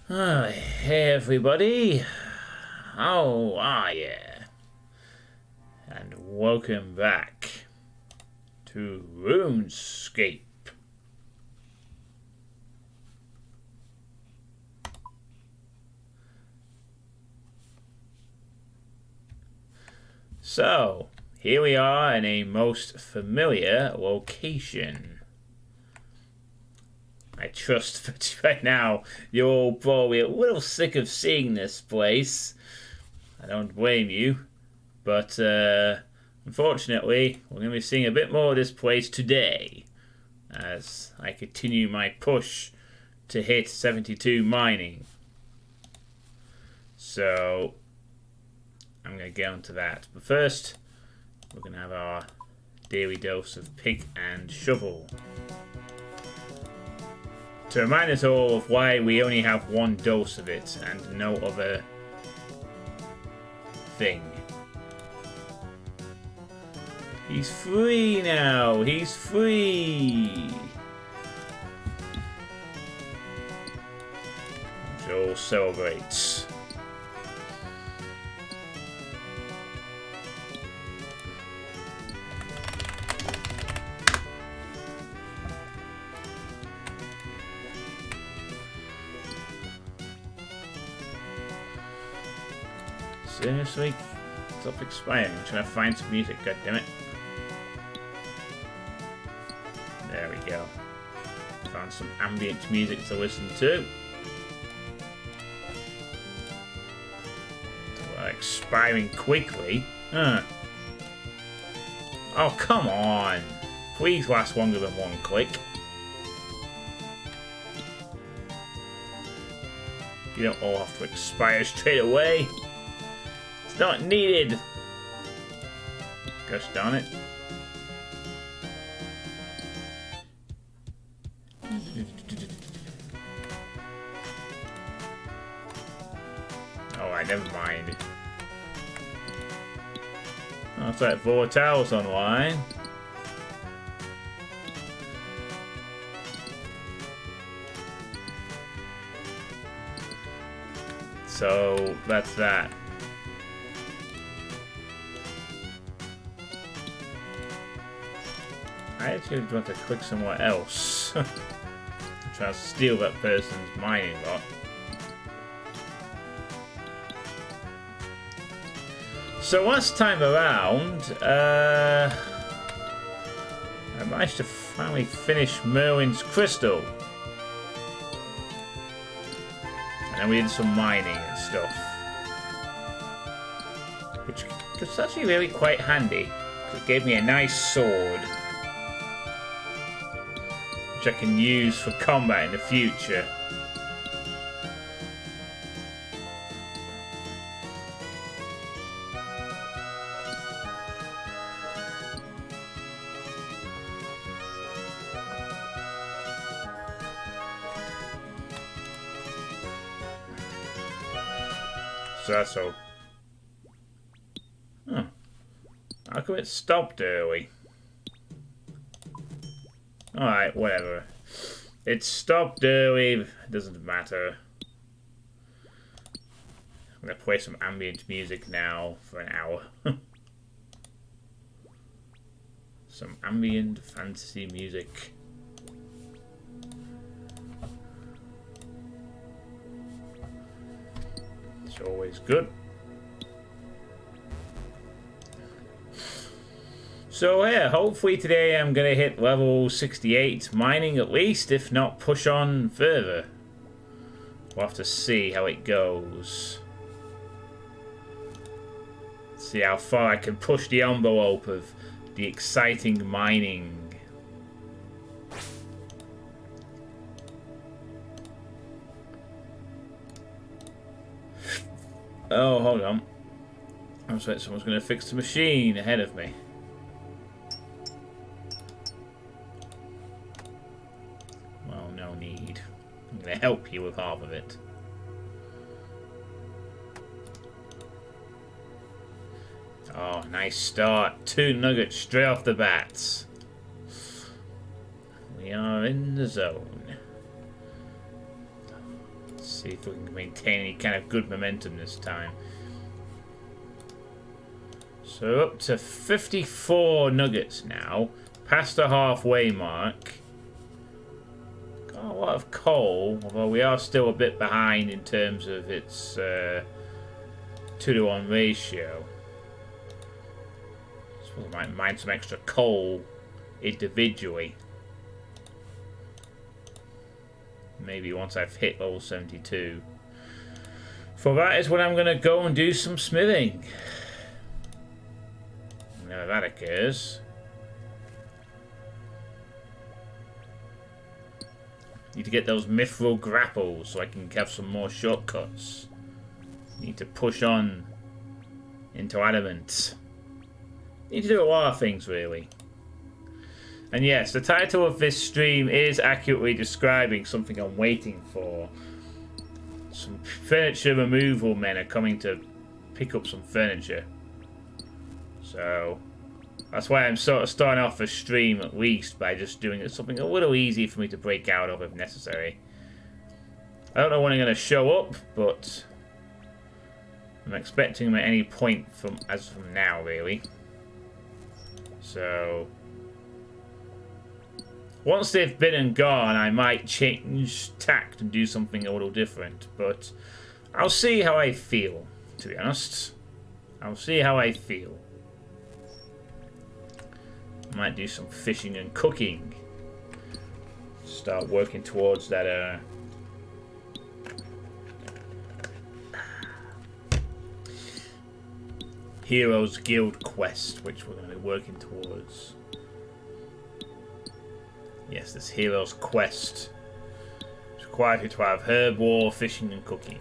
Hey everybody, how are ya? And welcome back to Runescape. So, here we are in a most familiar location. I trust that right now you're all probably a little sick of seeing this place. I don't blame you. But unfortunately, we're going to be seeing a bit more of this place today as I continue my push to hit 72 mining. So I'm going to get onto that. But first, we're going to have our daily dose of pick and shovel. To remind us all of why we only have one dose of it and no other thing. He's free now! He's free! Joel celebrates. Seriously? Stop expiring. I'm trying to find some music, goddammit. There we go. Found some ambient music to listen to. Well, expiring quickly. Huh. Oh, come on. Please last longer than one click. You don't all have to expire straight away. It's not needed. Gosh darn it. Alright, never mind. Looks like Volatile's online. So, that's that. I actually want to click somewhere else. Try to steal that person's mining lot. So last time around, I managed to finally finish Merlin's crystal. And then we did some mining and stuff. Which was actually really quite handy. It gave me a nice sword. Which I can use for combat in the future. So that's all. Huh. How come it stopped early? Alright, whatever. It stopped early, it doesn't matter. I'm gonna play some ambient music now for an hour. Some ambient fantasy music. It's always good. So yeah, hopefully today I'm going to hit level 68 mining at least, if not push on further. We'll have to see how it goes. See how far I can push the envelope of the exciting mining. Oh, hold on. I was like, someone's going to fix the machine ahead of me. Well, no need. I'm going to help you with half of it. Oh, nice start. 2 nuggets straight off the bat. We are in the zone. Let's See if we can maintain any kind of good momentum this time. So up to 54 nuggets now. Past the halfway mark. Got a lot of coal, although we are still a bit behind in terms of its 2-to-1 ratio. So I might mine some extra coal individually. Maybe once I've hit level 72. For that is when I'm going to go and do some smithing. Whenever that occurs. Need to get those mithril grapples so I can have some more shortcuts. Need to push on into adamant. Need to do a lot of things, really. And yes, the title of this stream is accurately describing something I'm waiting for. Some furniture removal men are coming to pick up some furniture. So that's why I'm sort of starting off the stream at least by just doing something a little easy for me to break out of if necessary. I don't know when I'm going to show up, but I'm expecting them at any point from now, really. So once they've been and gone, I might change tact and do something a little different. But I'll see how I feel, to be honest. I'll see how I feel. I might do some fishing and cooking. Start working towards that Heroes Guild quest, which we're going to be working towards. Yes, this Heroes quest. It's required you to have herb war, fishing and cooking.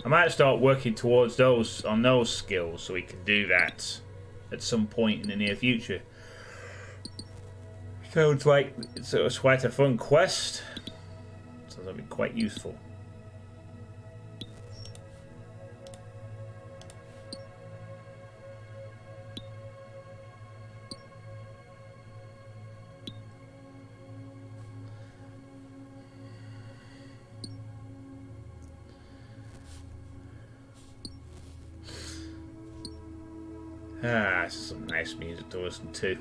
I might start working towards those skills so we can do that at some point in the near future. Sounds like it's quite a fun quest. So that'll be quite useful. This is some nice music to listen to.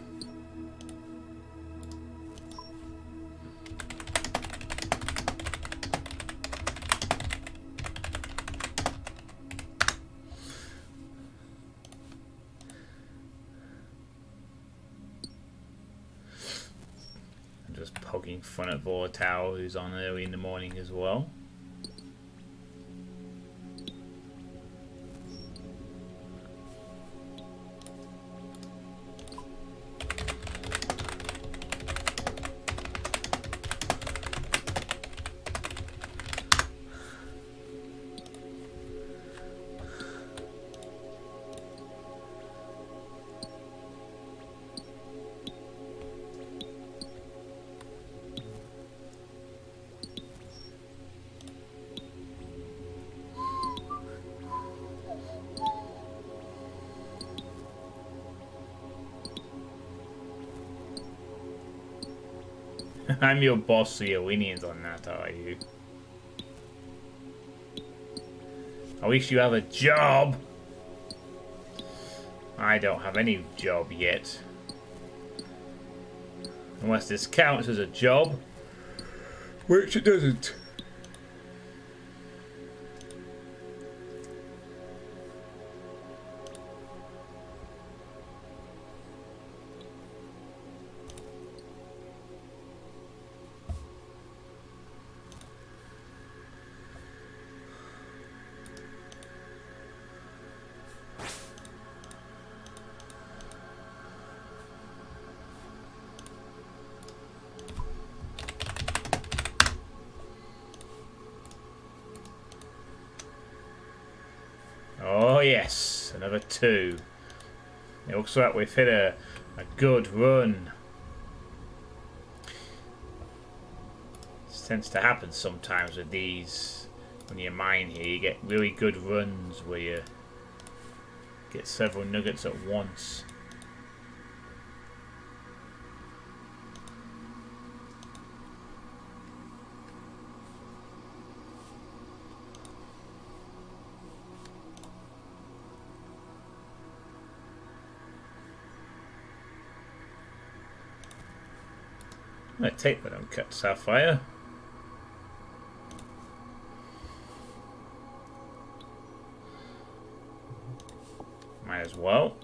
I'm just poking fun at Vortal, who's on early in the morning as well. I'm your boss, so your opinions on that, are you? At least you have a job. I don't have any job yet. Unless this counts as a job. Which it doesn't. Oh yes, another 2. It looks like we've hit a good run. This tends to happen sometimes with these. When you mine here, you get really good runs where you get several nuggets at once. I'm gonna take that uncut sapphire. Might as well.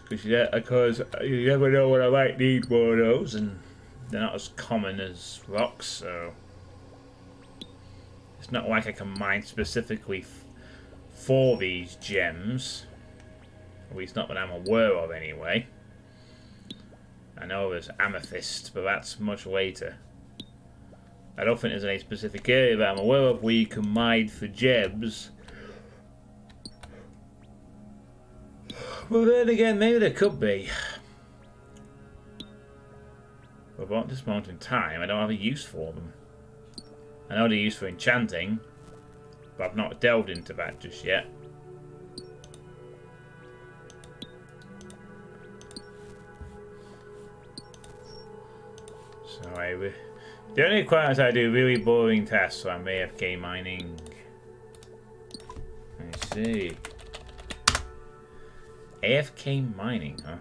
Because you never know when I might need more of those, and they're not as common as rocks, so it's not like I can mine specifically for these gems. At least not that I'm aware of, anyway. I know there's amethyst, but that's much later. I don't think there's any specific area that I'm aware of where you can mine for gems. Well, then again, maybe there could be. But at this moment in time, I don't have a use for them. I know they're used for enchanting, but I've not delved into that just yet. So the only requirements I do really boring tasks, so I'm AFK mining. I see. AFK mining, huh?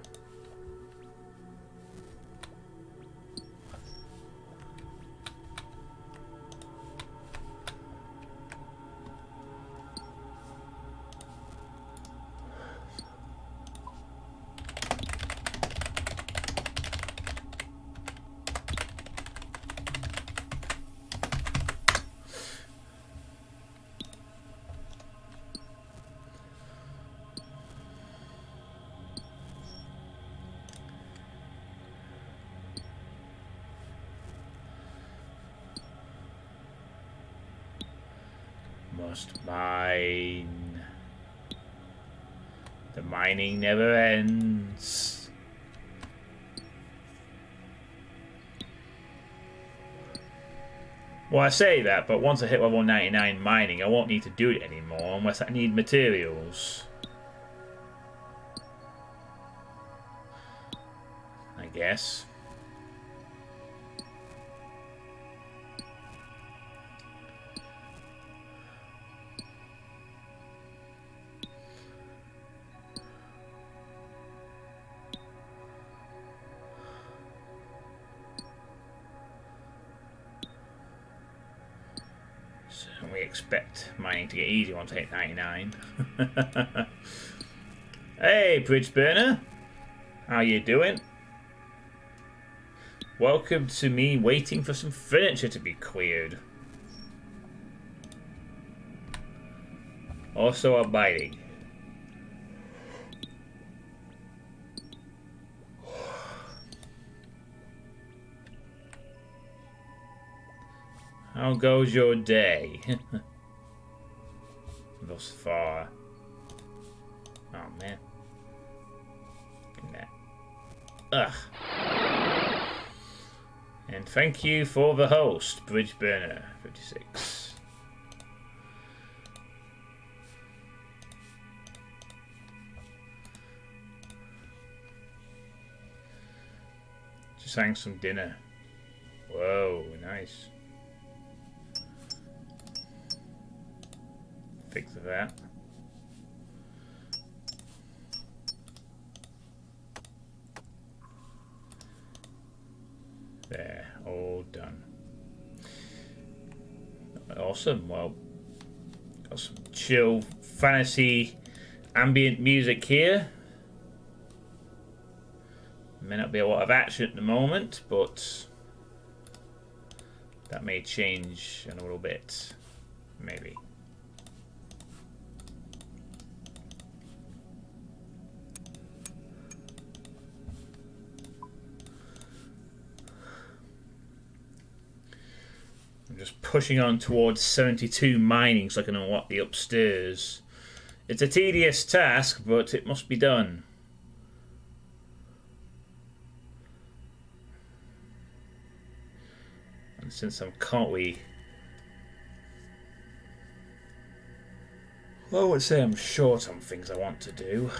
Must mine. The mining never ends. Well, I say that, but once I hit level 99 mining, I won't need to do it anymore unless I need materials. I guess. We expect mining to get easy once I hit 99. Hey, bridge burner, how you doing? Welcome to me waiting for some furniture to be cleared. Also abiding. How goes your day? Thus far. Oh man. Ugh. And thank you for the host, Bridge Burner 56. Just having some dinner. Whoa, nice. Fix that. There, all done. Awesome. Well, got some chill fantasy ambient music here. May not be a lot of action at the moment, but that may change in a little bit, maybe. I'm just pushing on towards 72 mining so I can unlock the upstairs. It's a tedious task, but it must be done. And since I'm currently... well, I would say I'm short on things I want to do.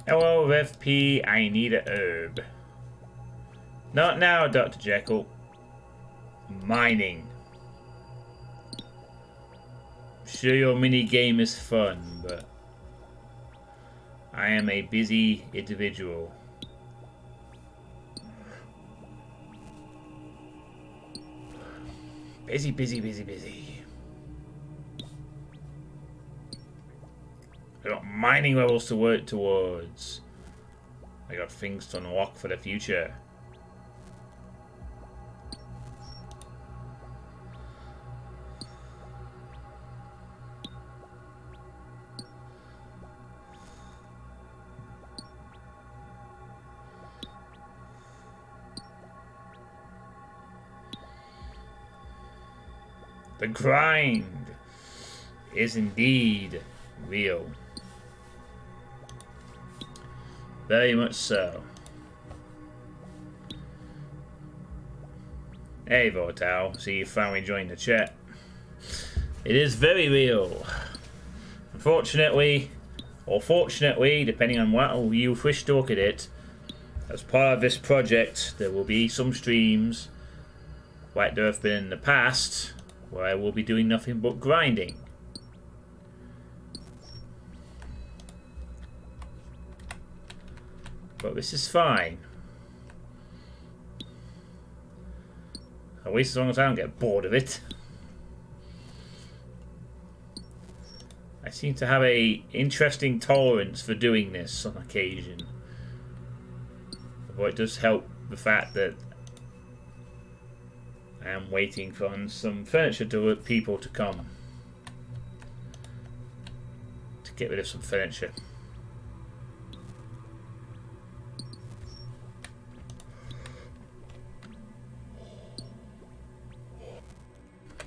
Hello, Rev P. I need a herb. Not now, Dr. Jekyll. Mining. Sure, your mini game is fun, but I am a busy individual. Busy, busy, busy, busy. I got mining levels to work towards. I got things to unlock for the future. The grind is indeed real. Very much so. Hey Vortal, see you finally joined the chat. It is very real. Unfortunately, or fortunately, depending on what you wish to look at it, as part of this project there will be some streams, like there have been in the past, where I will be doing nothing but grinding. But this is fine. At least as long as I don't get bored of it. I seem to have a interesting tolerance for doing this on occasion. But it does help the fact that I am waiting for some furniture people to come. To get rid of some furniture.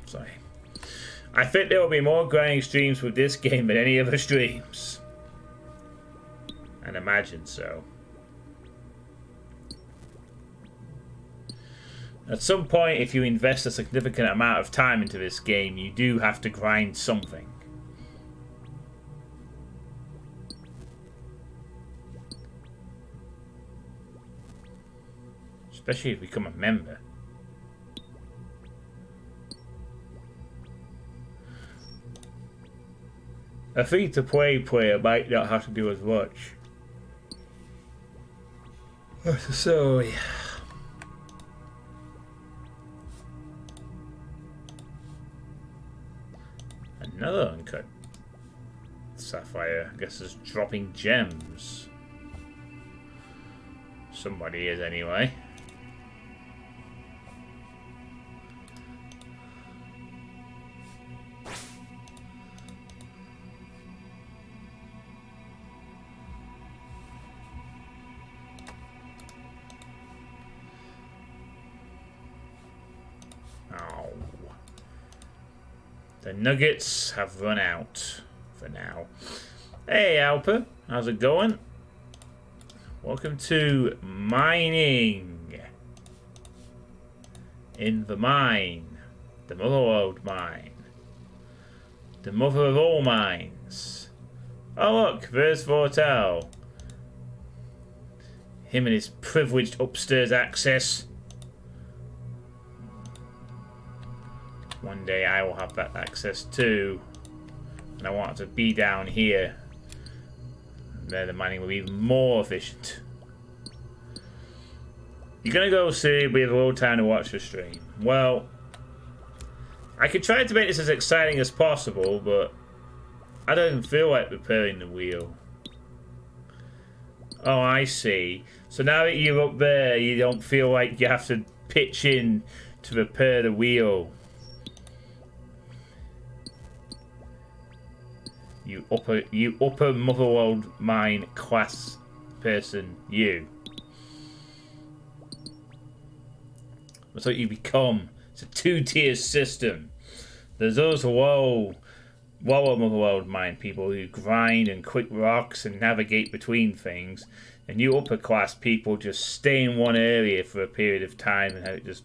Sorry. I think there will be more grinding streams with this game than any other streams. And imagine so. At some point, if you invest a significant amount of time into this game, you do have to grind something. Especially if you become a member. A free-to-play player might not have to do as much. So, yeah. Another uncut sapphire. I guess is dropping gems. Somebody is anyway. The nuggets have run out for now. Hey Alper, how's it going? Welcome to mining in the mine, the Motherlode Mine, the mother of all mines. Oh look, there's Vortal. Him and his privileged upstairs access. One day I will have that access too, and I want it to be down here. There the mining will be even more efficient. You're gonna go see we have a little time to watch the stream. Well, I could try to make this as exciting as possible, but I don't feel like repairing the wheel. Oh, I see. So now that you're up there, you don't feel like you have to pitch in to repair the wheel. You upper Motherlode Mine class person, you. That's what you become. It's a two-tier system. There's those lower Motherlode Mine people who grind and quick rocks and navigate between things, and you upper class people just stay in one area for a period of time and have it just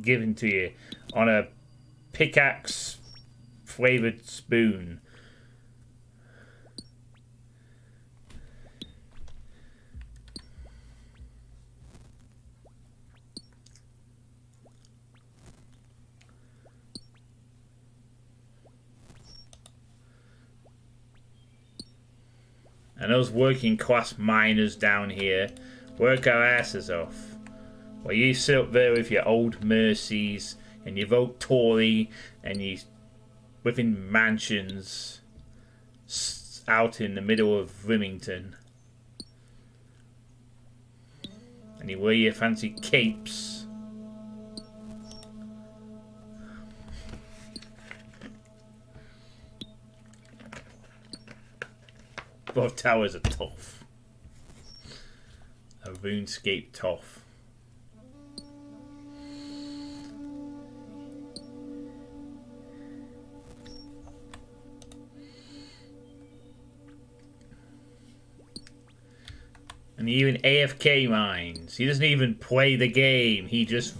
given to you on a pickaxe flavored spoon. And us working class miners down here work our asses off. While you sit up there with your old Mercies and you vote Tory and you live in mansions out in the middle of Remington. And you wear your fancy capes. Both towers are tough. A Runescape tough. And he even AFK mines. He doesn't even play the game. He just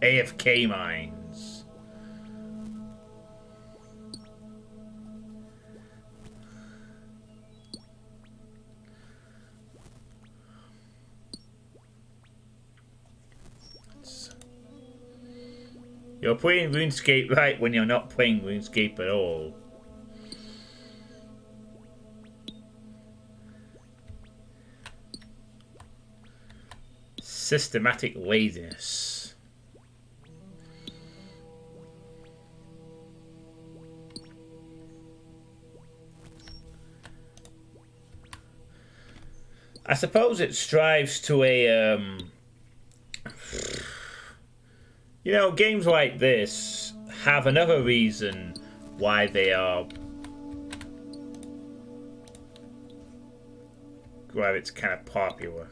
AFK mines. You're playing RuneScape right when you're not playing RuneScape at all. Systematic laziness. I suppose it strives to a you know, games like this have another reason why they are why it's kind of popular.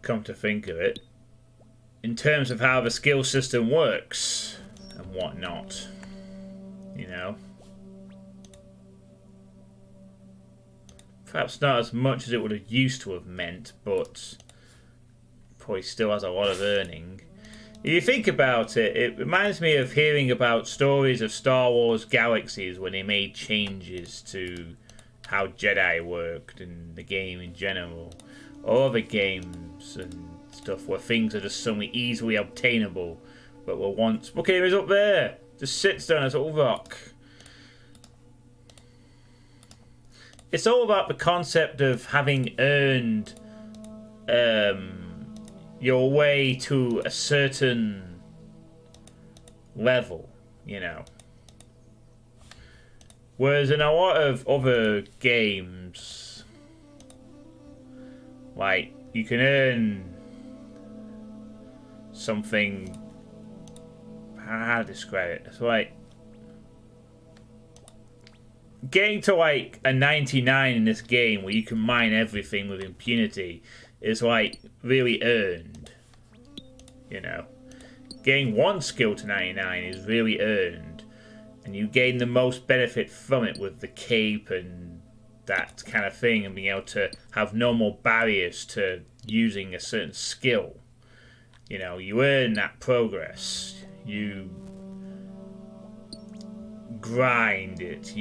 Come to think of it, in terms of how the skill system works and whatnot, you know. Perhaps not as much as it would have used to have meant, but probably still has a lot of earning. If you think about it, it reminds me of hearing about stories of Star Wars Galaxies when they made changes to how Jedi worked in the game in general. Or other games and stuff where things are just suddenly easily obtainable, but were once... Look, here he's up there! Just sits down as a little rock. It's all about the concept of having earned your way to a certain level, you know. Whereas in a lot of other games, like, you can earn something... How to describe it? It's like... Getting to, like, a 99 in this game where you can mine everything with impunity is, like, really earned. You know? Getting one skill to 99 is really earned. And you gain the most benefit from it with the cape and that kind of thing, and being able to have no more barriers to using a certain skill. You know, you earn that progress. You grind it.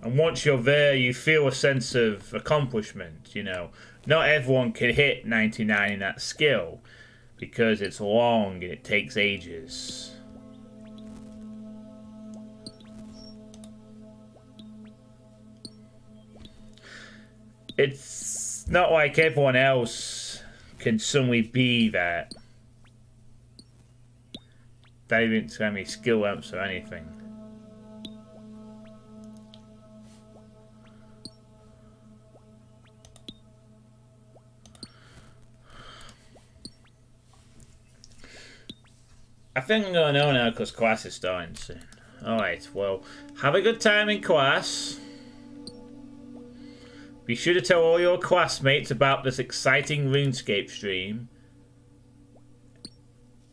And once you're there, you feel a sense of accomplishment, you know. Not everyone can hit 99 in that skill, because it's long and it takes ages. It's not like everyone else can suddenly be that. They didn't have any skill ups or anything. I think I'm going to know now because class is starting soon. Alright, well, have a good time in class. Be sure to tell all your classmates about this exciting RuneScape stream.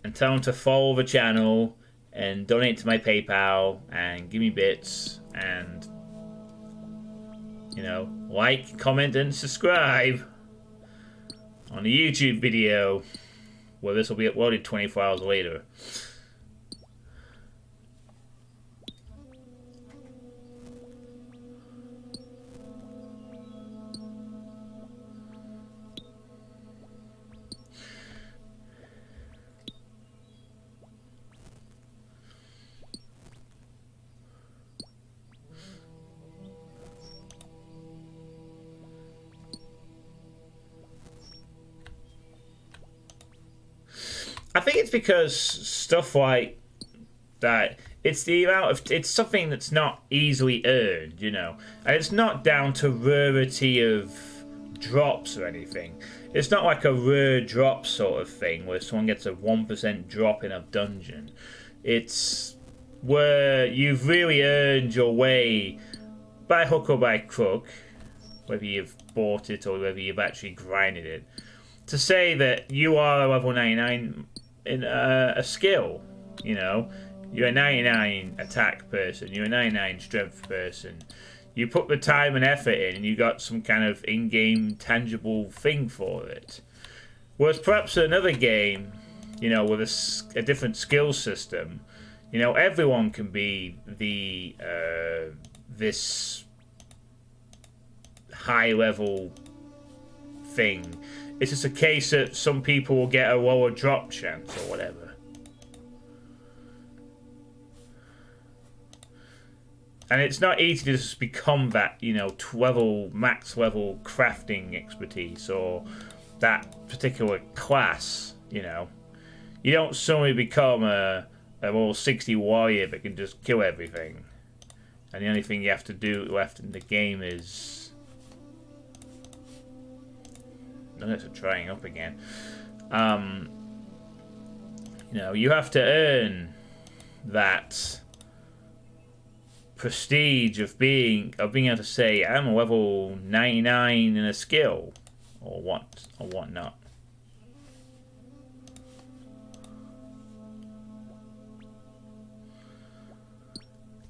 And tell them to follow the channel and donate to my PayPal and give me bits and, you know, like, comment and subscribe on the YouTube video where this will be uploaded 24 hours later. I think it's because stuff like that. It's the amount of. It's something that's not easily earned, you know, and it's not down to rarity of drops or anything. It's not like a rare drop sort of thing where someone gets a 1% drop in a dungeon. It's where you've really earned your way by hook or by crook, whether you've bought it or whether you've actually grinded it, to say that you are a level 99 in a skill. You know, you're a 99 attack person, you're a 99 strength person. You put the time and effort in and you got some kind of in-game tangible thing for it. Whereas perhaps another game, you know, with a different skill system, you know, everyone can be the this high-level thing. It's just a case that some people will get a lower drop chance or whatever. And it's not easy to just become that, you know, max level crafting expertise or that particular class, you know. You don't suddenly become a level 60 warrior that can just kill everything. And the only thing you have to do left in the game is... Notice I'm trying up again. You know, you have to earn that prestige of being able to say I'm a level 99 in a skill or whatnot.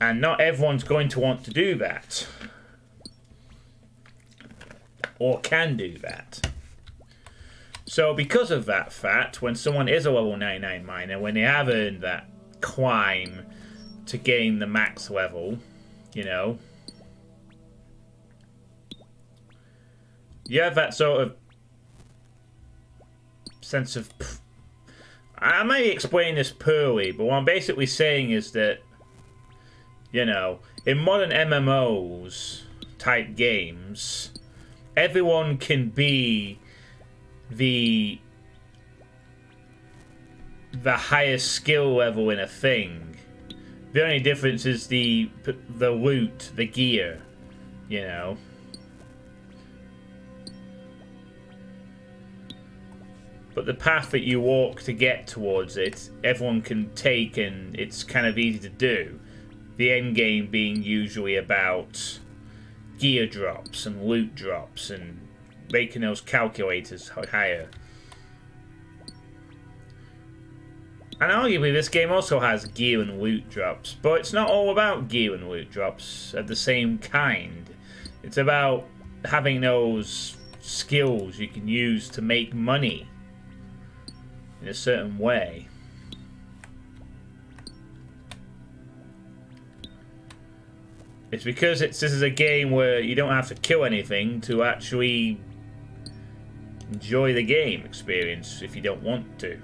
And not everyone's going to want to do that or can do that. So because of that fact, when someone is a level 99 miner, when they have earned that climb to gain the max level, you know, you have that sort of sense of... I may explain this poorly, but what I'm basically saying is that, you know, in modern MMOs type games, everyone can be the highest skill level in a thing. The only difference is the loot, the gear, you know. But the path that you walk to get towards it, everyone can take, and it's kind of easy to do. The end game being usually about gear drops and loot drops and making those calculators higher. And arguably this game also has gear and loot drops, but it's not all about gear and loot drops of the same kind. It's about having those skills you can use to make money in a certain way. It's because this is a game where you don't have to kill anything to actually enjoy the game experience if you don't want to.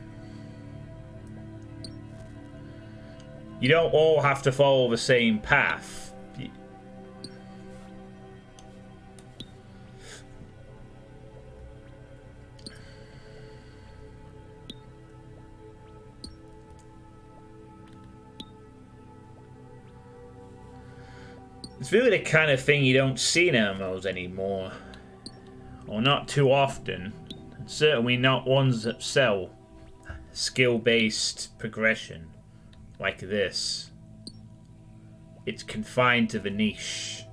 You don't all have to follow the same path. It's really the kind of thing you don't see in MMOs anymore. Or not too often. And certainly not ones that sell skill-based progression like this. It's confined to the niche.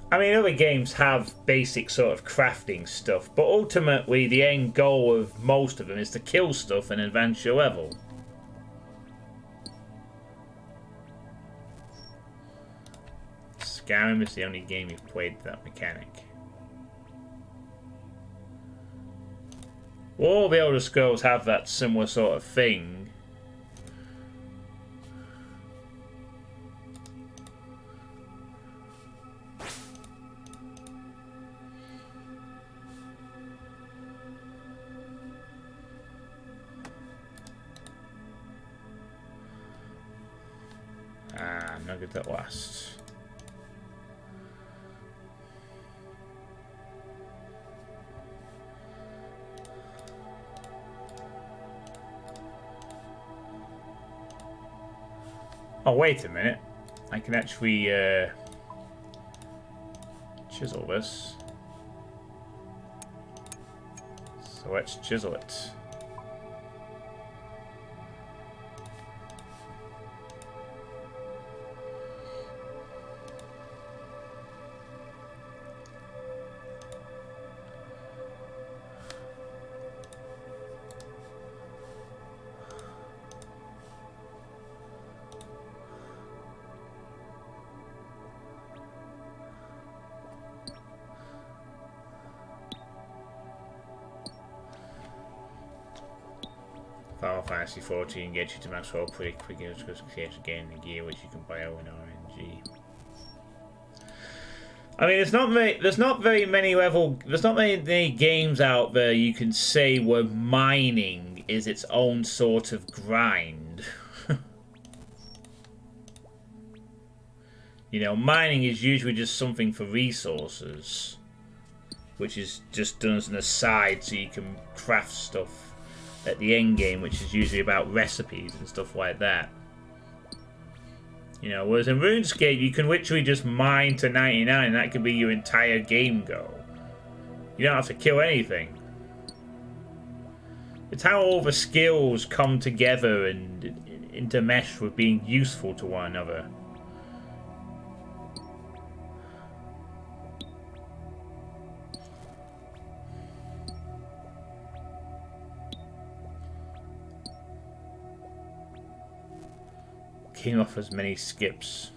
I mean, other games have basic sort of crafting stuff, but ultimately the end goal of most of them is to kill stuff and advance your level. Skyrim is the only game you've played with that mechanic. All the Elder Scrolls have that similar sort of thing. nugget at last. Oh, wait a minute. I can actually chisel this. So let's chisel it. Final Fantasy 14 gets you to max level pretty quick because it's again the gear which you can buy out in RNG. I mean, there's not very many games out there you can say where mining is its own sort of grind. You know, mining is usually just something for resources, which is just done as an aside so you can craft stuff at the end game, which is usually about recipes and stuff like that. You know, whereas in RuneScape you can literally just mine to 99 and that could be your entire game goal. You don't have to kill anything. It's how all the skills come together and intermesh with being useful to one another. King offers many skips.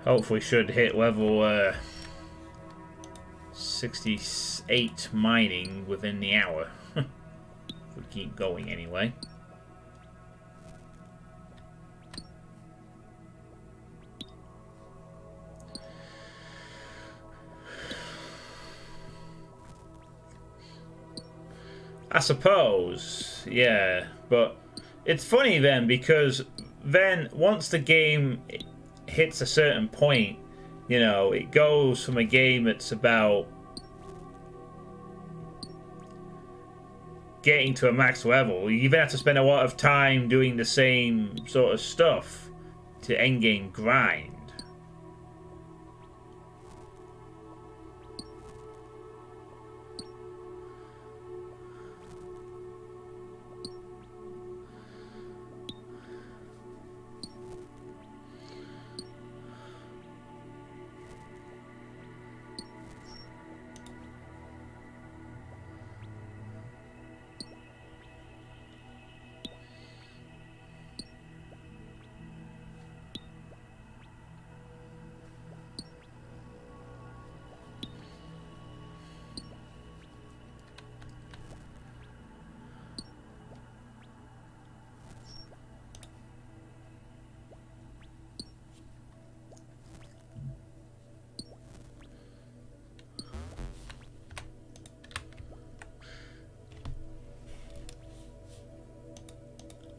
Hopefully should hit level 68 mining within the hour. If we keep going anyway. I suppose, yeah, but it's funny then because then once the game hits a certain point, you know, it goes from a game that's about getting to a max level. You even have to spend a lot of time doing the same sort of stuff to endgame grind.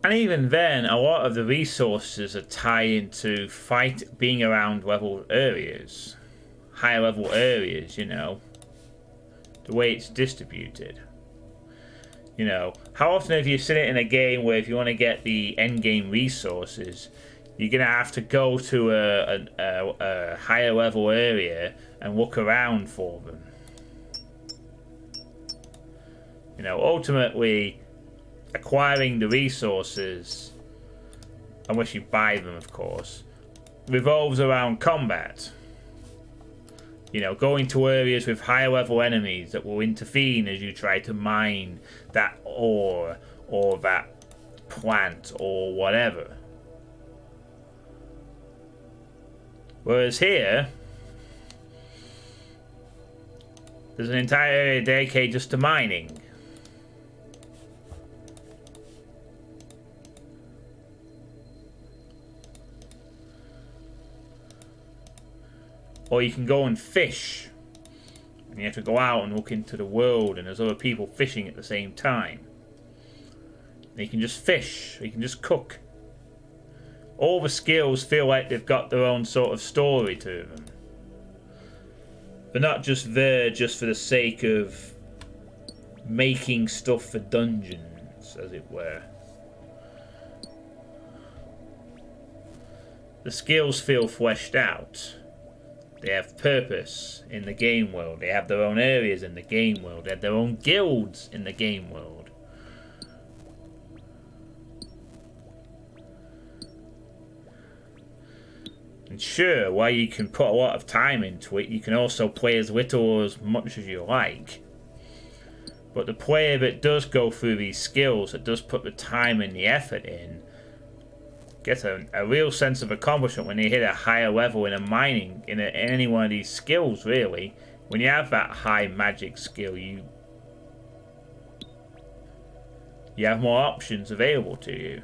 And even then, a lot of the resources are tied into being around level areas. Higher level areas, you know. The way it's distributed. You know, how often have you seen it in a game where if you want to get the end game resources, you're going to have to go to a higher level area and look around for them. You know, ultimately, acquiring the resources, unless you buy them, of course, revolves around combat. You know, going to areas with higher level enemies that will intervene as you try to mine that ore or that plant or whatever. Whereas here, there's an entire area dedicated just to mining. Or you can go and fish. And you have to go out and look into the world, and there's other people fishing at the same time. And you can just fish, or you can just cook. All the skills feel like they've got their own sort of story to them. They're not just there just for the sake of making stuff for dungeons, as it were. The skills feel fleshed out. They have purpose in the game world. They have their own areas in the game world. They have their own guilds in the game world. And sure, while you can put a lot of time into it, you can also play as little or as much as you like. But the player that does go through these skills, that does put the time and the effort in, gets a real sense of accomplishment when they hit a higher level in a mining, in any one of these skills, really. When you have that high magic skill, you have more options available to you.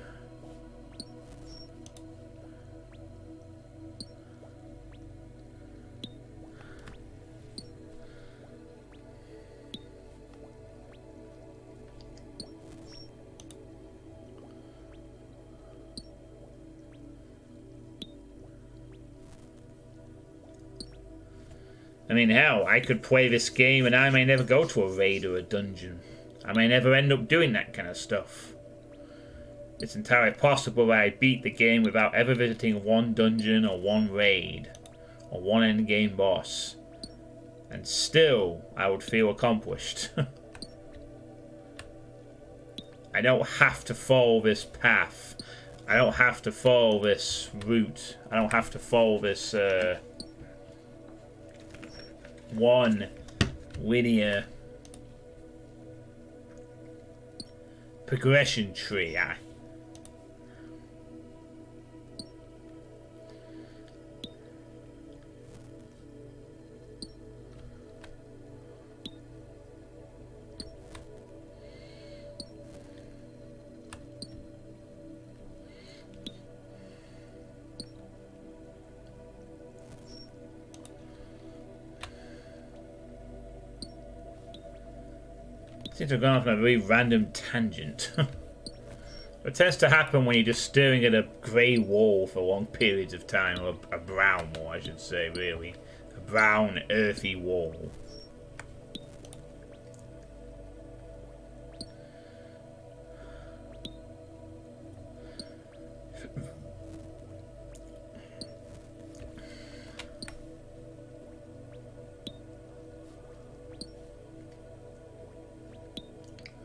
I mean, hell, I could play this game and I may never go to a raid or a dungeon. I may never end up doing that kind of stuff. It's entirely possible that I beat the game without ever visiting one dungeon or one raid or one endgame boss. And still, I would feel accomplished. I don't have to follow this path. I don't have to follow this route. I don't have to follow this, one linear progression tree. Seems to have gone off on a very random tangent. It tends to happen when you're just staring at a grey wall for long periods of time, or a brown wall, I should say, really. A brown, earthy wall.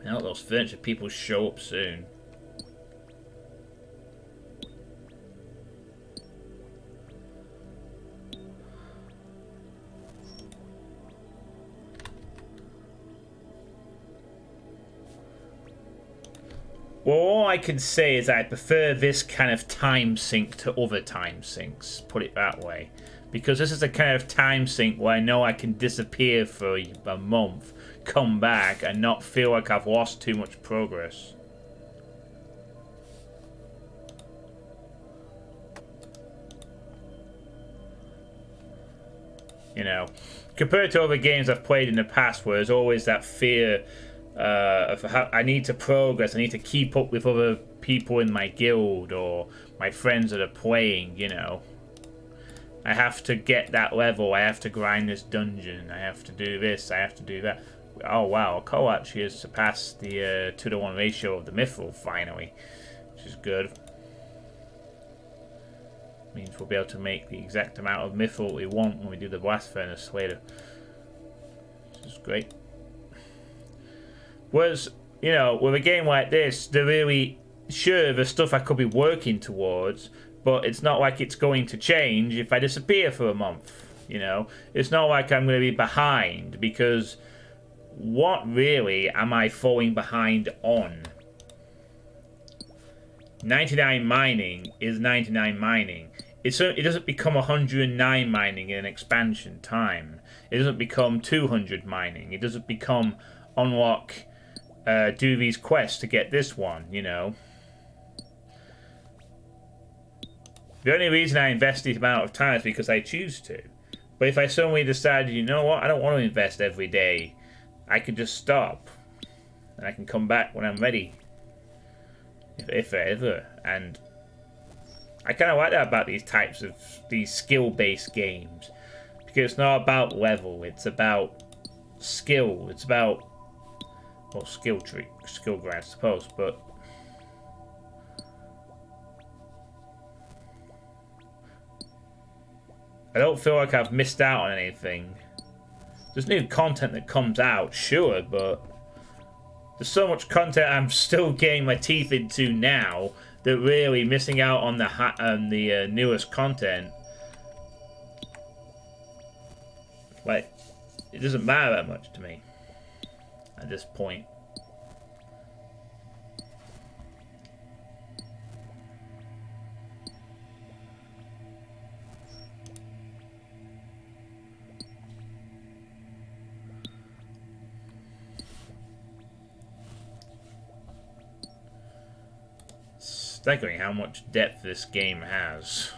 I hope those furniture people show up soon. Well, all I can say is I prefer this kind of time sink to other time sinks, put it that way. Because this is the kind of time sink where I know I can disappear for a month, come back, and not feel like I've lost too much progress. You know, compared to other games I've played in the past where there's always that fear of how I need to progress, I need to keep up with other people in my guild or my friends that are playing, you know. I have to get that level, I have to grind this dungeon, I have to do this, I have to do that. Oh wow, Cole actually has surpassed the 2-to-1 ratio of the Mithril finally, which is good. Means we'll be able to make the exact amount of Mithril we want when we do the blast furnace later. Which is great. Whereas, you know, with a game like this, they're really sure there's stuff I could be working towards, but it's not like it's going to change if I disappear for a month, you know. It's not like I'm going to be behind, because what really am I falling behind on? 99 mining is 99 mining. It doesn't become 109 mining in an expansion time. It doesn't become 200 mining. It doesn't become unlock, do these quests to get this one, you know. The only reason I invest the amount of time is because I choose to. But if I suddenly decided, you know what, I don't want to invest every day, I could just stop. And I can come back when I'm ready. If ever. And I kind of like that about these skill-based games. Because it's not about level, it's about skill. It's about, well, skill grind, I suppose, but I don't feel like I've missed out on anything. There's new content that comes out, sure, but there's so much content I'm still getting my teeth into now that really missing out on the newest content, like, it doesn't matter that much to me at this point. Staggering how much depth this game has.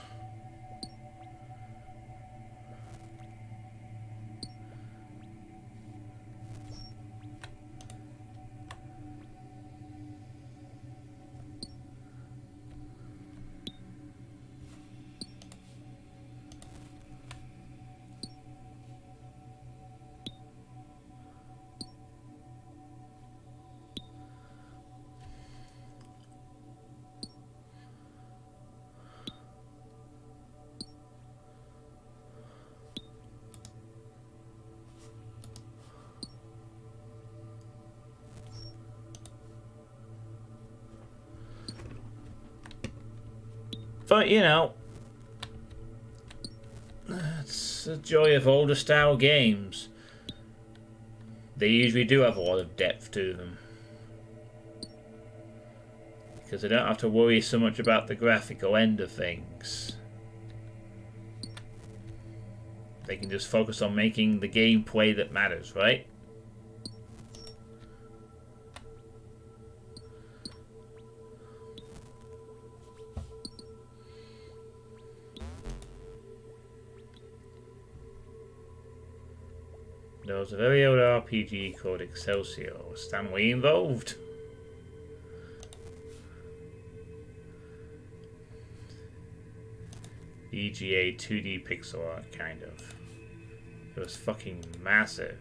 But, you know, that's the joy of older style games. They usually do have a lot of depth to them. Because they don't have to worry so much about the graphical end of things. They can just focus on making the gameplay that matters, right? There was a very old RPG called Excelsior. Was Stan Lee involved? EGA 2D pixel art, kind of. It was fucking massive.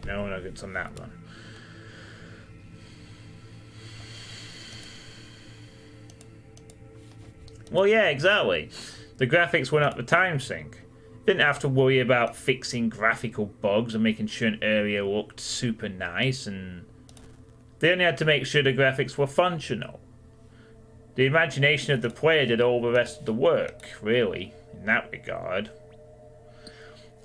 No nuggets on that one. Well, yeah, exactly. The graphics went up the time sink. Didn't have to worry about fixing graphical bugs and making sure an area looked super nice, and they only had to make sure the graphics were functional. The imagination of the player did all the rest of the work, really, in that regard.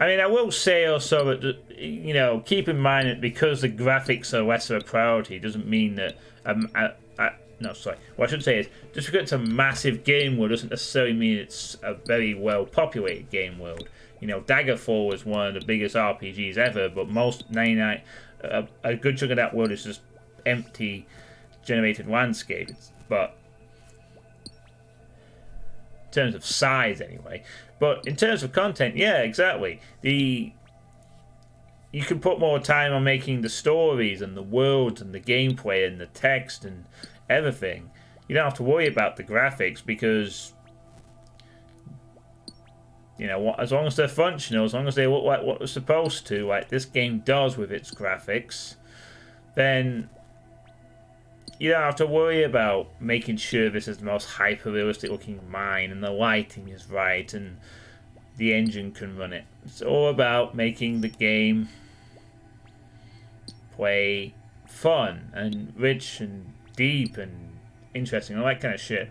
I mean, I will say also that, you know, keep in mind that because the graphics are less of a priority doesn't mean that... no, sorry. What I should say is, just because it's a massive game world doesn't necessarily mean it's a very well-populated game world. You know, Daggerfall is one of the biggest RPGs ever, but most 99... a good chunk of that world is just empty, generated landscape. But... in terms of size, anyway. But in terms of content, yeah, exactly. You can put more time on making the stories and the worlds and the gameplay and the text and everything. You don't have to worry about the graphics because, you know, as long as they're functional, as long as they look like what they're supposed to, like this game does with its graphics, then you don't have to worry about making sure this is the most hyper-realistic looking mine and the lighting is right and the engine can run it. It's all about making the game play fun and rich and deep and interesting, all that kind of shit.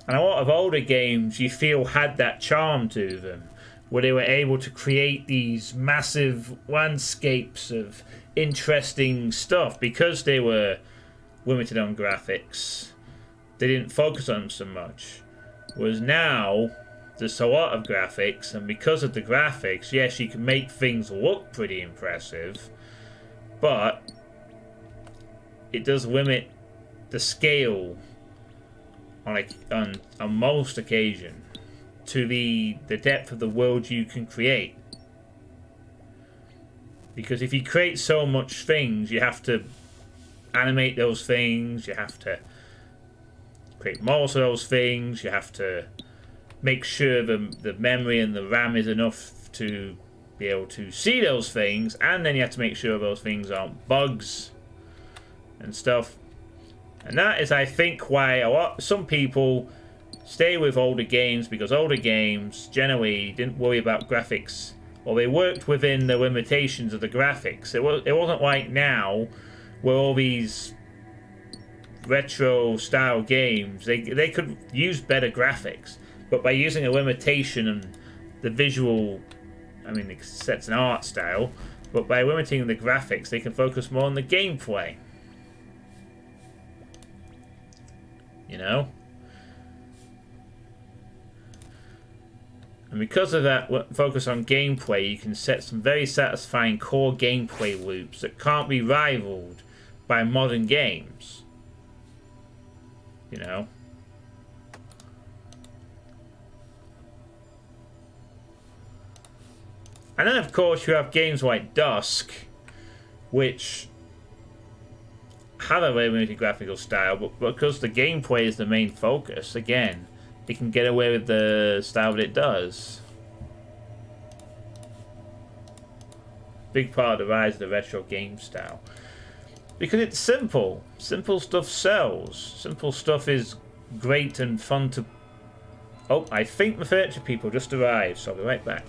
And a lot of older games you feel had that charm to them, where they were able to create these massive landscapes of interesting stuff because they were limited on graphics. They didn't focus on them so much. Whereas now, there's a lot of graphics, and because of the graphics, yes, you can make things look pretty impressive, but it does limit the scale on most occasion to the depth of the world you can create. Because if you create so much things, you have to animate those things, you have to create models of those things, you have to make sure the memory and the RAM is enough to be able to see those things, and then you have to make sure those things aren't bugs and stuff. And that is, I think, why some people stay with older games, because older games generally didn't worry about graphics, or they worked within the limitations of the graphics. It wasn't like now, where all these retro style games, they could use better graphics, but by using a limitation and the visual, I mean, it sets an art style, but by limiting the graphics, they can focus more on the gameplay. You know? And because of that focus on gameplay, you can set some very satisfying core gameplay loops that can't be rivaled by modern games. You know? And then, of course, you have games like Dusk, which have a very limited graphical style, but because the gameplay is the main focus, again, it can get away with the style that it does. Big part of the rise of the retro game style. Because it's simple. Simple stuff sells. Simple stuff is great and fun to... Oh, I think the furniture people just arrived, so I'll be right back.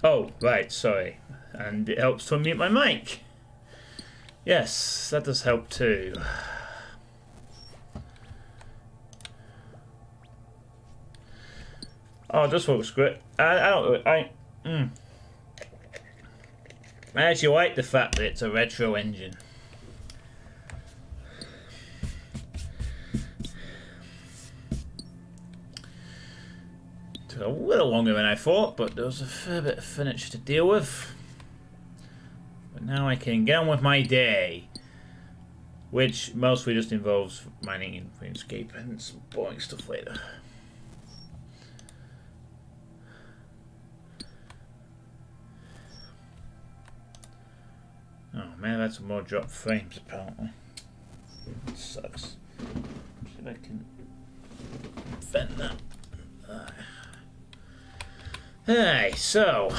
Oh, right, sorry. And it helps to unmute my mic. Yes, that does help too. Oh, this works great. I actually like the fact that it's a retro engine. Took a little longer than I thought, but there was a fair bit of finish to deal with. But now I can get on with my day, which mostly just involves mining in Runescape and some boring stuff later. Oh man, that's some more dropped frames apparently. It sucks. See if I can vent that. Hey, so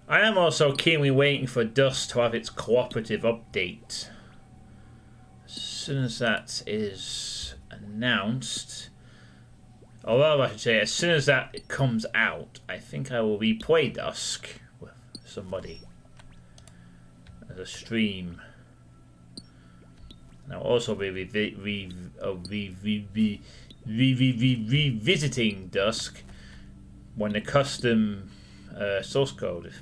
I am also keenly waiting for Dust to have its cooperative update. As soon as that is announced, although I should say, as soon as that comes out, I think I will replay Dusk with somebody as a stream. And I'll also be revisiting Dusk when the custom source code,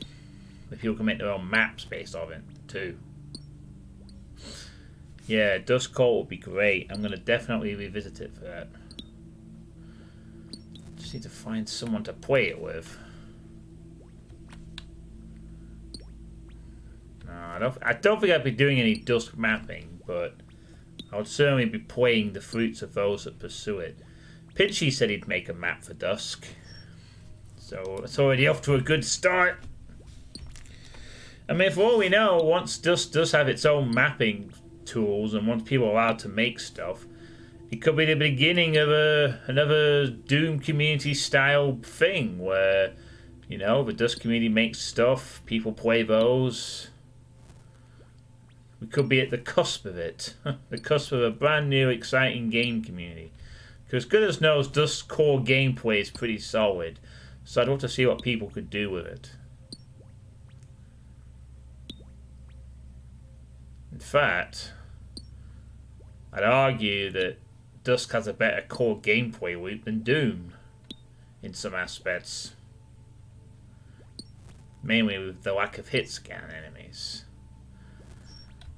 if people can make their own maps based on it too. Yeah, Dusk Cult would be great. I'm gonna definitely revisit it for that. Just need to find someone to play it with. No, I don't think I'd be doing any Dusk mapping, but I would certainly be playing the fruits of those that pursue it. Pinchy said he'd make a map for Dusk, so it's already off to a good start. I mean, for all we know, once Dusk does have its own mapping tools and once people are allowed to make stuff, it could be the beginning of another Doom community style thing where, you know, the Dusk community makes stuff, people play those. We could be at the cusp of it. The cusp of a brand new exciting game community. Because goodness knows Dusk's core gameplay is pretty solid, so I'd love to see what people could do with it. In fact, I'd argue that Dusk has a better core gameplay loop than Doom in some aspects. Mainly with the lack of hit scan enemies.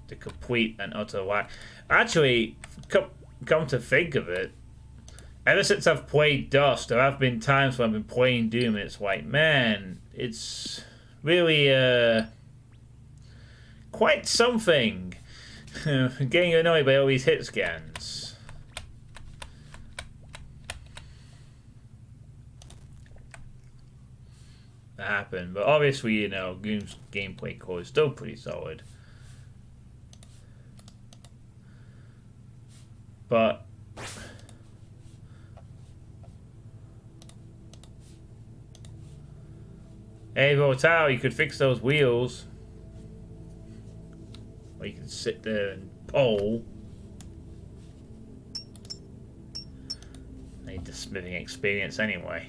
The complete and utter lack. Actually, come to think of it, ever since I've played Dust, there have been times when I've been playing Doom and it's like, man, it's really quite something. Getting annoyed by all these hit scans. That happened, but obviously, you know, Doom's gameplay core is still pretty solid. But hey, Voltaire, you could fix those wheels. Or you can sit there and pole. I need the smithing experience anyway.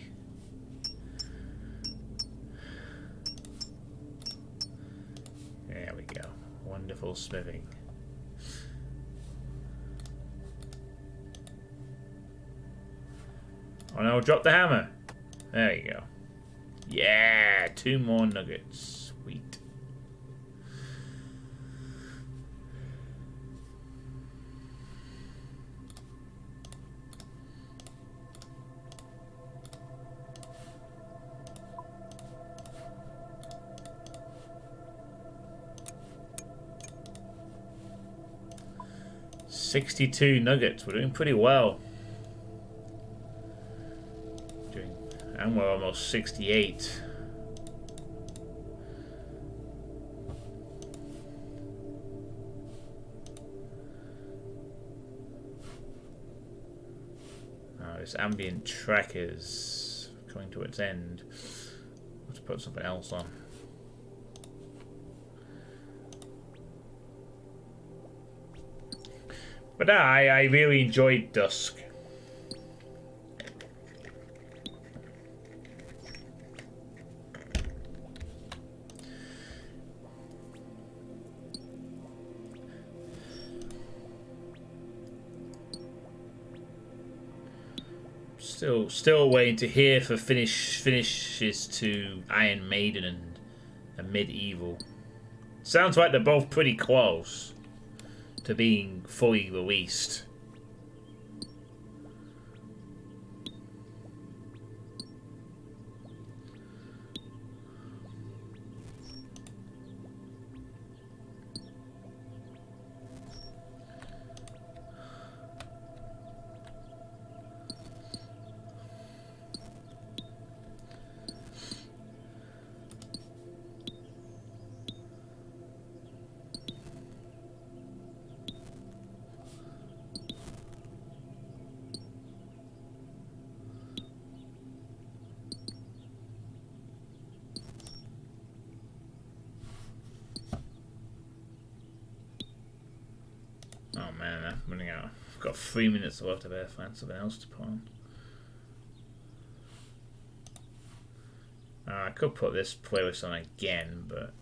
There we go. Wonderful smithing. Oh no, drop the hammer. There you go. Yeah, 2 more nuggets. Sweet. $62 nuggets. We're doing pretty well. And we're almost 68. Oh, this ambient track is coming to its end. Let's put something else on. But I really enjoyed Dusk. Still waiting to hear for finishes to Iron Maiden and Medieval. Sounds like they're both pretty close to being fully released. Oh man, I'm running out. I've got 3 minutes left. I better find something else to put on. I could put this playlist on again, but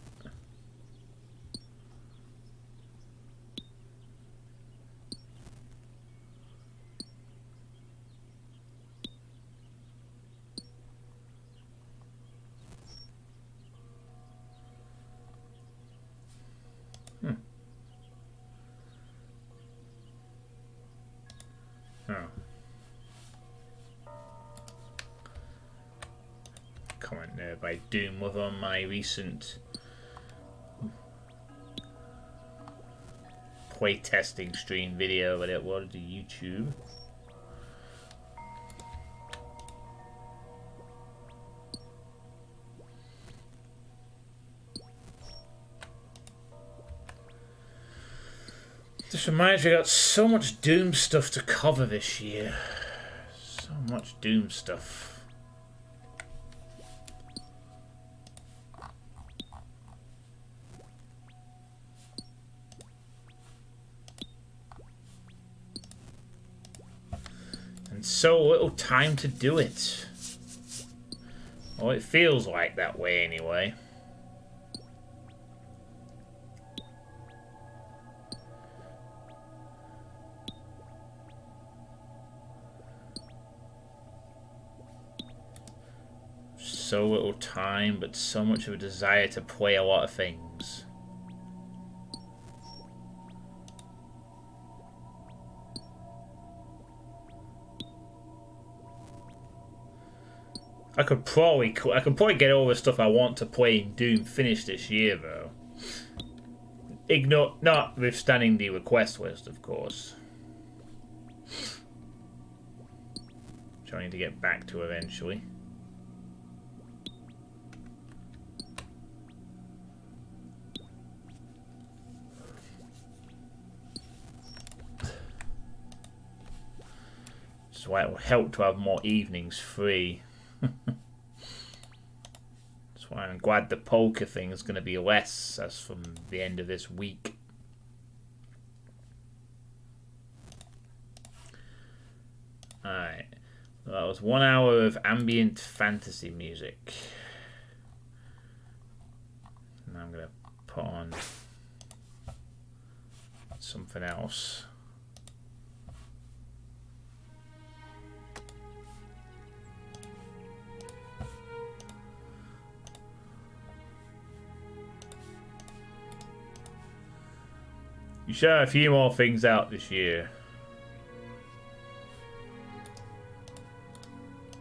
comment there by Doom was on my recent playtesting stream video that it was to YouTube. Just reminds me, I got so much Doom stuff to cover this year. So much Doom stuff. And so little time to do it. Well, it feels like that way anyway. So little time, but so much of a desire to play a lot of things. I could probably get all the stuff I want to play in Doom finished this year, though. Notwithstanding the request list, of course. Which I need to get back to eventually. That's why it will help to have more evenings free. That's why I'm glad the poker thing is going to be less as from the end of this week. Alright. Well, that was 1 hour of ambient fantasy music. Now I'm going to put on something else. You should have a few more things out this year.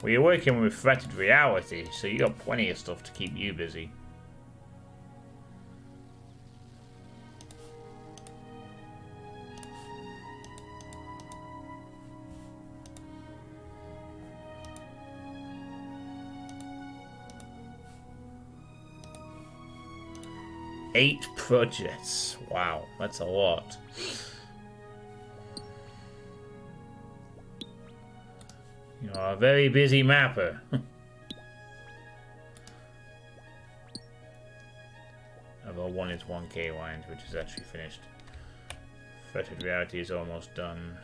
Well, you're working with Threatened Reality, so you got plenty of stuff to keep you busy. Eight projects. Wow, that's a lot. You are a very busy mapper. Although one is 1K lines, which is actually finished. Threatened Reality is almost done.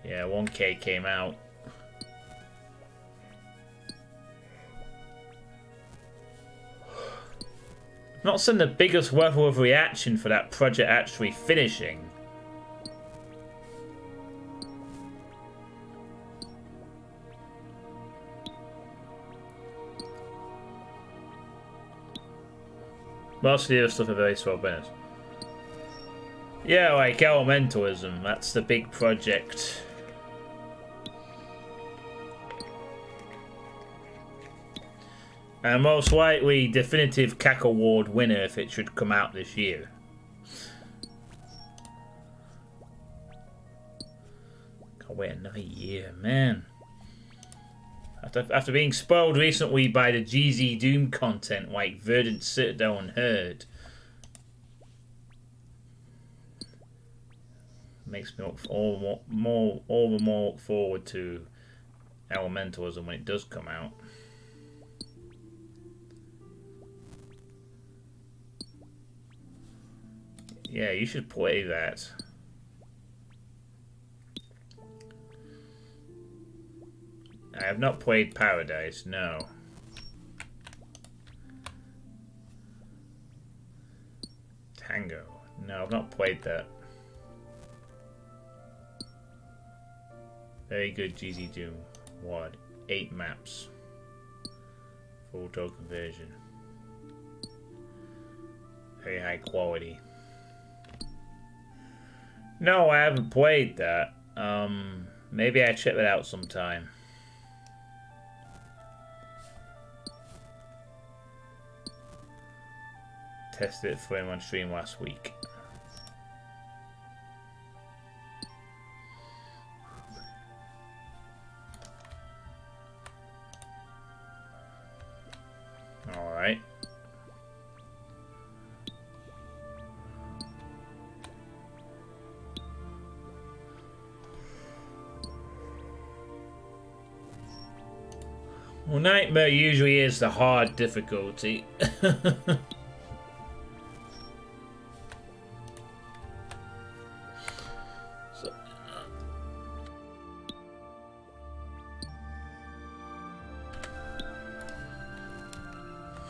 Yeah, 1K came out. Not seen the biggest level of reaction for that project actually finishing. Most of the other stuff are very slow burners. Yeah, like elementalism. That's the big project. And most likely definitive CAC award winner if it should come out this year. Can't wait another year, man. After being spoiled recently by the GZ Doom content like Verdant Citadel and Herd, makes me look all the more look forward to Elementalism when it does come out. Yeah, you should play that. I have not played Paradise, no. Tango. No, I've not played that. Very good GZ Doom. What? 8 maps. Full token version. Very high quality. No, I haven't played that. Maybe I check that out sometime. Tested it for him on stream last week. Alright. Well, Nightmare usually is the hard difficulty.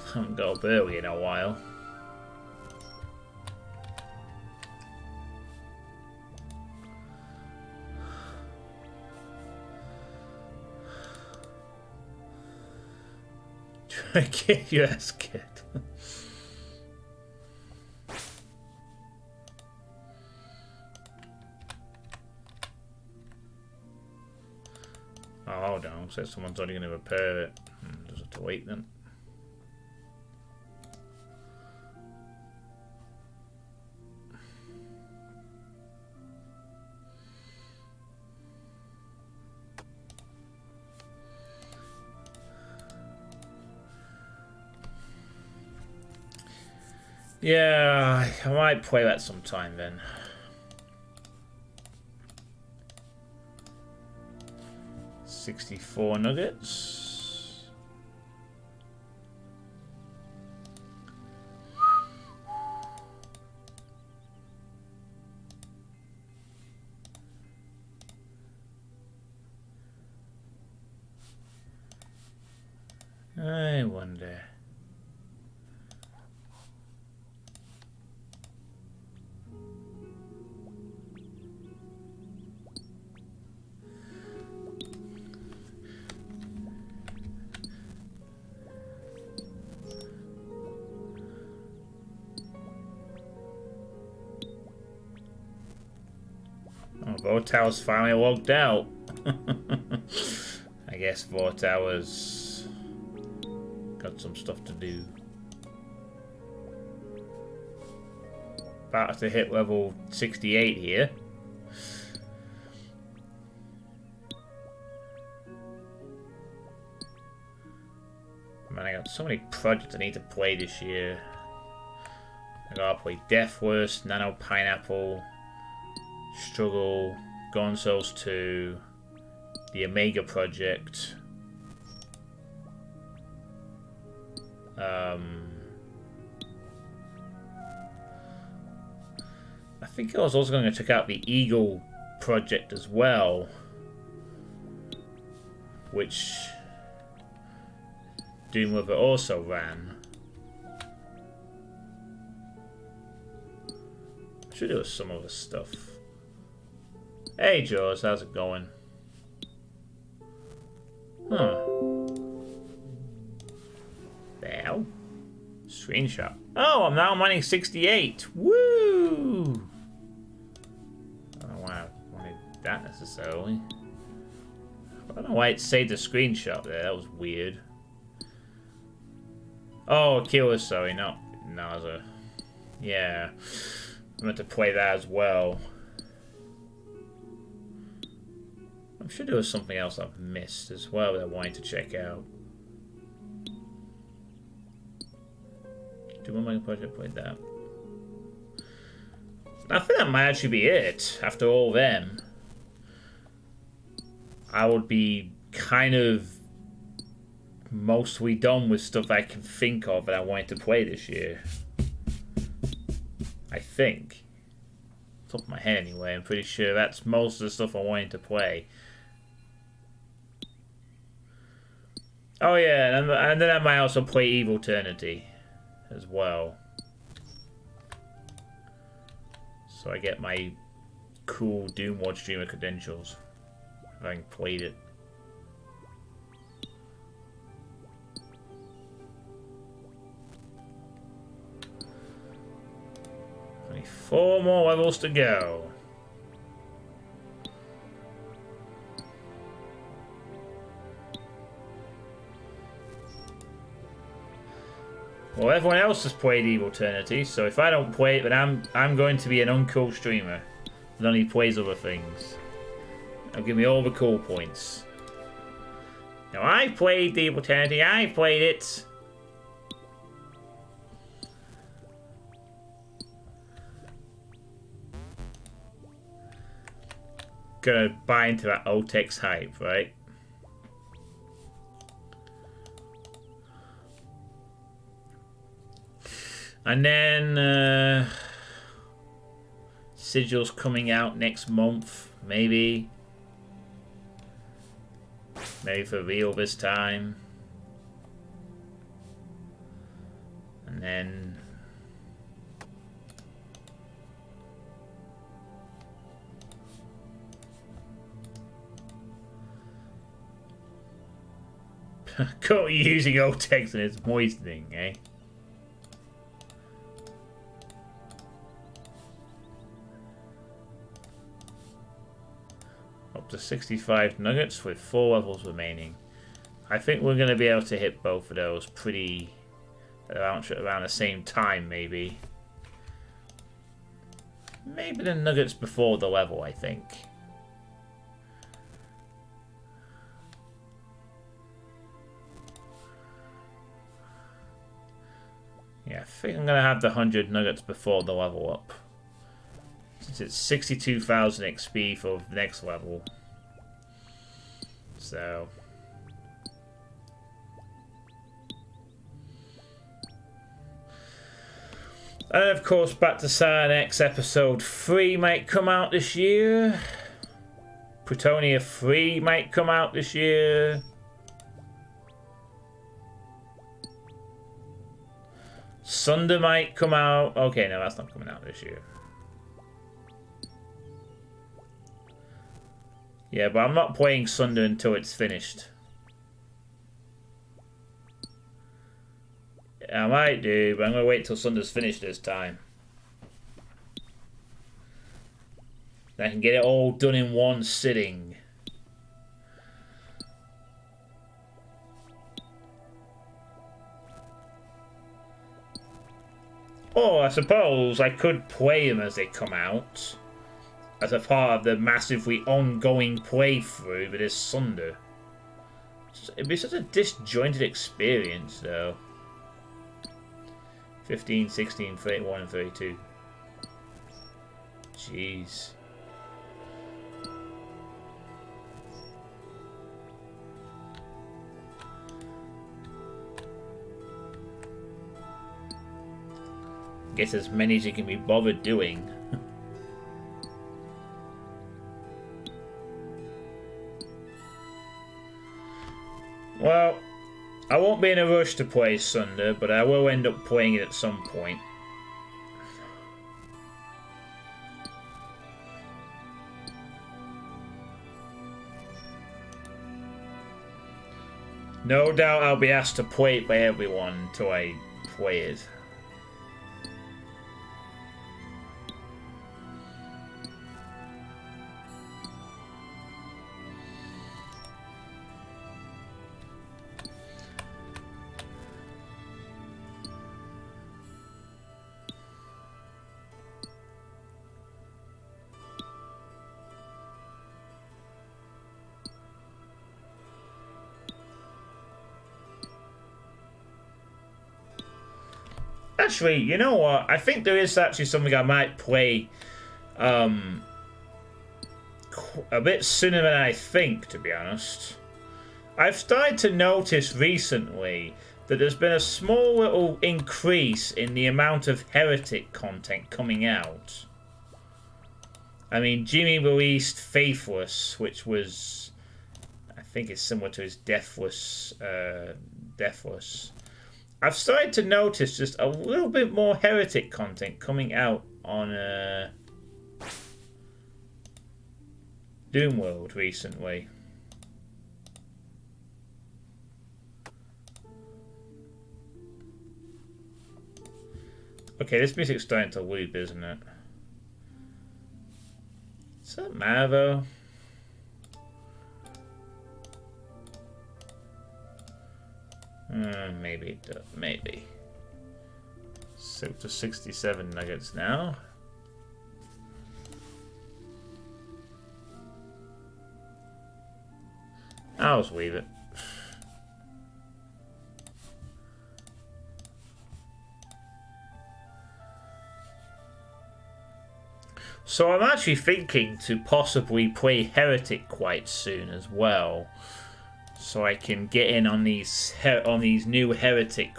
I haven't got up early in a while. Try to get your ass kicked. Oh, hold on. Says someone's already going to repair it. Just have to wait then. Yeah, I might play that sometime then. $64 nuggets. I wonder. Vortow's finally logged out. I guess Vortow's got some stuff to do. About to hit level 68 here. Man, I got so many projects I need to play this year. I gotta play Deathless, Nano Pineapple, Struggle, Gonzos 2, the Omega Project. I think I was also going to check out the Eagle Project as well, which Doomlover also ran. I'm sure there was some other stuff. Hey Jaws, how's it going? Huh. The hell? Screenshot. Oh, I'm now mining 68. Woo! I don't know why I wanted that necessarily. I don't know why it saved the screenshot there. That was weird. Oh, killer, sorry, not Naza. Yeah. I meant to play that as well. I'm sure there was something else I've missed as well that I wanted to check out. Do one more project, played that. I think that might actually be it. After all them, I would be kind of mostly done with stuff I can think of that I wanted to play this year. I think. Top of my head anyway, I'm pretty sure that's most of the stuff I wanted to play. Oh yeah, and then I might also play Evil Eternity as well. So I get my cool Doomwatch streamer credentials. If I played it. Only 4 more levels to go. Well, everyone else has played Evil Eternity, so if I don't play it, then I'm going to be an uncool streamer that only plays other things. Now give me all the cool points. Now I played Evil Eternity, I played it. Gonna buy into that Otex hype, right? And then Sigil's coming out next month, maybe. Maybe for real this time. And then Caught using Otex and its moistening, eh? Up to 65 nuggets with 4 levels remaining. I think we're going to be able to hit both of those pretty around the same time, maybe. Maybe the nuggets before the level, I think. Yeah, I think I'm going to have the 100 nuggets before the level up. Since it's 62,000 XP for the next level. So. And of course, back to Cyan X episode 3 might come out this year. Plutonia 3 might come out this year. Sunder might come out. Okay, no, that's not coming out this year. Yeah, but I'm not playing Sunder until it's finished. I might do, but I'm going to wait till Sunder's finished this time. I can get it all done in one sitting. Or I suppose I could play them as they come out. As a part of the massively ongoing playthrough with this Sunder. It'd be such a disjointed experience, though. 15, 16, 31, and 32. Jeez. Guess as many as you can be bothered doing. Well, I won't be in a rush to play Sunder, but I will end up playing it at some point. No doubt I'll be asked to play it by everyone until I play it. Actually, you know what? I think there is actually something I might play a bit sooner than I think, to be honest. I've started to notice recently that there's been a small little increase in the amount of heretic content coming out. I mean, Jimmy released Faithless, which was, I think it's similar to his Deathless. I've started to notice just a little bit more heretic content coming out on Doomworld recently. Okay, this music's starting to loop, isn't it? Does that matter, though? Maybe it does. Maybe. So to 67 nuggets now. I'll just leave it. So I'm actually thinking to possibly play Heretic quite soon as well, so I can get in on these new Heretic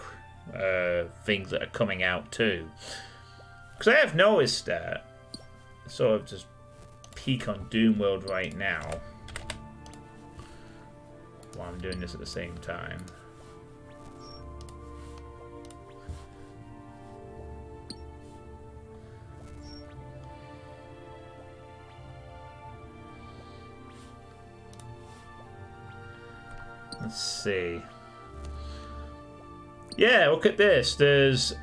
things that are coming out too. Because I have noticed that. Sort of just peek on Doomworld right now while I'm doing this at the same time. Let's see. Yeah, look at this. There's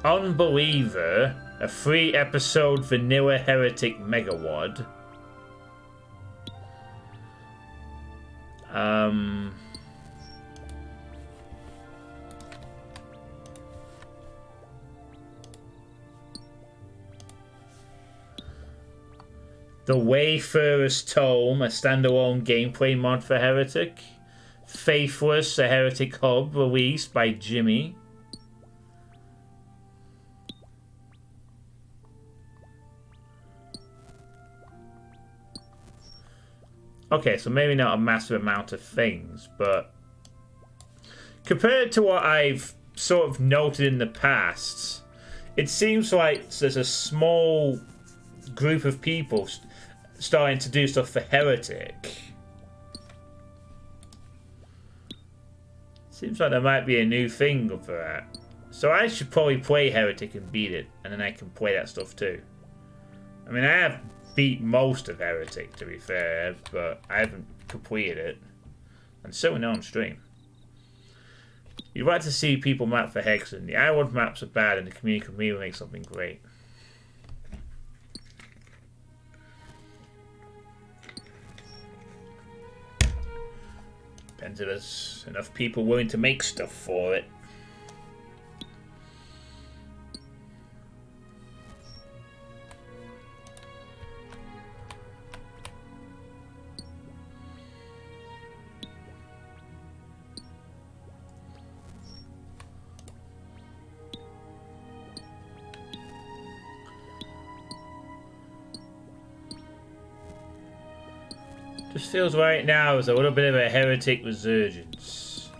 Unbeliever, a 3-episode vanilla heretic megawad. The Wayfarer's Tome, a standalone gameplay mod for Heretic. Faithless, a Heretic hub released by Jimmy. Okay, so maybe not a massive amount of things, but compared to what I've sort of noted in the past, it seems like there's a small group of people starting to do stuff for Heretic. Seems like there might be a new thing for that. So I should probably play Heretic and beat it, and then I can play that stuff too. I mean, I have beat most of Heretic, to be fair, but I haven't completed it. And certainly not on stream. You'd like to see people map for Hexen. The Iron maps are bad, and the community can really make something great. Depends if there's enough people willing to make stuff for it. Just feels right now as a little bit of a Heretic resurgence.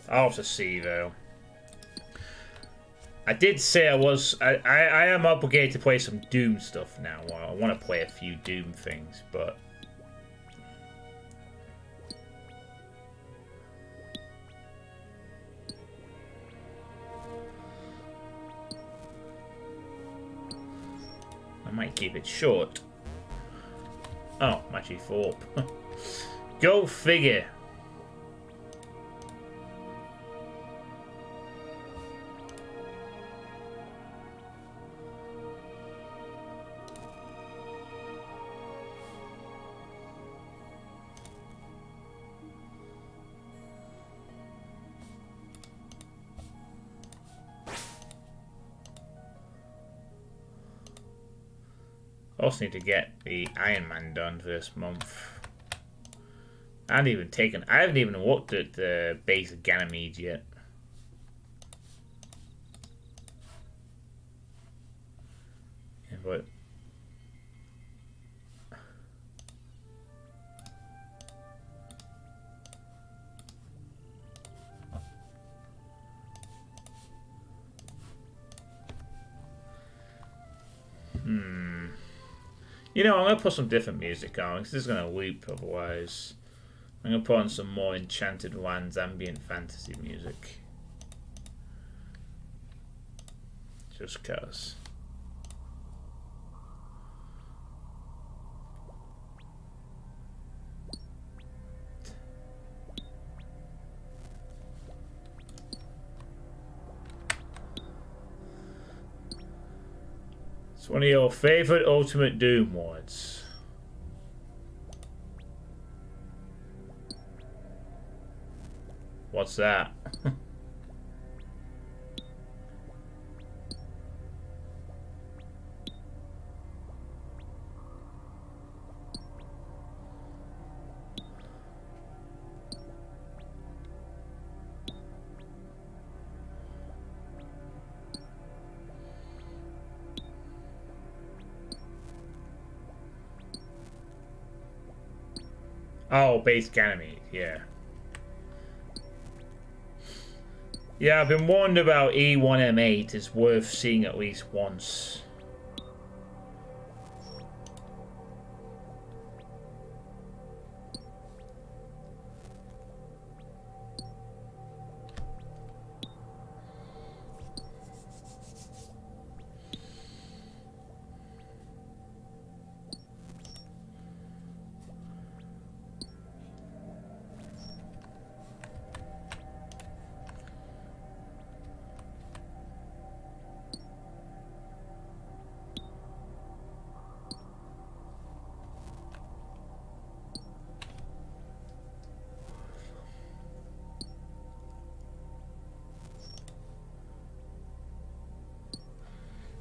I'll have to see though. I did say I am obligated to play some Doom stuff now. Well, I want to play a few Doom things, but I might keep it short. Oh, I'm actually full up. Go figure. Also need to get the Iron Man done for this month. I haven't even looked at the base of Ganymede yet. Yeah, but you know, I'm going to put some different music on because this is going to loop otherwise. I'm going to put on some more Enchanted Lands ambient fantasy music. Just cause. It's one of your favourite Ultimate Doom mods. What's that? Oh, base Ganymede, yeah. Yeah, I've been warned about E1M8 is worth seeing at least once.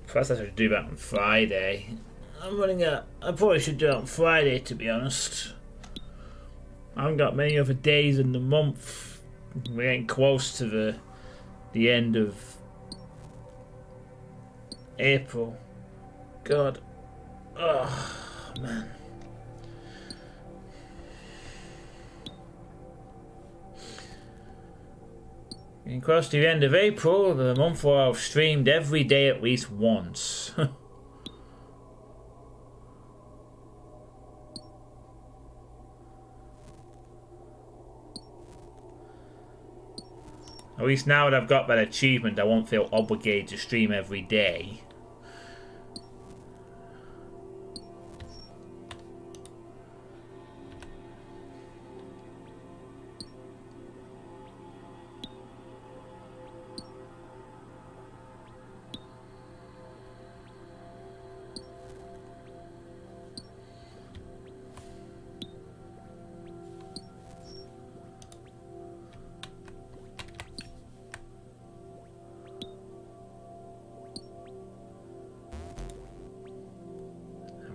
Perhaps I should do that on Friday. I probably should do it on Friday, to be honest. I haven't got many other days in the month. We're getting close to the end of April. God. Oh, man. Getting close to the end of April, the month where I've streamed every day at least once. At least now that I've got that achievement, I won't feel obligated to stream every day.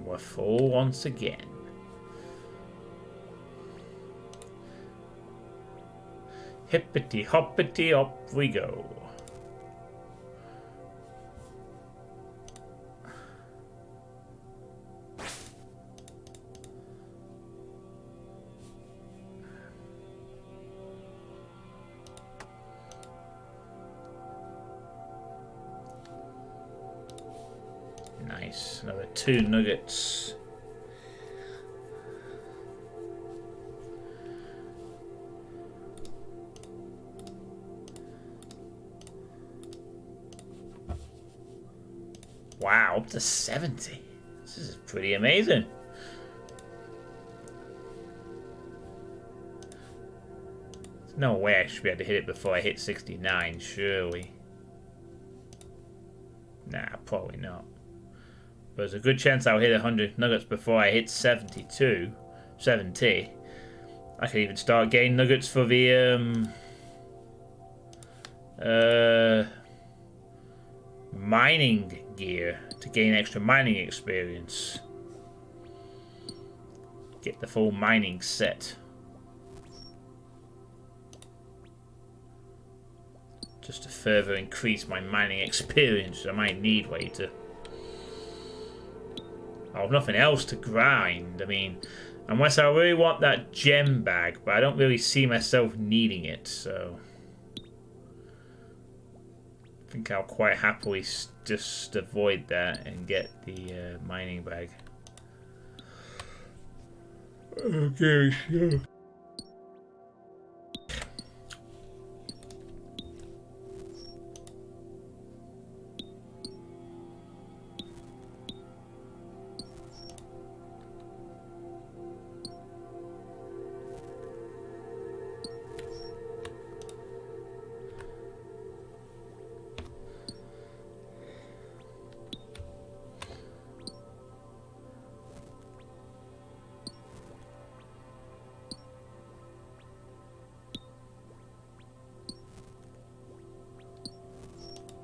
We're full once again. Hippity hoppity up we go. Nice, another 2 nuggets. Wow, up to 70. This is pretty amazing. There's no way I should be able to hit it before I hit 69, surely. Nah, probably not. But there's a good chance I'll hit 100 nuggets before I hit 70. I could even start getting nuggets for the mining gear to gain extra mining experience. get the full mining set. Just to further increase my mining experience, I might need way to. I have nothing else to grind. I mean, unless I really want that gem bag, but I don't really see myself needing it, so I think I'll quite happily just avoid that and get the mining bag. Okay, sure.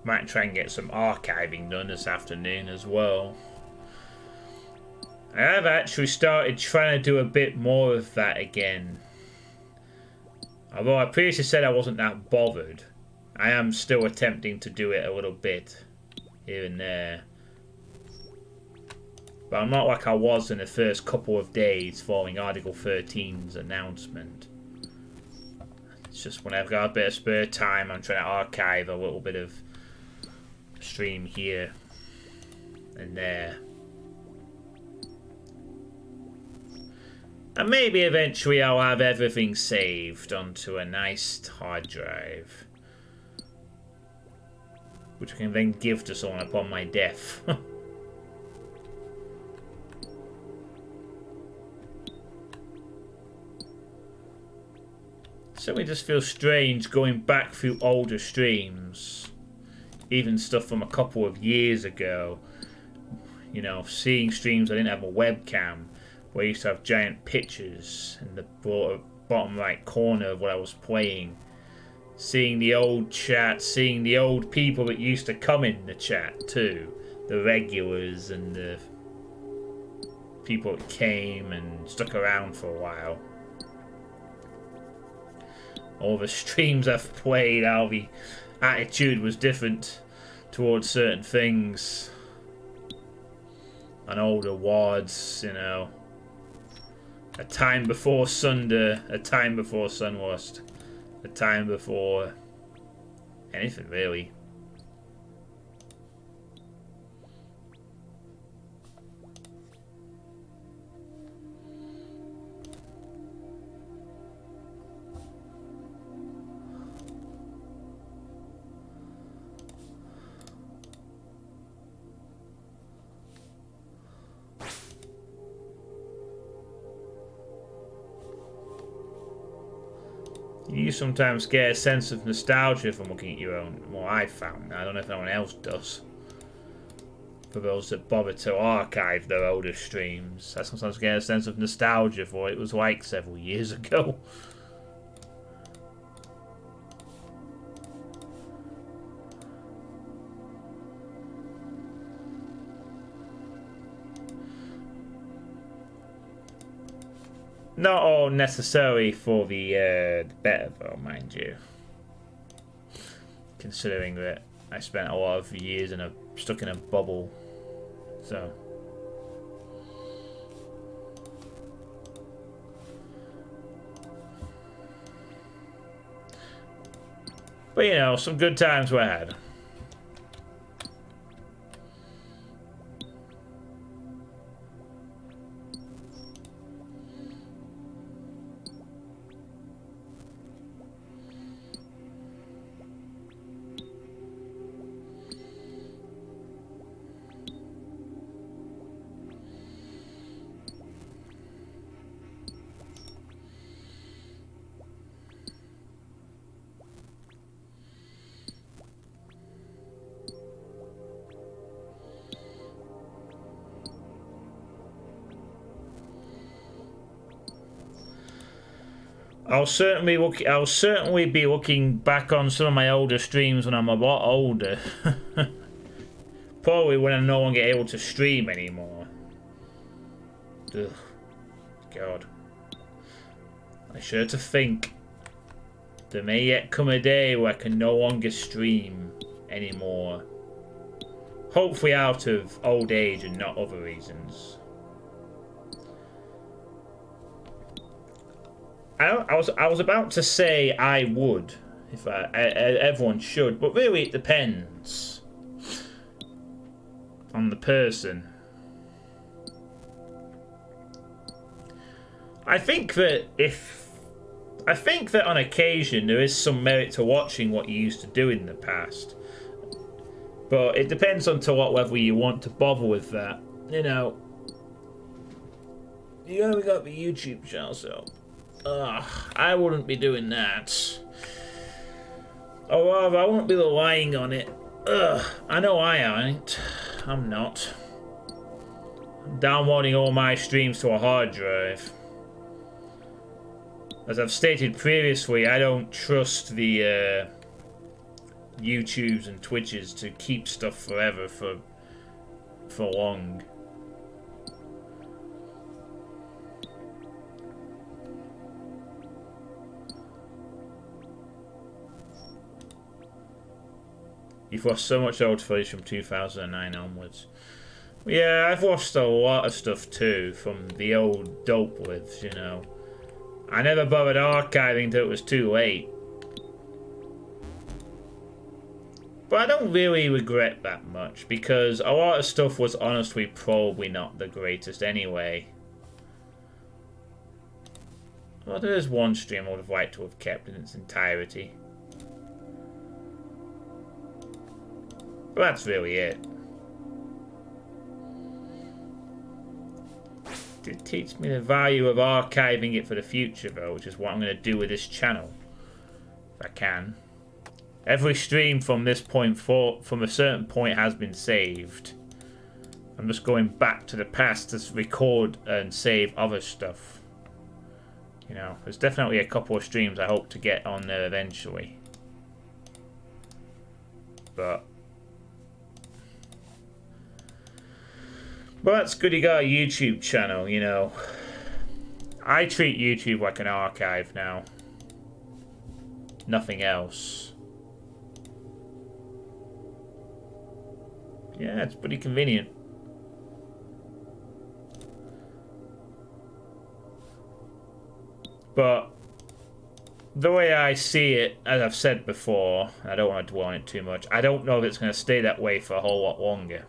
Might try and get some archiving done this afternoon as well. I have actually started trying to do a bit more of that again. Although I previously said I wasn't that bothered, I am still attempting to do it a little bit here and there. But I'm not like I was in the first couple of days following Article 13's announcement. It's just whenever I've got a bit of spare time, I'm trying to archive a little bit of stream here and there. And maybe eventually I'll have everything saved onto a nice hard drive, which I can then give to someone upon my death. Certainly just feels strange going back through older streams. Even stuff from a couple of years ago. You know, seeing streams I didn't have a webcam, where I used to have giant pictures in the bottom right corner of what I was playing. Seeing the old chat, seeing the old people that used to come in the chat too. The regulars and the people that came and stuck around for a while. All the streams I've played, how the attitude was different towards certain things. An older wards, you know. A time before Sunder, a time before Sunwurst, a time before anything really. You sometimes get a sense of nostalgia from looking at your own. Well, I found. I don't know if anyone else does. For those that bother to archive their older streams, I sometimes get a sense of nostalgia for what it was like several years ago. Not all necessarily for the better, though, mind you. Considering that I spent a lot of years stuck in a bubble, so. But you know, some good times were had. I'll certainly be looking back on some of my older streams when I'm a lot older. Probably when I'm no longer able to stream anymore. Ugh. God. I shudder to think there may yet come a day where I can no longer stream anymore. Hopefully out of old age and not other reasons. I was about to say I would, if everyone should, but really it depends on the person. I think that on occasion there is some merit to watching what you used to do in the past, but it depends on to whether you want to bother with that. You know, you only got the YouTube channel, so. I wouldn't be doing that. Or rather, I wouldn't be relying on it. I know I ain't. I'm not. I'm downloading all my streams to a hard drive. As I've stated previously, I don't trust the YouTubes and Twitches to keep stuff forever for long. You've watched so much old footage from 2009 onwards. Yeah, I've watched a lot of stuff too from the old dope lives, you know. I never bothered archiving till it was too late. But I don't really regret that much, because a lot of stuff was honestly probably not the greatest anyway. Well, there is one stream I would have liked to have kept in its entirety. But that's really it. It teaches me the value of archiving it for the future, though, which is what I'm going to do with this channel. If I can. Every stream from this point from a certain point has been saved. I'm just going back to the past to record and save other stuff. You know, there's definitely a couple of streams I hope to get on there eventually. But that's good you got a YouTube channel, you know. I treat YouTube like an archive now. Nothing else. Yeah, it's pretty convenient. But the way I see it, as I've said before, I don't want to dwell on it too much, I don't know if it's going to stay that way for a whole lot longer.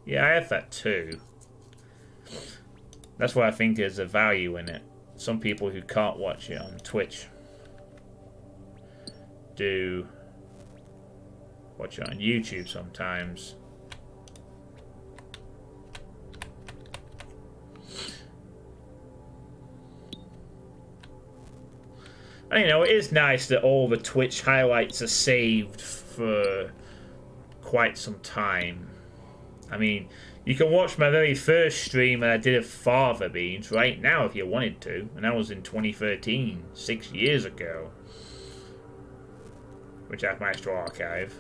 Yeah, I have that too. That's why I think there's a value in it. Some people who can't watch it on Twitch do watch it on YouTube sometimes. And you know, it is nice that all the Twitch highlights are saved for quite some time. I mean, you can watch my very first stream that I did of Father Beans right now if you wanted to. And that was in 2013, 6 years ago. Which I've managed to archive.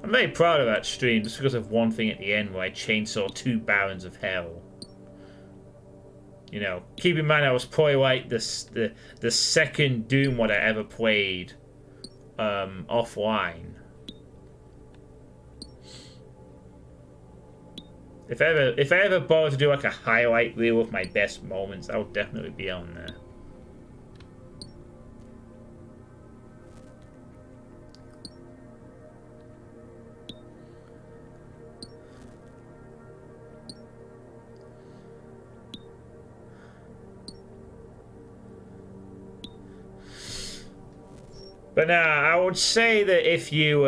I'm very proud of that stream just because of one thing at the end where I chainsaw 2 Barons of Hell. You know, keep in mind I was probably like the second Doom what I ever played offline. If I ever bother to do like a highlight reel of my best moments, that would definitely be on there. But now, I would say that if you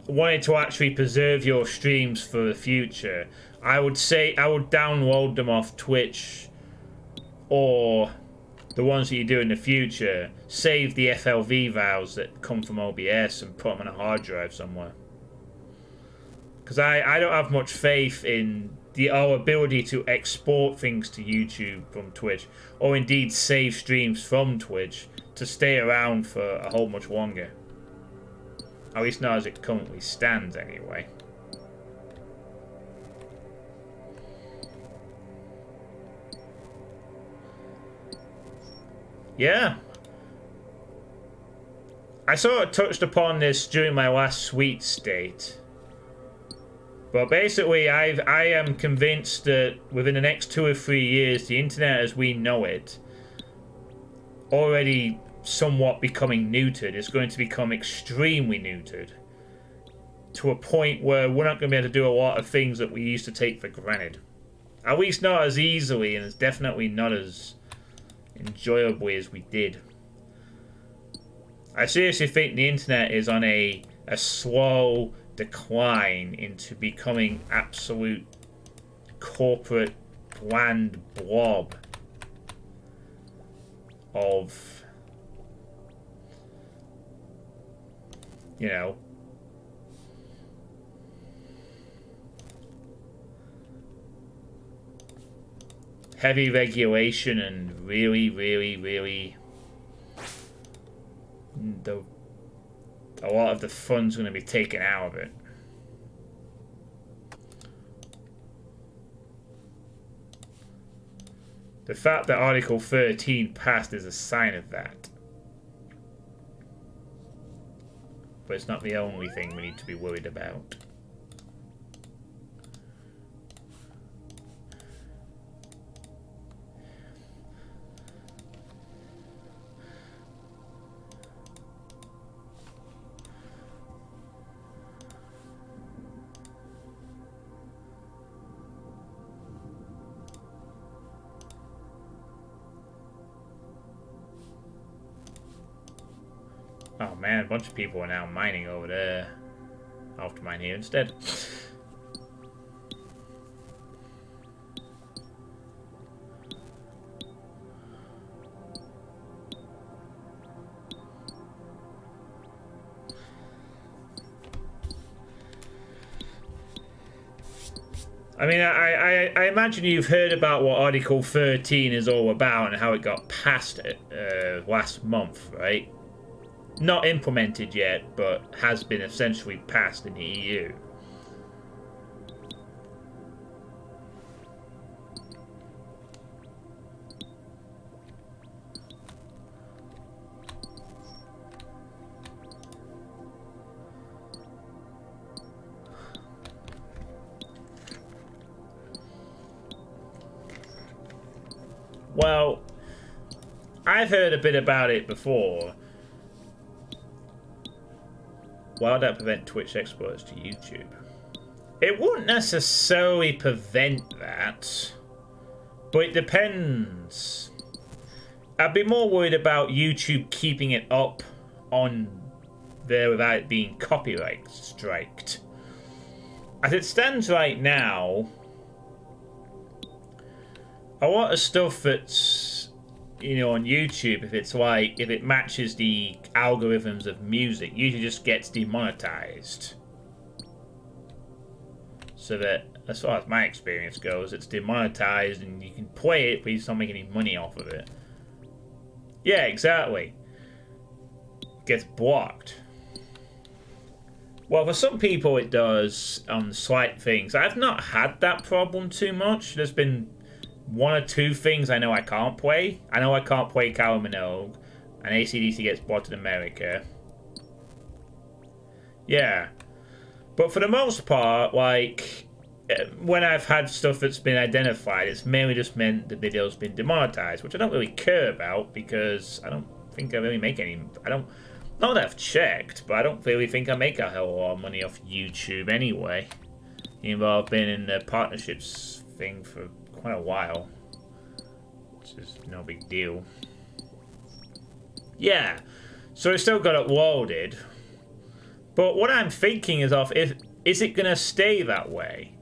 wanted to actually preserve your streams for the future, I would say I would download them off Twitch, or the ones that you do in the future, save the FLV files that come from OBS and put them on a hard drive somewhere. Because I don't have much faith in our ability to export things to YouTube from Twitch, or indeed save streams from Twitch to stay around for a whole much longer. At least not as it currently stands, anyway. Yeah. I sort of touched upon this during my last sweet state. But basically, I am convinced that within the next 2 or 3 years, the internet as we know it, already somewhat becoming neutered, is going to become extremely neutered. To a point where we're not going to be able to do a lot of things that we used to take for granted. At least not as easily, and it's definitely not as enjoyably as we did. I seriously think the internet is on a slow decline into becoming absolute corporate bland blob of, you know, heavy regulation and really a lot of the fun's going to be taken out of it. The fact that Article 13 passed is a sign of that. But it's not the only thing we need to be worried about. Oh man, a bunch of people are now mining over there. I'll have to mine here instead. I mean, I imagine you've heard about what Article 13 is all about and how it got passed last month, right? Not implemented yet, but has been essentially passed in the EU. Well, I've heard a bit about it before. Why would that prevent Twitch exports to YouTube? It wouldn't necessarily prevent that, but it depends. I'd be more worried about YouTube keeping it up on there without it being copyright striked. As it stands right now, a lot of stuff that's, you know, on YouTube, if it matches the algorithms of music, usually just gets demonetized. So that, as far as my experience goes, it's demonetized and you can play it, but you don't make any money off of it. Yeah, exactly. Gets blocked. Well, for some people it does on slight things. I've not had that problem too much. There's been 1 or 2 things I know I can't play. I know I can't play Kylie Minogue, and AC/DC gets blocked in America. Yeah. But for the most part, like, when I've had stuff that's been identified, it's mainly just meant the video's been demonetized, which I don't really care about, because I don't think I really make any... Not that I've checked, but I don't really think I make a hell of a lot of money off YouTube anyway. Even though I've been in the partnerships thing for quite a while. It's just no big deal. Yeah, so it's still got it loaded. But what I'm thinking is is it going to stay that way?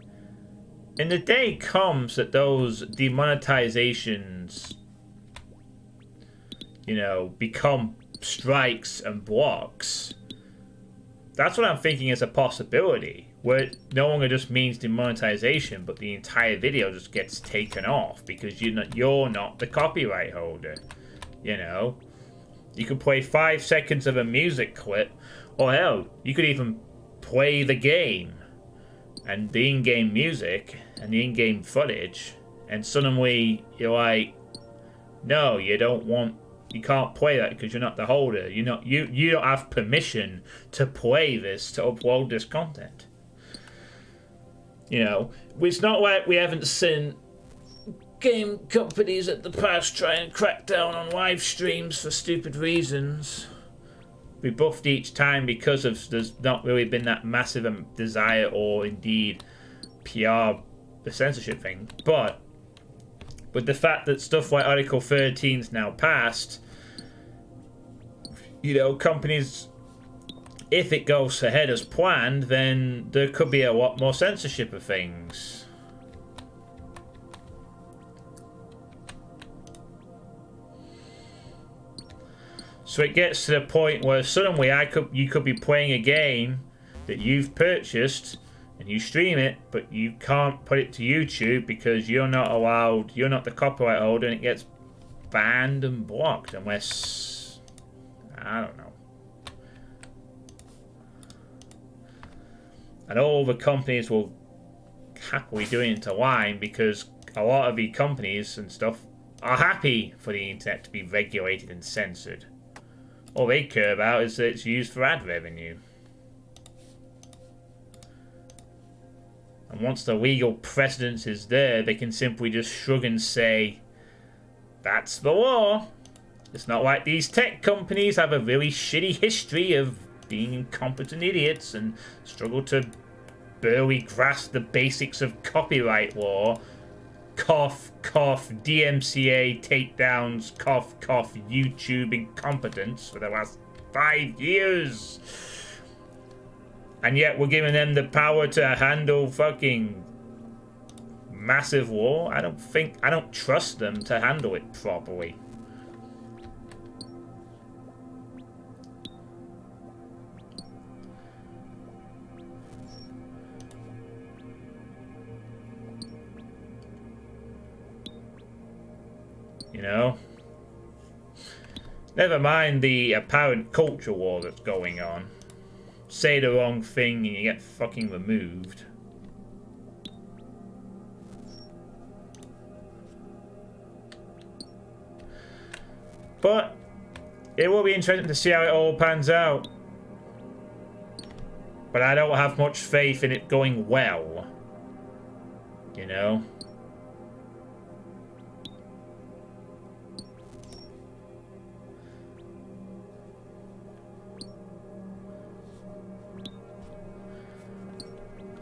And the day comes that those demonetizations, you know, become strikes and blocks. That's what I'm thinking is a possibility. Where it no longer just means demonetization, but the entire video just gets taken off because you're not the copyright holder, you know. You could play 5 seconds of a music clip, or hell, you could even play the game and the in-game music and the in-game footage, and suddenly you're like, no, you can't play that because you're not the holder. You don't have permission to play this, to upload this content. You know, it's not like we haven't seen game companies at the past try and crack down on live streams for stupid reasons. We buffed each time because there's not really been that massive desire or indeed PR, the censorship thing. But with the fact that stuff like Article 13's now passed, you know, companies, if it goes ahead as planned, then there could be a lot more censorship of things. So it gets to the point where suddenly you could be playing a game that you've purchased and you stream it, but you can't put it to YouTube because you're not allowed, you're not the copyright holder, and it gets banned and blocked unless, I don't know. And all the companies will happily do it into line because a lot of the companies and stuff are happy for the internet to be regulated and censored. All they care about is that it's used for ad revenue. And once the legal precedence is there, they can simply just shrug and say, that's the law. It's not like these tech companies have a really shitty history of being incompetent idiots and struggle to barely grasp the basics of copyright law. Cough, cough, DMCA takedowns, cough, cough, YouTube incompetence for the last 5 years. And yet we're giving them the power to handle fucking massive law. I don't trust them to handle it properly. You know? Never mind the apparent culture war that's going on. Say the wrong thing and you get fucking removed. But it will be interesting to see how it all pans out. But I don't have much faith in it going well. You know?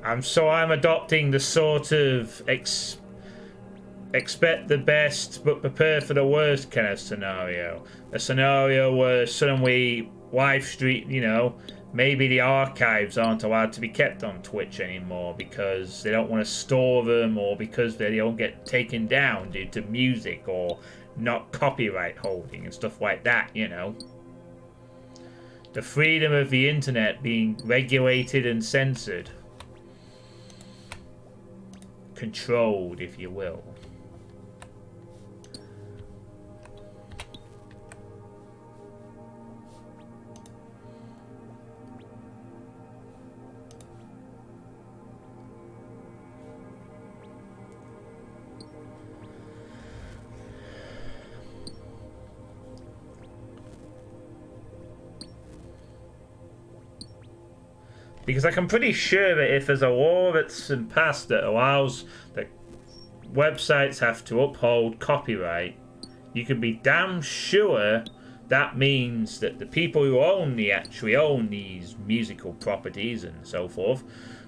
I'm adopting the sort of expect the best but prepare for the worst kind of scenario. A scenario where suddenly live stream, you know, maybe the archives aren't allowed to be kept on Twitch anymore because they don't want to store them, or because they don't get taken down due to music or not copyright holding and stuff like that, you know. The freedom of the internet being regulated and censored. Controlled, if you will. Because I'm pretty sure that if there's a law that's passed that allows that websites have to uphold copyright, you can be damn sure that means that the people who actually own these musical properties and so forth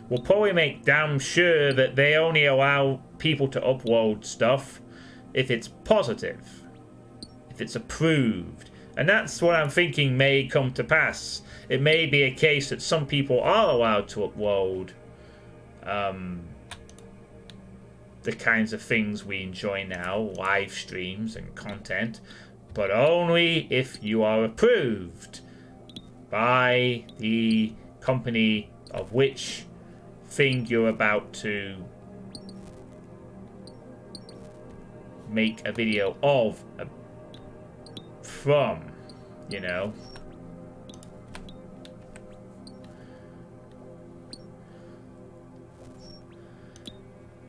will probably make damn sure that they only allow people to upload stuff if it's positive, if it's approved. And that's what I'm thinking may come to pass. It may be a case that some people are allowed to upload the kinds of things we enjoy now, live streams and content, but only if you are approved by the company of which thing you're about to make a video of from. You know?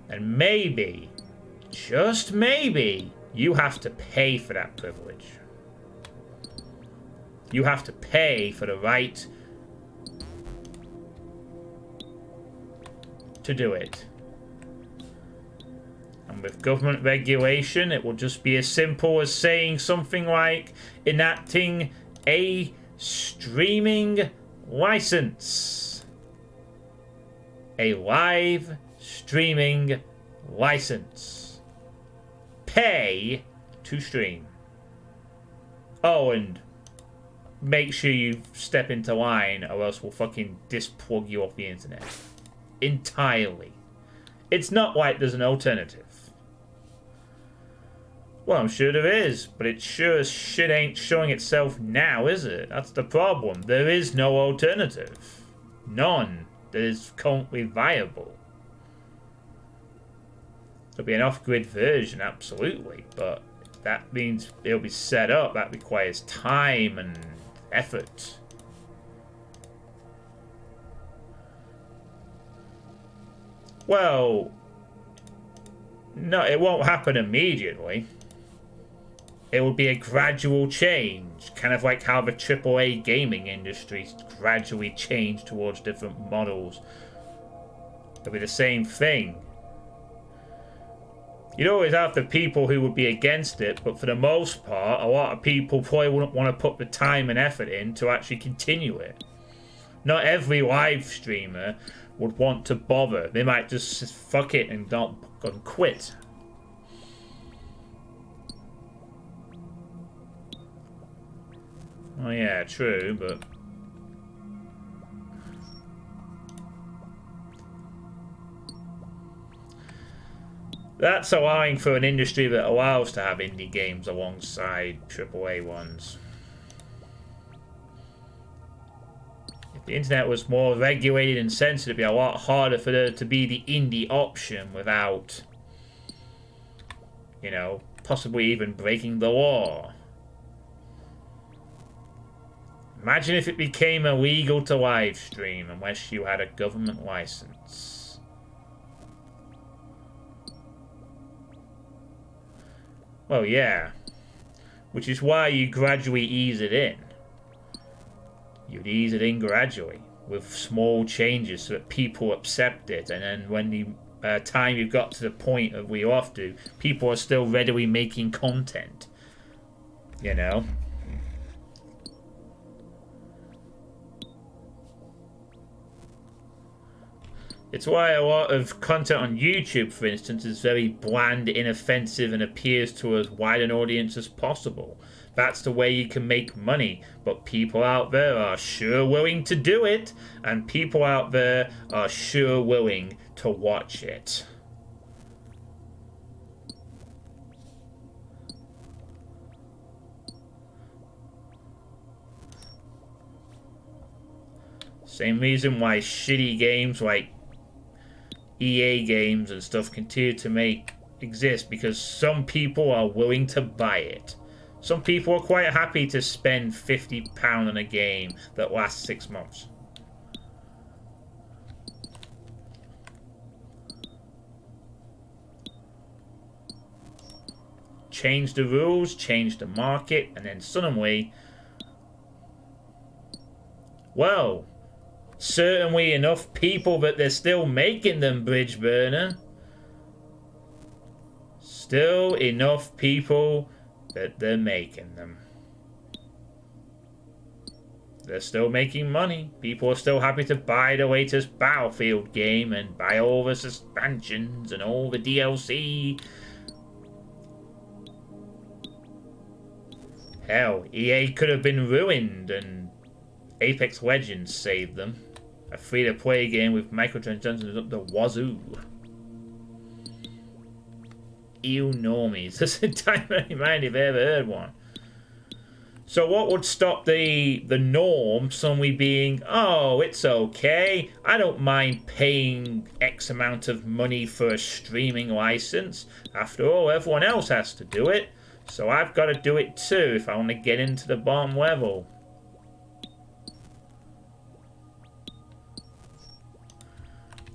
And maybe, just maybe, you have to pay for that privilege. You have to pay for the right to do it. And with government regulation, it will just be as simple as saying something like enacting a streaming license. A live streaming license. Pay to stream. Oh, and make sure you step into line or else we'll fucking displug you off the internet. Entirely. It's not like there's an alternative. Well, I'm sure there is, but it sure as shit ain't showing itself now, is it? That's the problem. There is no alternative. None that is currently viable. There'll be an off-grid version, absolutely, but that means it'll be set up. That requires time and effort. Well, no, it won't happen immediately. It will be a gradual change, kind of like how the AAA gaming industry gradually changed towards different models. It'll be the same thing. You'd always have the people who would be against it, but for the most part, a lot of people probably wouldn't want to put the time and effort in to actually continue it. Not every live streamer would want to bother. They might just fuck it and quit. Oh yeah, true, but that's allowing for an industry that allows to have indie games alongside AAA ones. If the internet was more regulated and censored, it'd be a lot harder for there to be the indie option without, you know, possibly even breaking the law. Imagine if it became illegal to live stream unless you had a government license. Well, yeah. Which is why you gradually ease it in. You'd ease it in gradually with small changes so that people accept it, and then when the time you've got to the point of where you have to, people are still readily making content. You know? It's why a lot of content on YouTube, for instance, is very bland, inoffensive, and appeals to as wide an audience as possible. That's the way you can make money, but people out there are sure willing to do it, and people out there are sure willing to watch it. Same reason why shitty games like EA games and stuff continue to exist, because some people are willing to buy it. Some people are quite happy to spend £50 on a game that lasts 6 months. Change the rules, change the market, and then suddenly, well, certainly enough people that they're still making them, Bridge Burner. Still enough people that they're making them. They're still making money. People are still happy to buy the latest Battlefield game and buy all the expansions and all the DLC. Hell, EA could have been ruined and Apex Legends saved them. A free-to-play game with microtransactions up the wazoo. Ew normies. That's a time in mind if I ever heard one. So what would stop the norm suddenly being, oh, it's okay, I don't mind paying X amount of money for a streaming license. After all, everyone else has to do it. So I've got to do it too if I want to get into the bottom level.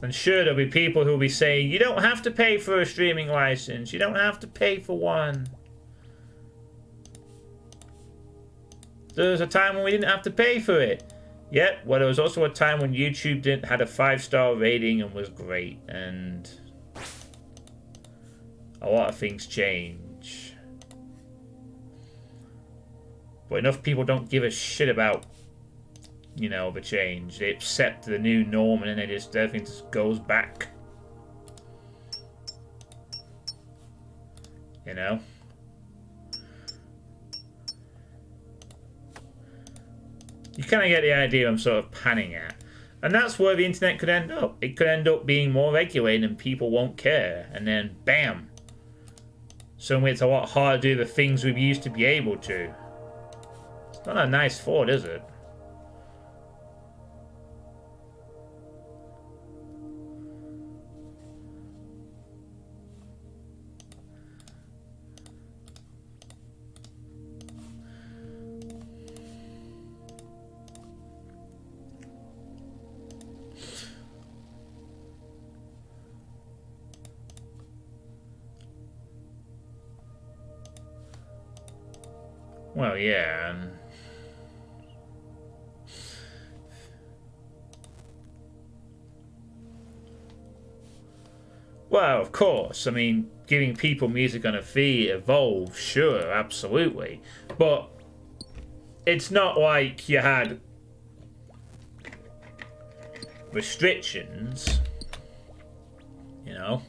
And sure, there'll be people who'll be saying, you don't have to pay for a streaming license. You don't have to pay for one. There was a time when we didn't have to pay for it. Yep, well, there was also a time when YouTube had a 5-star rating and was great. And a lot of things change. But enough people don't give a shit about, you know, the change. They accept the new norm and then everything just goes back. You know? You kind of get the idea I'm sort of panning at. And that's where the internet could end up. It could end up being more regulated and people won't care. And then, bam! Suddenly it's a lot harder to do the things we used to be able to. It's not a nice thought, is it? Well, yeah. Well, of course. I mean, giving people music on a fee evolved, sure, absolutely. But it's not like you had restrictions, you know?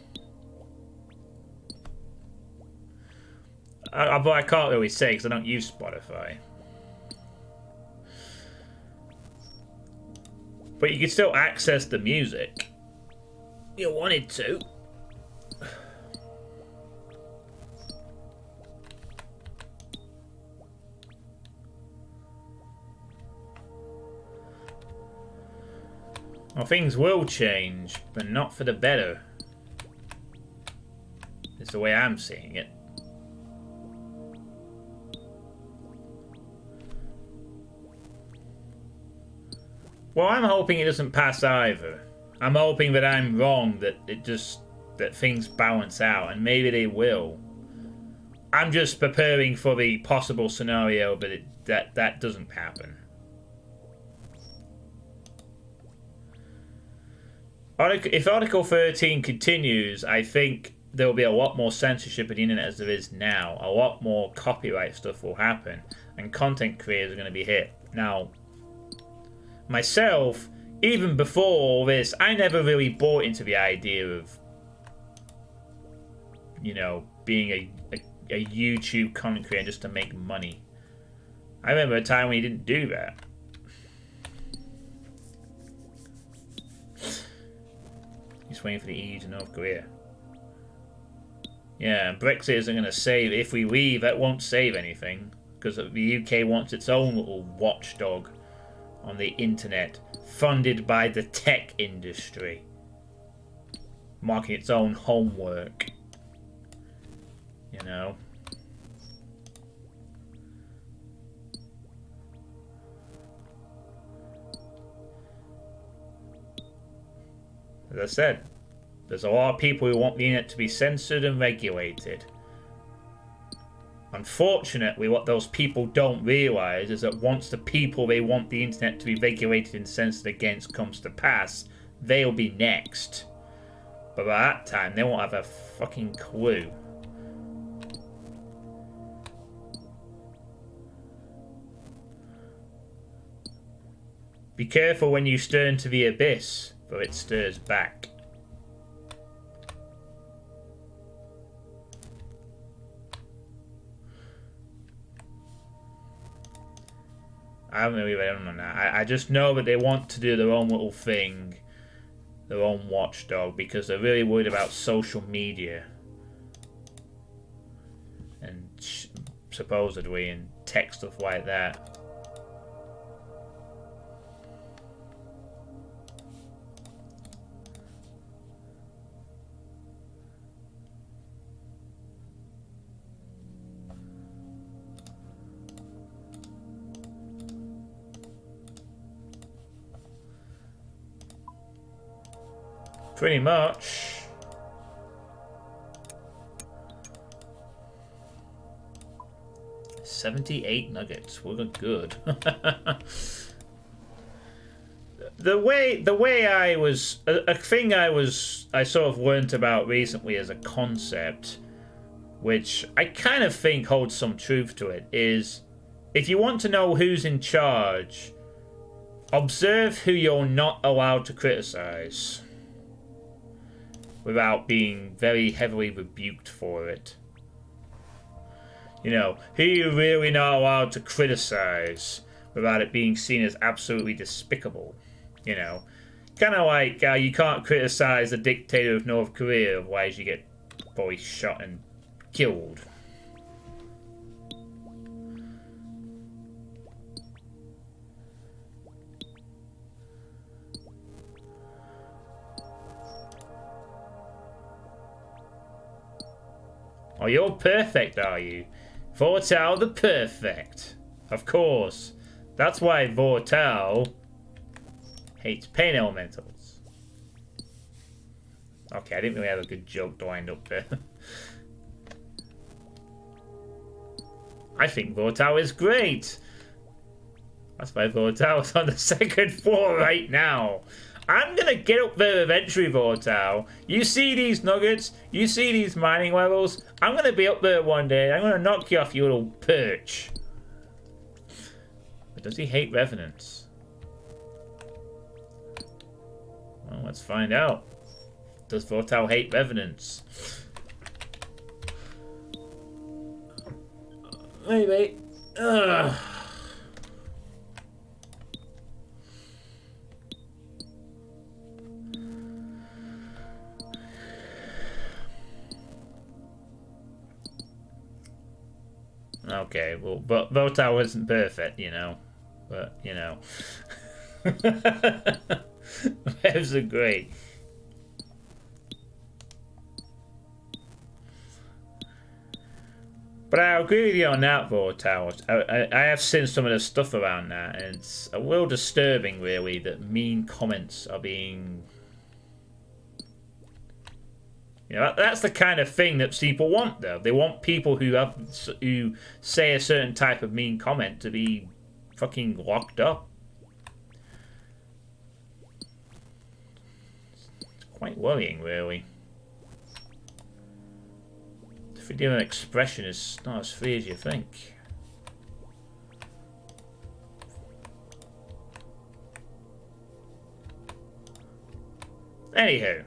I can't really say because I don't use Spotify. But you can still access the music. You wanted to. Well, things will change, but not for the better. It's the way I'm seeing it. Well, I'm hoping it doesn't pass either. I'm hoping that I'm wrong, that things balance out, and maybe they will. I'm just preparing for the possible scenario that that doesn't happen. If Article 13 continues, I think there will be a lot more censorship on the internet as there is now. A lot more copyright stuff will happen, and content creators are going to be hit. Now, myself, even before all this, I never really bought into the idea of, you know, being a YouTube content creator just to make money. I remember a time when you didn't do that. Just waiting for the EU to North Korea. Yeah, Brexit isn't going to save. If we leave, that won't save anything. Because the UK wants its own little watchdog on the internet, funded by the tech industry, marking its own homework. You know? As I said, there's a lot of people who want the internet to be censored and regulated. Unfortunately, what those people don't realise is that once the people they want the internet to be regulated and censored against comes to pass, they'll be next. But by that time, they won't have a fucking clue. Be careful when you stir into the abyss, for it stirs back. I haven't really read on that. I just know that they want to do their own little thing, their own watchdog, because they're really worried about social media and supposedly and tech stuff like that. Pretty much. $78 nuggets. We're good. The way I was a thing I sort of learnt about recently as a concept, which I kind of think holds some truth to it, is if you want to know who's in charge, observe who you're not allowed to criticize without being very heavily rebuked for it. You know, who you're really not allowed to criticize without it being seen as absolutely despicable. You know, kind of like you can't criticize the dictator of North Korea, otherwise you get probably shot and killed. Oh, you're perfect, are you? Vortal the perfect. Of course. That's why Vortal hates pain elementals. Okay, I didn't really have a good joke lined up there. I think Vortal is great. That's why Vortal is on the second floor right now. I'm gonna get up there eventually, Vortal. You see these nuggets? You see these mining levels? I'm gonna be up there one day. I'm gonna knock you off, you little perch. But does he hate revenants? Well, let's find out. Does Vortal hate revenants? Maybe. Ugh. Okay, well, but Vortal isn't perfect, you know. But, you know. Revs are great. But I agree with you on that, Vortal. I have seen some of the stuff around that, and it's a little disturbing, really, that mean comments are being... You know, that's the kind of thing that people want, though. They want people who say a certain type of mean comment to be fucking locked up. It's quite worrying, really. The freedom of expression is not as free as you think. Anywho.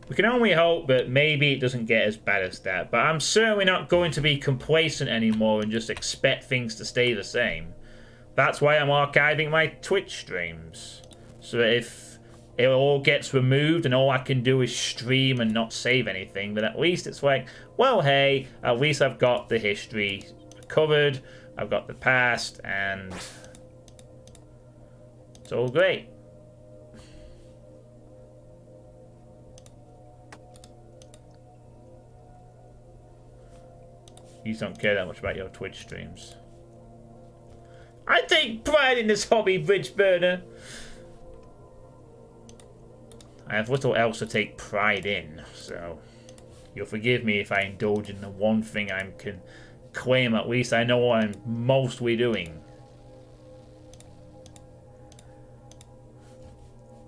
We can only hope that maybe it doesn't get as bad as that, but I'm certainly not going to be complacent anymore and just expect things to stay the same. That's why I'm archiving my Twitch streams. So that if it all gets removed and all I can do is stream and not save anything, then at least it's like, well, hey, at least I've got the history covered, I've got the past, and it's all great. You don't care that much about your Twitch streams. I take pride in this hobby, Bridge Burner. I have little else to take pride in, so you'll forgive me if I indulge in the one thing I can claim at least I know what I'm mostly doing.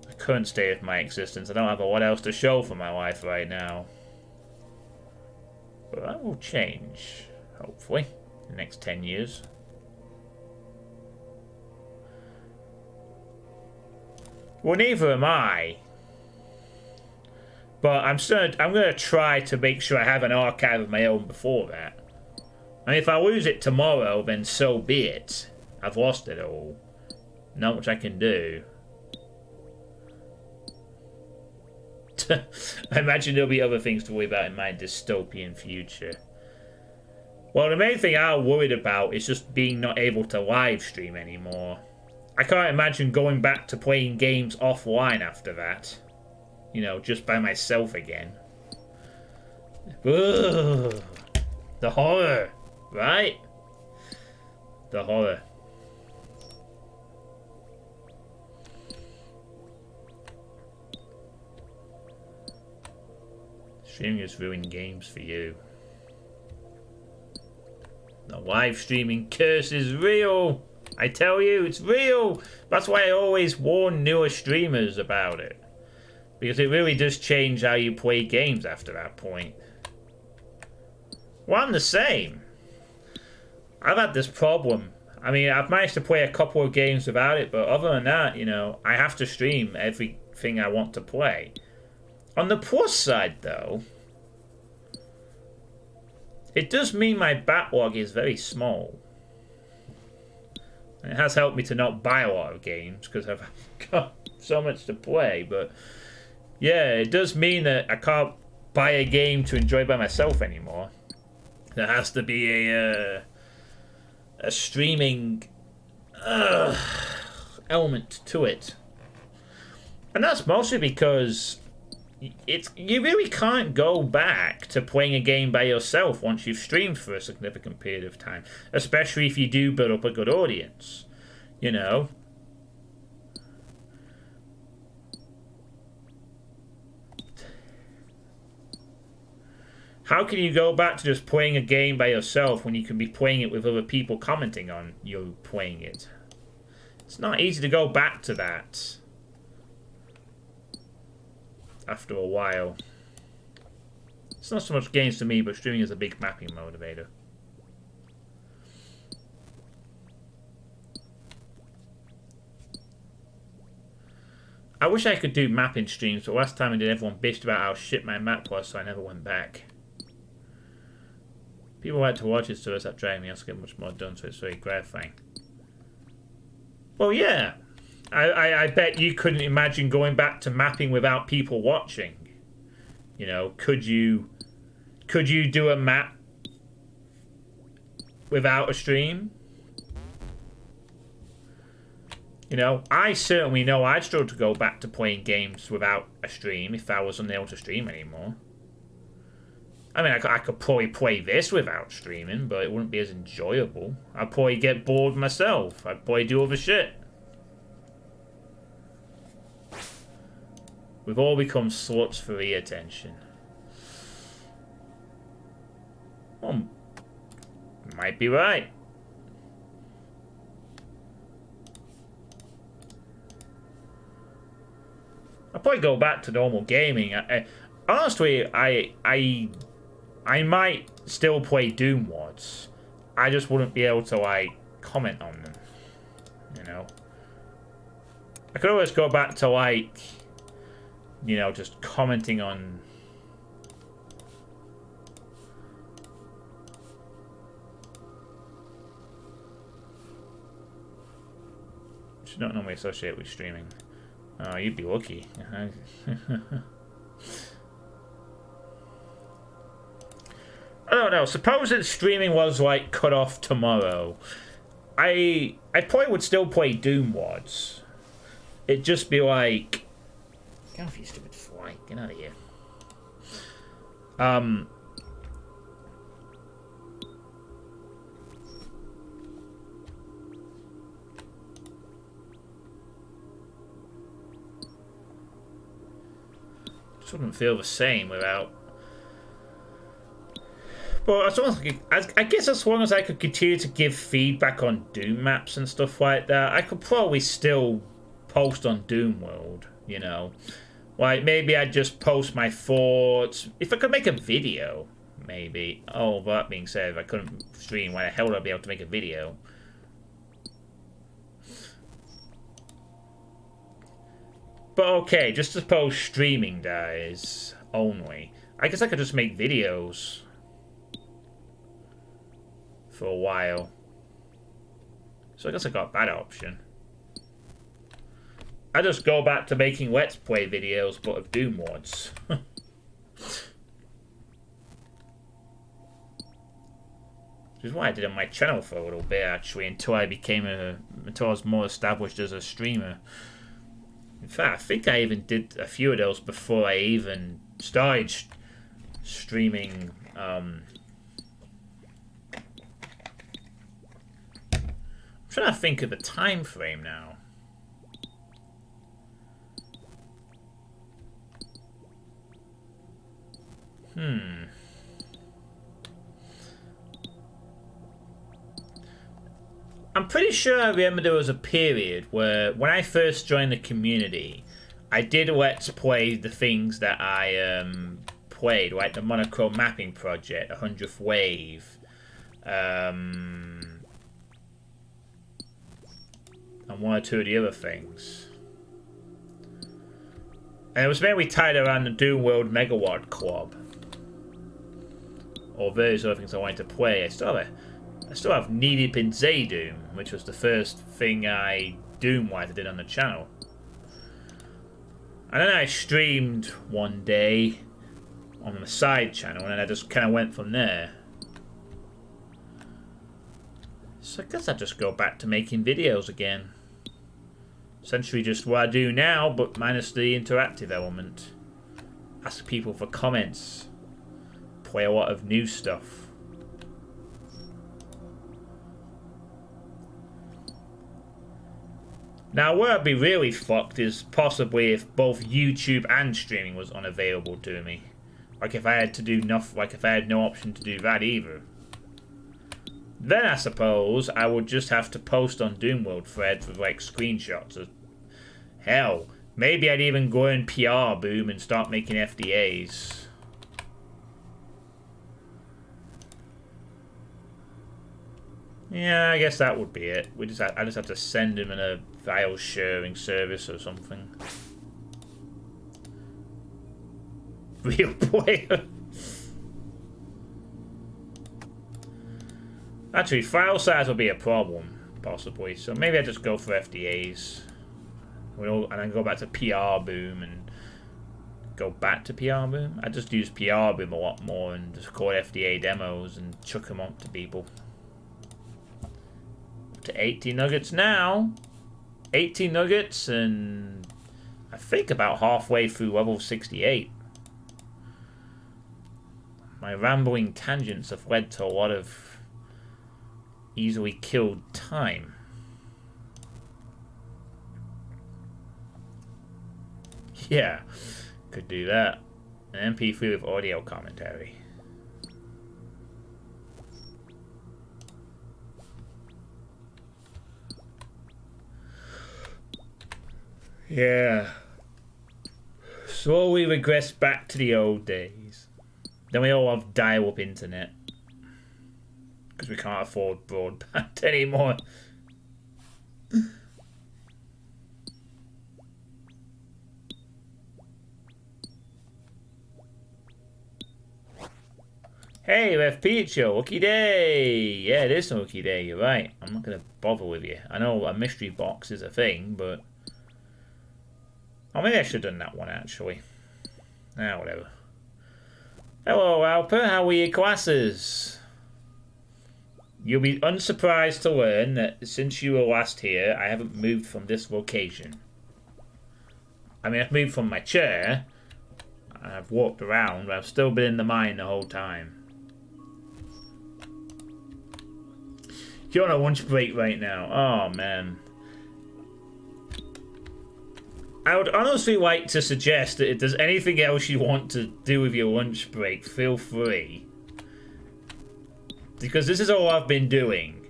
The current state of my existence, I don't have a lot else to show for my life right now. But that will change, hopefully, in the next 10 years. Well, neither am I. But I'm going to try to make sure I have an archive of my own before that. And if I lose it tomorrow, then so be it. I've lost it all. Not much I can do. I imagine there'll be other things to worry about in my dystopian future. Well, the main thing I'm worried about is just being not able to live stream anymore. I can't imagine going back to playing games offline after that. You know, just by myself again. Ugh. The horror, right? The horror. Streaming has ruined games for you. The live streaming curse is real. I tell you, it's real. That's why I always warn newer streamers about it. Because it really does change how you play games after that point. Well, I'm the same. I've had this problem. I mean, I've managed to play a couple of games without it, but other than that, you know, I have to stream everything I want to play. On the plus side, though, it does mean my backlog is very small. It has helped me to not buy a lot of games because I've got so much to play, but yeah, it does mean that I can't buy a game to enjoy by myself anymore. There has to be a streaming element to it. And that's mostly because you really can't go back to playing a game by yourself once you've streamed for a significant period of time, especially if you do build up a good audience, you know. How can you go back to just playing a game by yourself when you can be playing it with other people commenting on you playing it? It's not easy to go back to that after a while. It's not so much games to me, but streaming is a big mapping motivator. I wish I could do mapping streams, but last time I did, everyone bitched about how shit my map was, so I never went back. People like to watch it, so it's not driving me else to get much more done, so it's very gratifying. Well, yeah. I bet you couldn't imagine going back to mapping without people watching. You know, could you do a map without a stream? You know, I certainly know I'd struggle to go back to playing games without a stream if I was unable to stream anymore. I mean, I could probably play this without streaming, but it wouldn't be as enjoyable. I'd probably get bored myself. I'd probably do other shit. We've all become sluts for e-attention. Well, might be right. I'll probably go back to normal gaming. Honestly, I might still play Doom mods. I just wouldn't be able to, like, comment on them. You know? I could always go back to, like, you know, just commenting on... which is not normally associated with streaming. Oh, you'd be lucky. I don't know. Suppose that streaming was, like, cut off tomorrow. I probably would still play Doom mods. It'd just be like... Get off, you stupid fly. Get out of here. Just wouldn't feel the same without... But as long as I guess as long as I could continue to give feedback on Doom maps and stuff like that, I could probably still post on Doom World, you know. Like, maybe I'd just post my thoughts. If I could make a video, maybe. Oh, but that being said, if I couldn't stream, why the hell would I be able to make a video? But okay, just suppose streaming dies only. I guess I could just make videos for a while. So I guess I got that option. I just go back to making Let's Play videos, but of Doom mods. Which is what I did on my channel for a little bit, actually, until I was more established as a streamer. In fact, I think I even did a few of those before I even started streaming. I'm trying to think of the time frame now. I'm pretty sure I remember there was a period where, when I first joined the community, I did let's play the things that I played, like the monochrome mapping project, 100th wave, and one or two of the other things. And it was mainly tied around the Doom World Megawatt Club, or various other things I wanted to play. I still have Needed in Zaydoom, which was the first thing I Doom-wise I did on the channel. And then I streamed one day on the side channel, and then I just kind of went from there. So I guess I'll just go back to making videos again. Essentially just what I do now, but minus the interactive element. Ask people for comments. Play a lot of new stuff. Now, where I'd be really fucked is possibly if both YouTube and streaming was unavailable to me. Like if I had to do nothing, like if I had no option to do that either. Then I suppose I would just have to post on Doomworld threads with like screenshots of... Hell, maybe I'd even go in PR boom and start making FDAs. Yeah, I guess that would be it. I just have to send him in a file sharing service or something. Real player. Actually, file size will be a problem, possibly. So maybe I just go for FDAs. And then go back to PR boom and go back to PR boom. I just use PR boom a lot more and just call FDA demos and chuck them up to people. To 80 nuggets now. 80 nuggets, and I think about halfway through level 68. My rambling tangents have led to a lot of easily killed time. Yeah, could do that. An MP3 with audio commentary. Yeah. Slowly regress back to the old days. Then we all have dial-up internet. Because we can't afford broadband anymore. Hey, Ref Picho, lucky day! Yeah, it is a lucky day, you're right. I'm not going to bother with you. I know a mystery box is a thing, but... Oh, maybe I should have done that one, actually. Ah, whatever. Hello, Alper. How are your classes? You'll be unsurprised to learn that since you were last here, I haven't moved from this location. I mean, I've moved from my chair. I've walked around, but I've still been in the mine the whole time. You're on a lunch break right now. Oh, man. I would honestly like to suggest that if there's anything else you want to do with your lunch break, feel free. Because this is all I've been doing.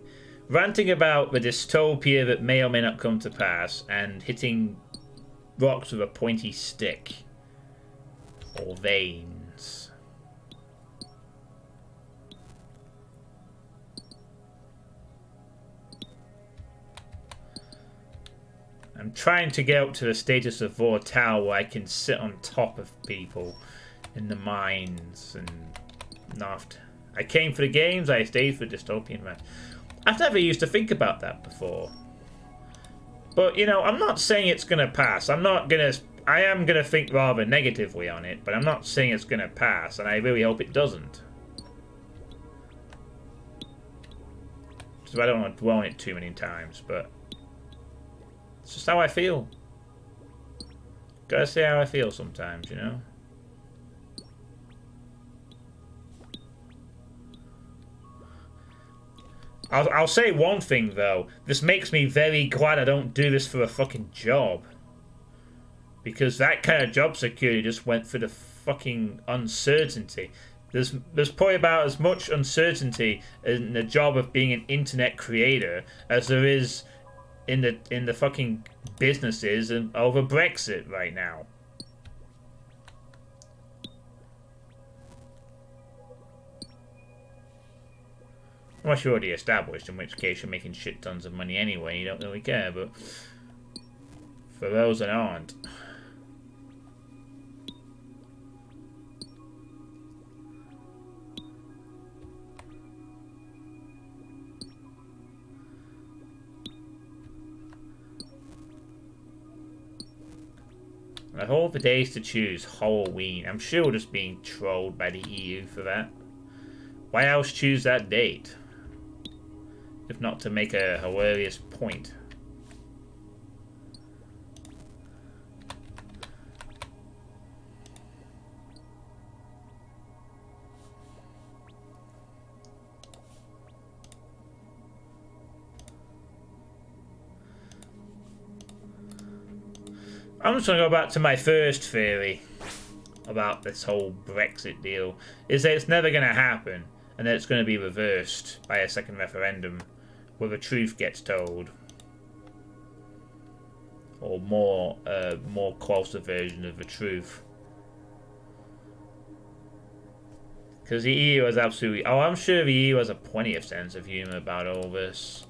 Ranting about the dystopia that may or may not come to pass, and hitting rocks with a pointy stick. Or veins. I'm trying to get up to the status of Vortal where I can sit on top of people in the mines and not. I came for the games, I stayed for dystopian man. I've never used to think about that before. But, you know, I'm not saying it's going to pass. I am going to think rather negatively on it, but I'm not saying it's going to pass, and I really hope it doesn't. So I don't want to dwell on it too many times, but it's just how I feel. Gotta say how I feel sometimes, you know? I'll say one thing, though. This makes me very glad I don't do this for a fucking job. Because that kind of job security just went through the fucking uncertainty. There's probably about as much uncertainty in the job of being an internet creator as there is in the fucking businesses and over Brexit right now. Unless you're already established, in which case you're making shit tons of money anyway, you don't really care, but for those that aren't. Of all the days to choose, Halloween. I'm sure we're just being trolled by the EU for that. Why else choose that date? If not to make a hilarious point. I'm just going to go back to my first theory about this whole Brexit deal, is that it's never going to happen, and that it's going to be reversed by a second referendum where the truth gets told. Or more closer version of the truth. Because the EU has absolutely... Oh, I'm sure the EU has a plenty of sense of humour about all this.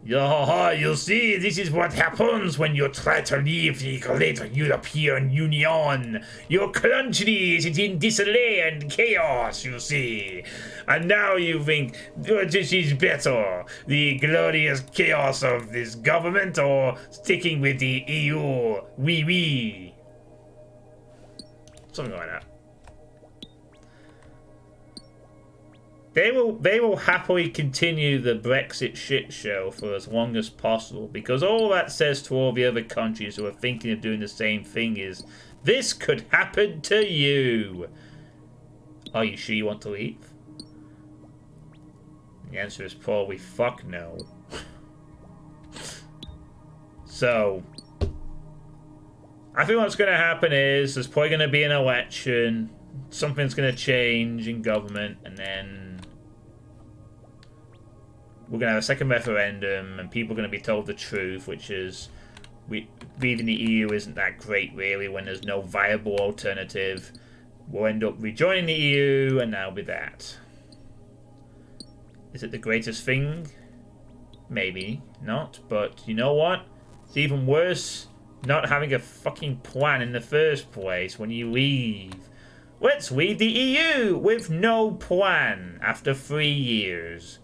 You see, this is what happens when you try to leave the great European Union. Your country is in disarray and chaos, you see. And now you think, this is better, the glorious chaos of this government or sticking with the EU, oui. Something like that. They will happily continue the Brexit shit show for as long as possible, because all that says to all the other countries who are thinking of doing the same thing is, this could happen to you. Are you sure you want to leave? The answer is probably fuck no. So, I think what's going to happen is there's probably going to be an election, something's going to change in government, and then we're going to have a second referendum, and people are going to be told the truth, which is leaving the EU isn't that great, really, when there's no viable alternative. We'll end up rejoining the EU, and that'll be that. Is it the greatest thing? Maybe not, but you know what? It's even worse not having a fucking plan in the first place when you leave. Let's leave the EU with no plan after 3 years.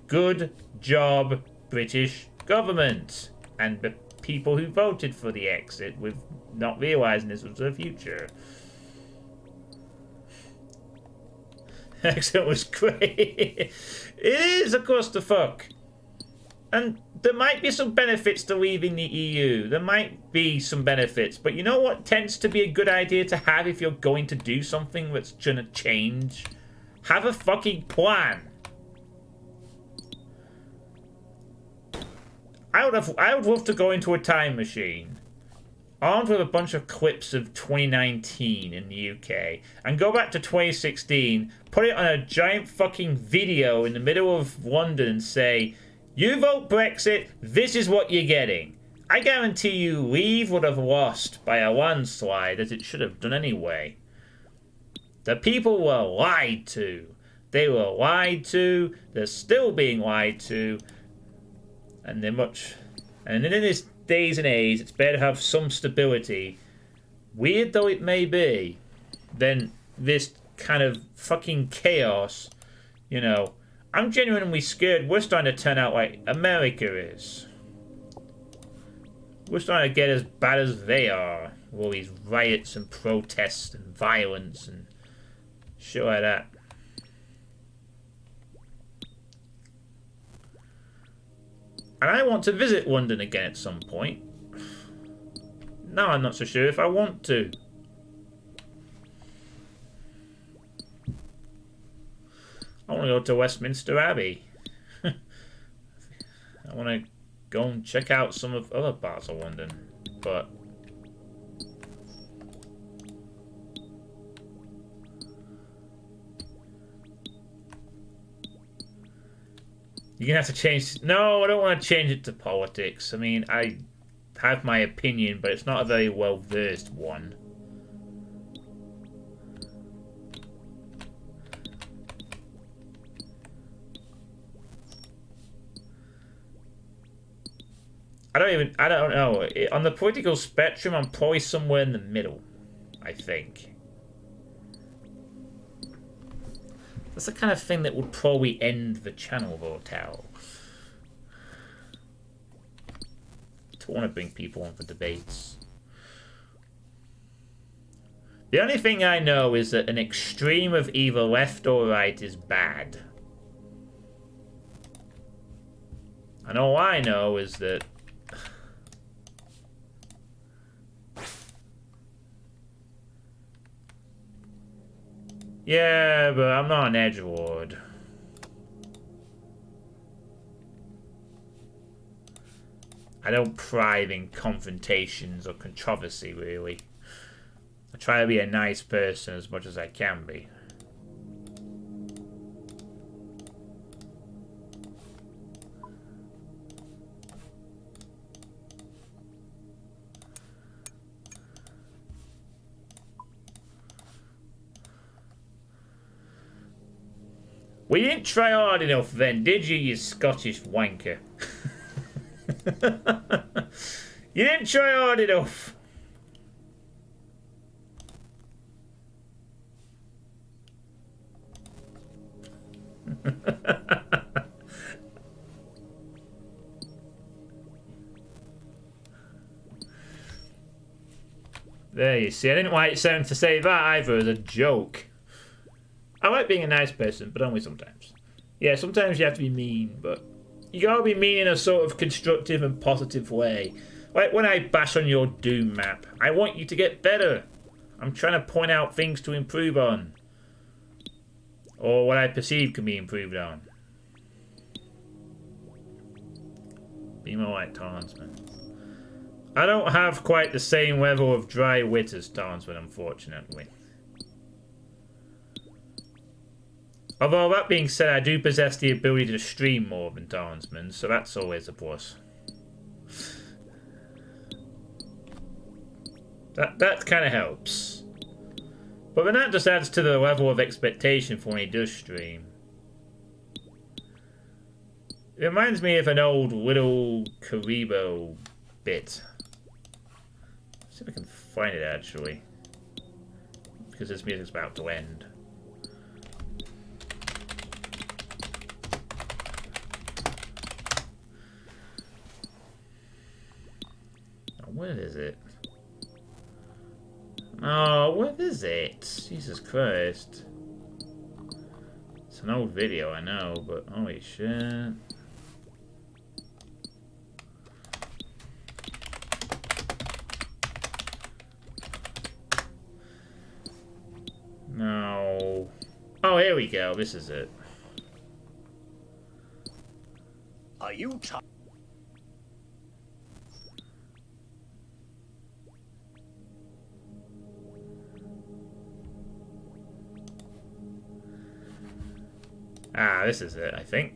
Good job, British government, and the people who voted for the exit with not realising this was the future. Exit was great. It is a clusterfuck. And there might be some benefits to leaving the EU. There might be some benefits. But you know what tends to be a good idea to have if you're going to do something that's going to change? Have a fucking plan. I would love to go into a time machine, armed with a bunch of clips of 2019 in the UK, and go back to 2016, put it on a giant fucking video in the middle of London and say, you vote Brexit, this is what you're getting. I guarantee you Leave would have lost by a landslide, as it should have done anyway. The people were lied to. They were lied to, they're still being lied to, and in this days and age, it's better to have some stability, weird though it may be, than this kind of fucking chaos. You know, I'm genuinely scared we're starting to turn out like America is. We're starting to get as bad as they are, with all these riots and protests and violence and shit like that. And I want to visit London again at some point. Now I'm not so sure if I want to. I want to go to Westminster Abbey. I want to go and check out some of other parts of London. But You're gonna have to change. No, I don't want to change it to politics. I mean, I have my opinion, but it's not a very well versed one. I don't know. On the political spectrum, I'm probably somewhere in the middle, I think. That's the kind of thing that would probably end the channel, Vortal. I want to bring people on for debates. The only thing I know is that an extreme of either left or right is bad. And all I know is that yeah, but I'm not an edgelord. I don't thrive in confrontations or controversy, really. I try to be a nice person as much as I can be. We didn't try hard enough then, did you, you Scottish wanker? You didn't try hard enough. There you see, I didn't like sound to say that either as a joke. I like being a nice person, but only sometimes. Yeah, sometimes you have to be mean, but you gotta be mean in a sort of constructive and positive way. Like when I bash on your Doom map, I want you to get better. I'm trying to point out things to improve on. Or what I perceive can be improved on. Be more like Tarnsman. I don't have quite the same level of dry wit as Tarnsman, unfortunately. Although, that being said, I do possess the ability to stream more than Tarnsman, so that's always a plus. That kind of helps. But then that just adds to the level of expectation for when he does stream. It reminds me of an old Little Karibo bit. Let's see if I can find it, actually. Because this music's about to end. What is it? Oh, what is it? Jesus Christ. It's an old video, I know, but holy shit. No. Oh, here we go. This is it. Are you tired? Ah, this is it, I think.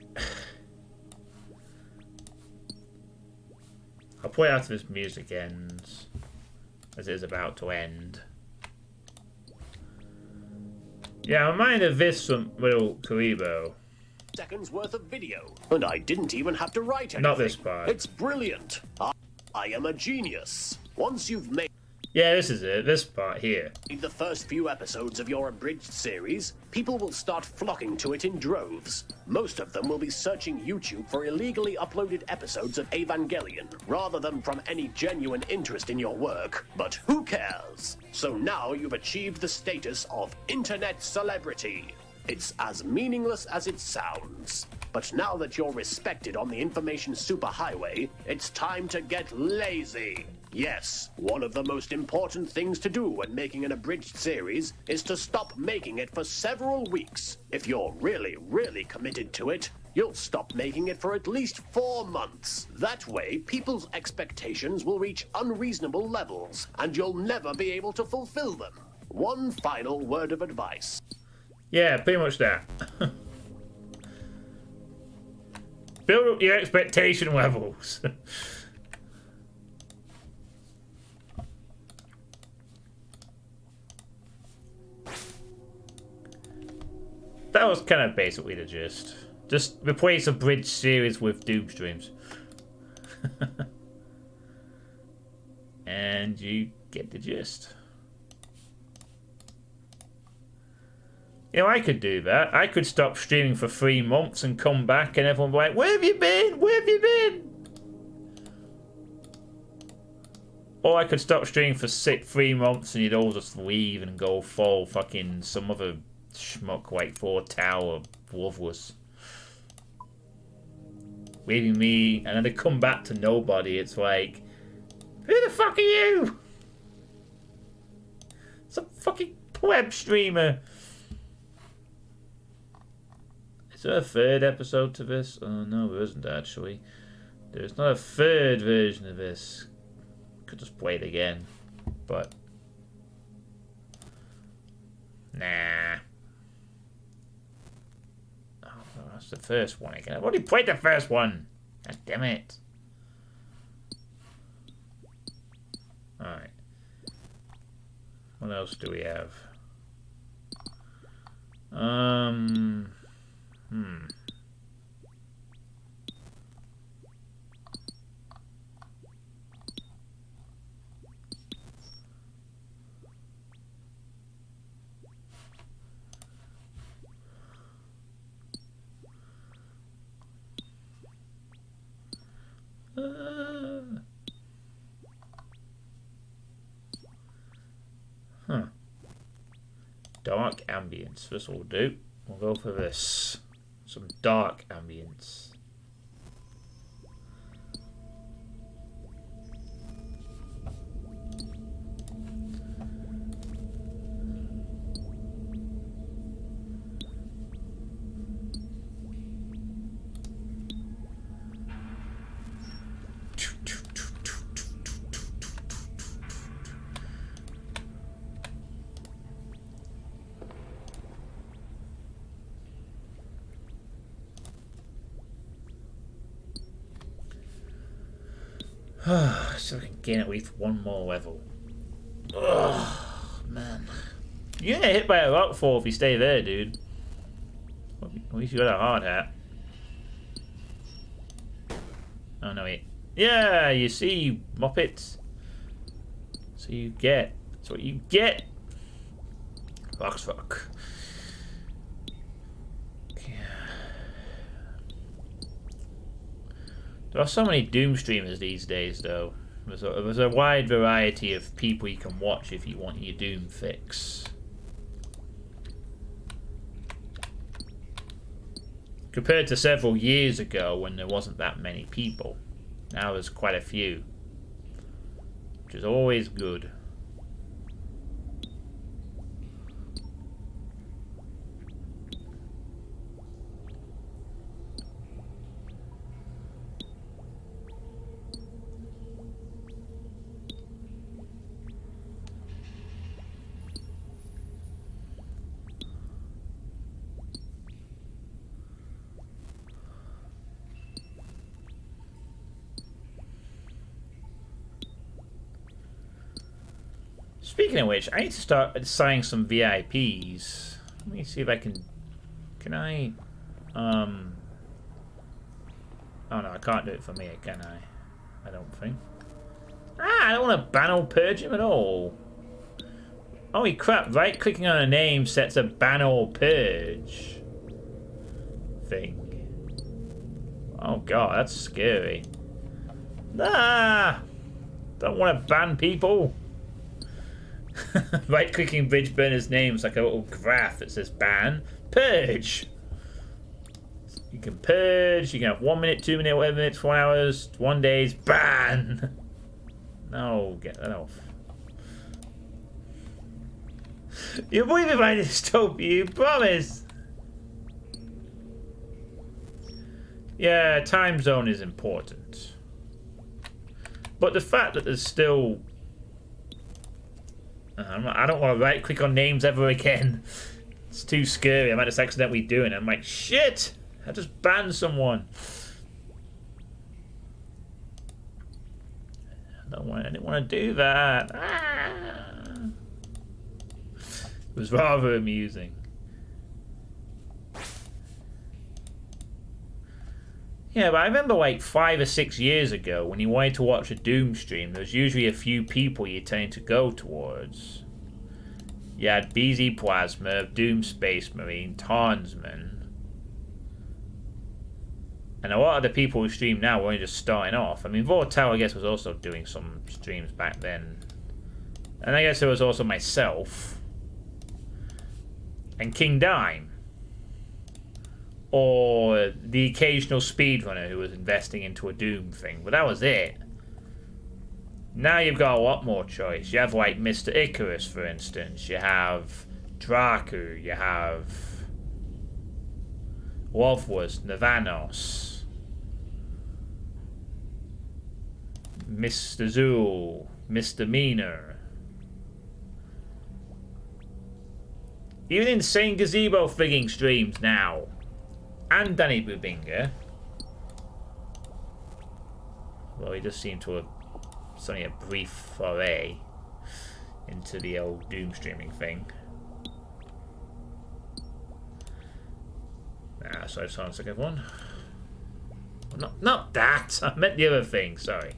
I'll play after this music ends, as it is about to end. Yeah, I'm reminded of this from Little Karibo. Seconds worth of video, and I didn't even have to write anything. Not this part. It's brilliant. I am a genius. Once you've made Yeah, this is it. This part here. the first few episodes of your abridged series, people will start flocking to it in droves. Most of them will be searching YouTube for illegally uploaded episodes of Evangelion, rather than from any genuine interest in your work. But who cares? So now you've achieved the status of internet celebrity. It's as meaningless as it sounds. But now that you're respected on the information superhighway, it's time to get lazy. Yes, one of the most important things to do when making an abridged series is to stop making it for several weeks. If you're really, really committed to it, you'll stop making it for at least 4 months. That way, people's expectations will reach unreasonable levels, and you'll never be able to fulfill them. One final word of advice. Yeah, pretty much that. build up your expectation levels. That was kind of basically the gist. Just replace a bridge series with Doom streams. And you get the gist. You know, I could do that. I could stop streaming for 3 months and come back and everyone would be like, where have you been? Where have you been? Or I could stop streaming for 3 months and you'd all just leave and go full fucking some other schmuck like 4 Tower Loveless. Leaving me, and then they come back to nobody. It's like, who the fuck are you? Some fucking pleb streamer. Is there a 3rd episode to this? Oh no, there isn't actually. There's not a 3rd version of this. Could just play it again, but nah. Oh, that's the first one again. I've already played the first one. God damn it. Alright. What else do we have? Dark ambience. This will do. We'll go for this. Some dark ambience. So I can gain at least 1 more level. Oh, man. You're gonna hit by a rockfall if you stay there, dude. At least you got a hard hat. Oh, no, wait. Yeah, you see, Muppets. So you get. That's what you get. Rocks fuck. There are so many Doom streamers these days, though. There's a wide variety of people you can watch if you want your Doom fix. Compared to several years ago when there wasn't that many people. Now there's quite a few. Which is always good. Speaking of which, I need to start assigning some VIPs. Let me see if I can... Can I... Oh no, I can't do it for me, can I? I don't think. I don't want to ban or purge him at all. Holy crap, right-clicking on a name sets a ban or purge thing. Oh god, that's scary. Nah! Don't want to ban people. Right-clicking bridge burner's names like a little graph that says ban, purge. You can purge, you can have 1 minute, 2 minute, 11 minutes, 4 hours, 1 day's ban. No, get that off. You believe in my dystopia, you promise. Yeah, time zone is important. But the fact that there's still... I don't want to right click on names ever again. It's too scary. I might just accidentally do it. I'm like, shit! I just banned someone. I didn't want to do that. Ah. It was rather amusing. Yeah, but I remember like 5 or 6 years ago when you wanted to watch a Doom stream, there was usually a few people you tended to go towards. You had BZ Plasma, Doom Space Marine, Tarnsman. And a lot of the people who stream now were only just starting off. I mean, Vortal, I guess, was also doing some streams back then. And I guess there was also myself. And King Dime. Or the occasional speedrunner who was investing into a Doom thing. But that was it. Now you've got a lot more choice. You have, like, Mr. Icarus, for instance. You have Draku. You have Lovwas, Navanos, Mr. Zool, Mr. Meaner. Even Insane Gazebo figging streams now. And Danny Bubinga. Well, he just seemed to have... It's only a brief foray into the old Doom streaming thing. Ah, sorry, sounds like everyone. Well, not that. I meant the other thing. Sorry.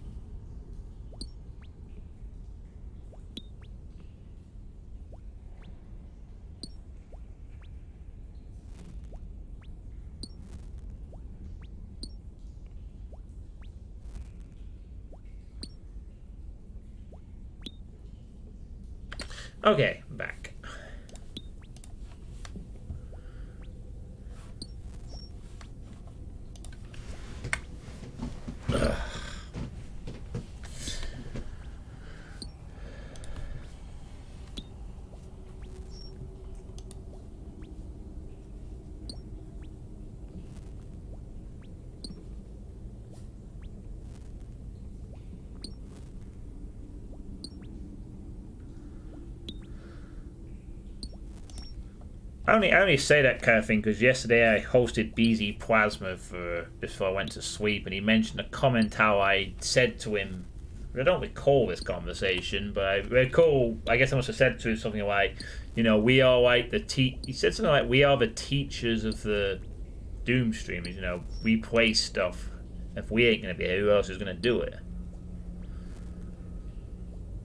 Okay, back. Ugh. I only say that kind of thing because yesterday I hosted BZ Plasma before I went to sleep, and he mentioned a comment how I said to him, I don't recall this conversation, but I recall, I guess I must have said to him something like, you know, we are like he said something like, we are the teachers of the Doom streamers, you know, we play stuff. If we ain't going to be here, who else is going to do it?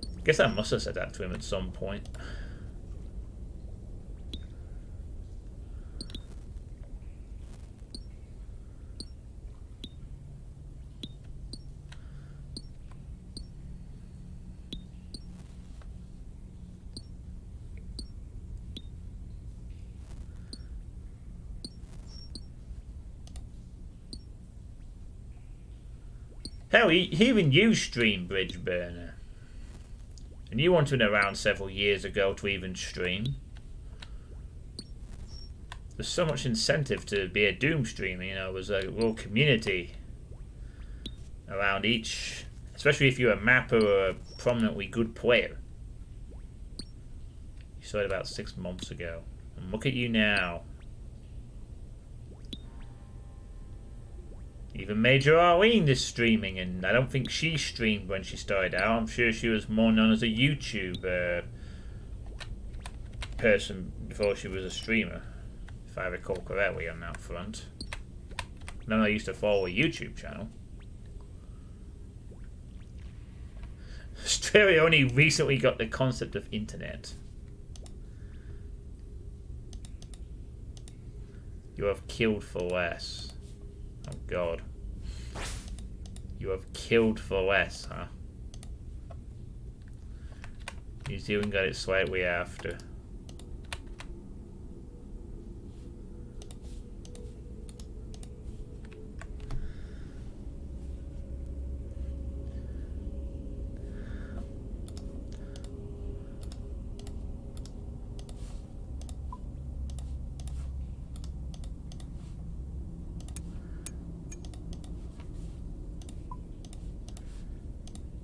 I guess I must have said that to him at some point. Hell, even you stream Bridge Burner. And you wanted around several years ago to even stream. There's so much incentive to be a Doom streamer, you know, there's a little community around each, especially if you're a mapper or a prominently good player. You saw it about 6 months ago. And look at you now. Even Major Arlene is streaming, and I don't think she streamed when she started out. I'm sure she was more known as a YouTube person before she was a streamer, if I recall correctly on that front. Then I used to follow a YouTube channel. Australia only recently got the concept of internet. You have killed for less. Oh God. You have killed for less, huh? New Zealand got it slightly after.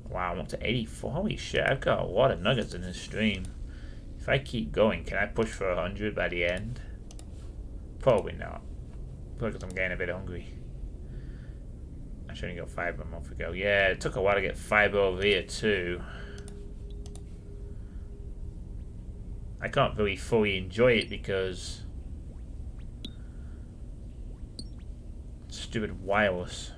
Wow, I'm up to 84. Holy shit, I've got a lot of nuggets in this stream. If I keep going, can I push for 100 by the end? Probably not. Because I'm getting a bit hungry. Actually, only got fibre a month ago. Yeah, it took a while to get fibre over here too. I can't really fully enjoy it because stupid wireless.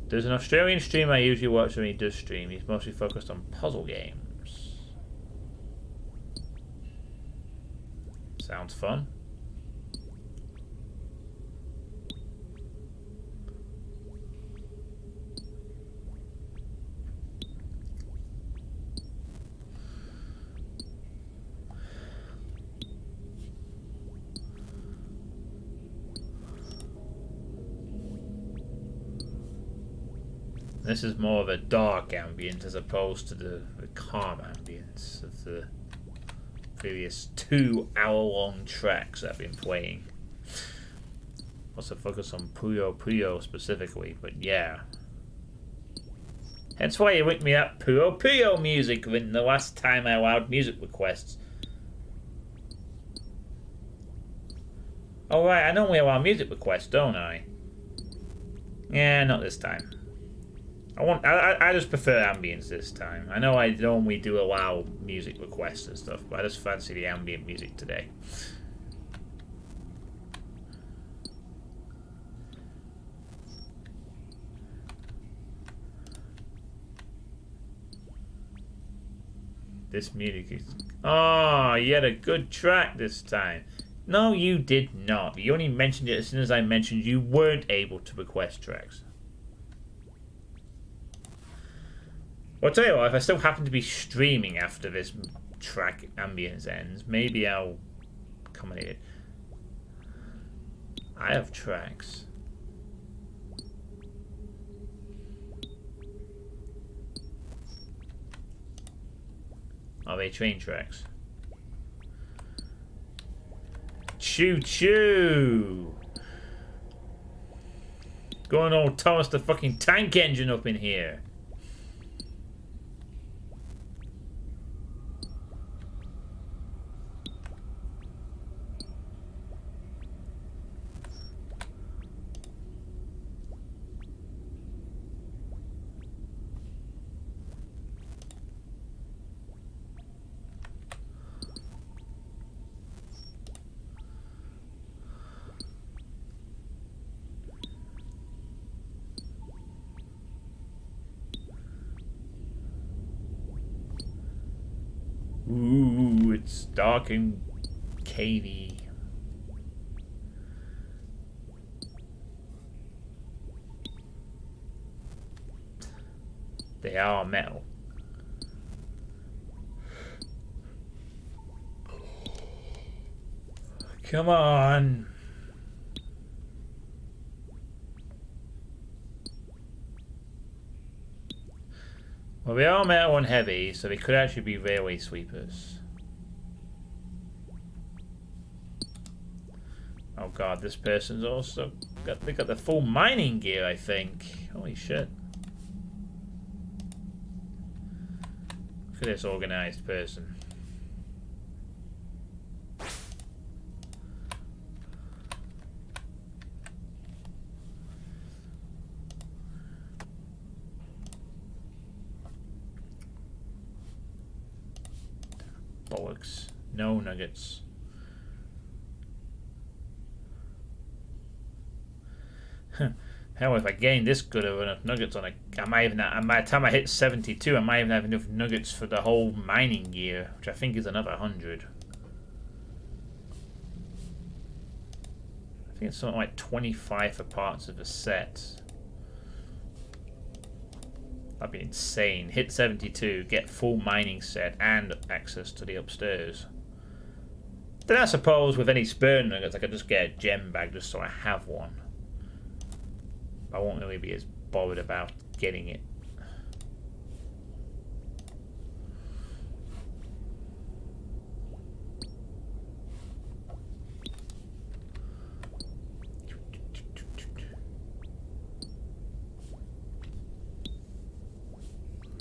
There's an Australian streamer I usually watch when he does stream. He's mostly focused on puzzle games. Sounds fun. This is more of a dark ambience as opposed to the calm ambience of the previous 2-hour-long tracks I've been playing. Also focus on Puyo Puyo specifically, but yeah. Hence why you linked me that Puyo Puyo music when the last time I allowed music requests. Oh right, I normally allow music requests, don't I? Yeah, not this time. I just prefer ambience this time. I know I normally do allow music requests and stuff, but I just fancy the ambient music today. This music is... Oh, you had a good track this time. No, you did not. You only mentioned it as soon as I mentioned you weren't able to request tracks. Well, I'll tell you what, if I still happen to be streaming after this track ambience ends, maybe I'll accommodate it. I have tracks. Are they train tracks? Choo choo! Going all Thomas the fucking Tank Engine up in here. Ooh, it's dark and cavey. They are metal. Come on. Well, they are metal and heavy, so they could actually be railway sweepers. Oh god, this person's also they got the full mining gear, I think. Holy shit. Look at this organized person. Bollocks. No nuggets. Hell, if I gain this good of enough nuggets on I might even, by the time I hit 72, I might even have enough nuggets for the whole mining gear, which I think is another 100. I think it's something like 25 for parts of a set. That'd be insane. Hit 72, get full mining set and access to the upstairs. Then I suppose with any spare nuggets I could just get a gem bag just so I have one. I won't really be as bothered about getting it.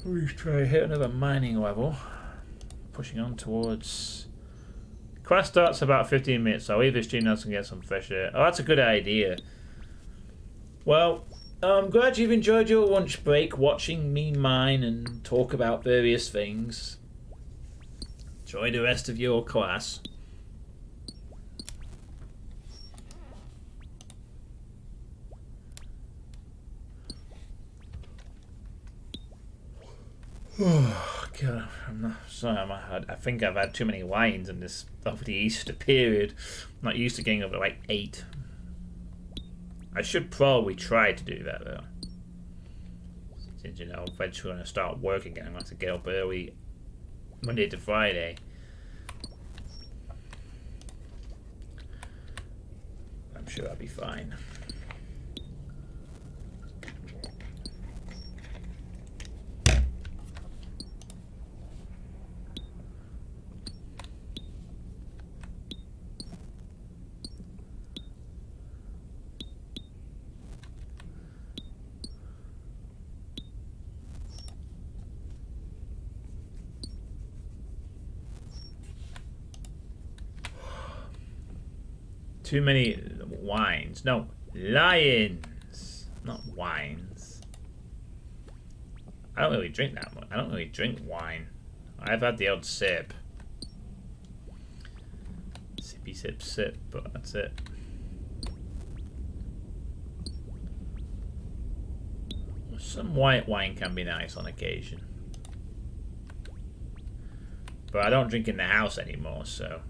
Let's try to hit another mining level. Pushing on towards... Class starts about 15 minutes, so I'll leave the stream now and get some fresh air. Oh, that's a good idea. Well, I'm glad you've enjoyed your lunch break watching me mine and talk about various things. Enjoy the rest of your class. Oh God, I'm not sorry. I think I've had too many wines in this over the Easter period. I'm not used to getting over like 8. I should probably try to do that though. Since eventually when I start work again, I'm going to have to get up early Monday to Friday. I'm sure I'll be fine. Too many wines. No, lions. Not wines. I don't really drink that much. I don't really drink wine. I've had the odd sip. Sippy sip sip, but that's it. Some white wine can be nice on occasion. But I don't drink in the house anymore, so...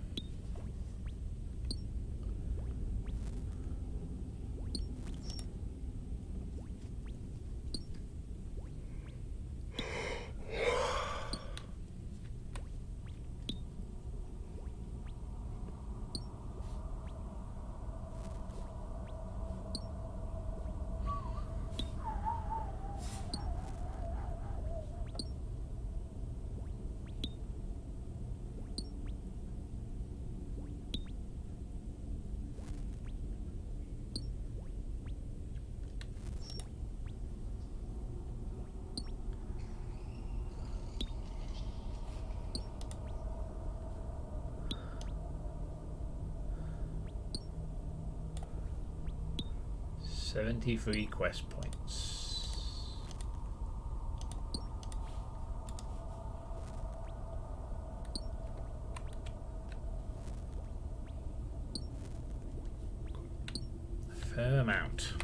"73 quest points." A fair amount.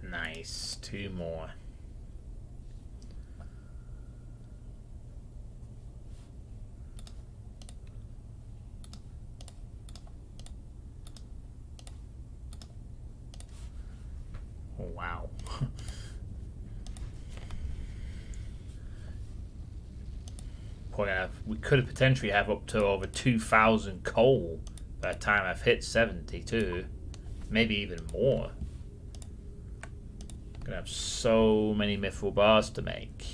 Nice, 2 more. Oh, wow. We could potentially have up to over 2,000 coal by the time I've hit 72. Maybe even more. I'm gonna have so many mithril bars to make.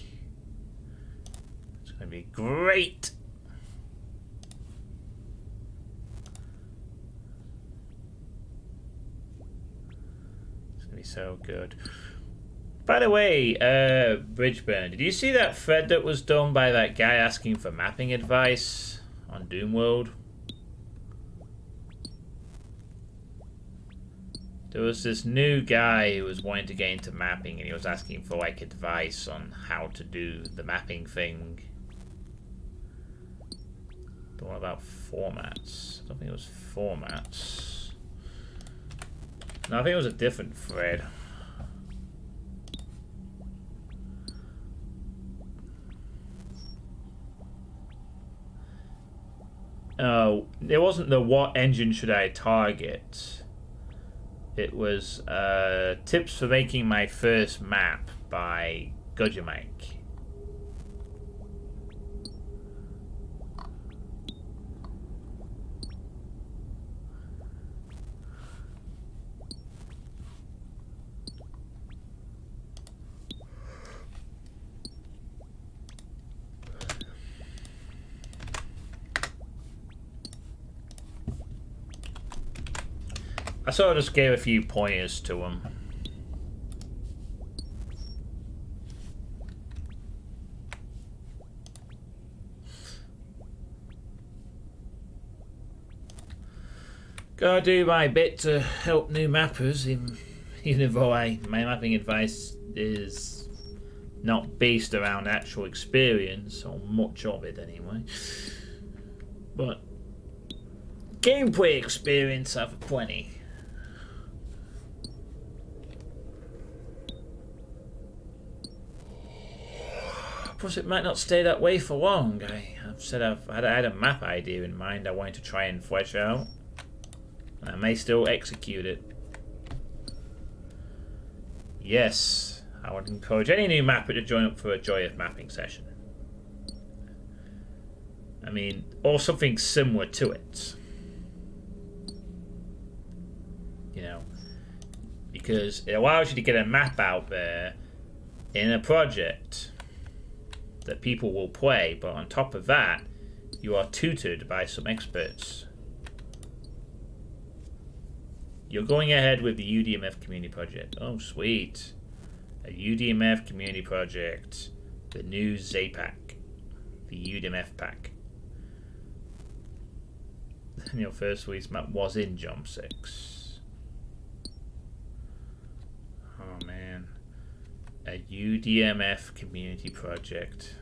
It's gonna be great. It's gonna be so good. By the way, Bridgeburn, did you see that thread that was done by that guy asking for mapping advice on Doomworld? There was this new guy who was wanting to get into mapping, and he was asking for like advice on how to do the mapping thing. The one about formats. I don't think it was formats. No, I think it was a different thread. Oh, it wasn't the what engine should I target. It was tips for making my first map by Gudjamike. I sort of just gave a few pointers to him. Gotta do my bit to help new mappers, even though my mapping advice is not based around actual experience, or much of it anyway. But gameplay experience I've plenty. Plus, it might not stay that way for long. I've said I had a map idea in mind I wanted to try and flesh out. And I may still execute it. Yes, I would encourage any new mapper to join up for a Joy of Mapping session. I mean, or something similar to it. You know, because it allows you to get a map out there in a project that people will play, but on top of that, you are tutored by some experts. You're going ahead with the UDMF community project. Oh, sweet. A UDMF community project. The new Z-Pack. The UDMF pack. And your first week's map was in Jump 6. Oh, man. A UDMF community project.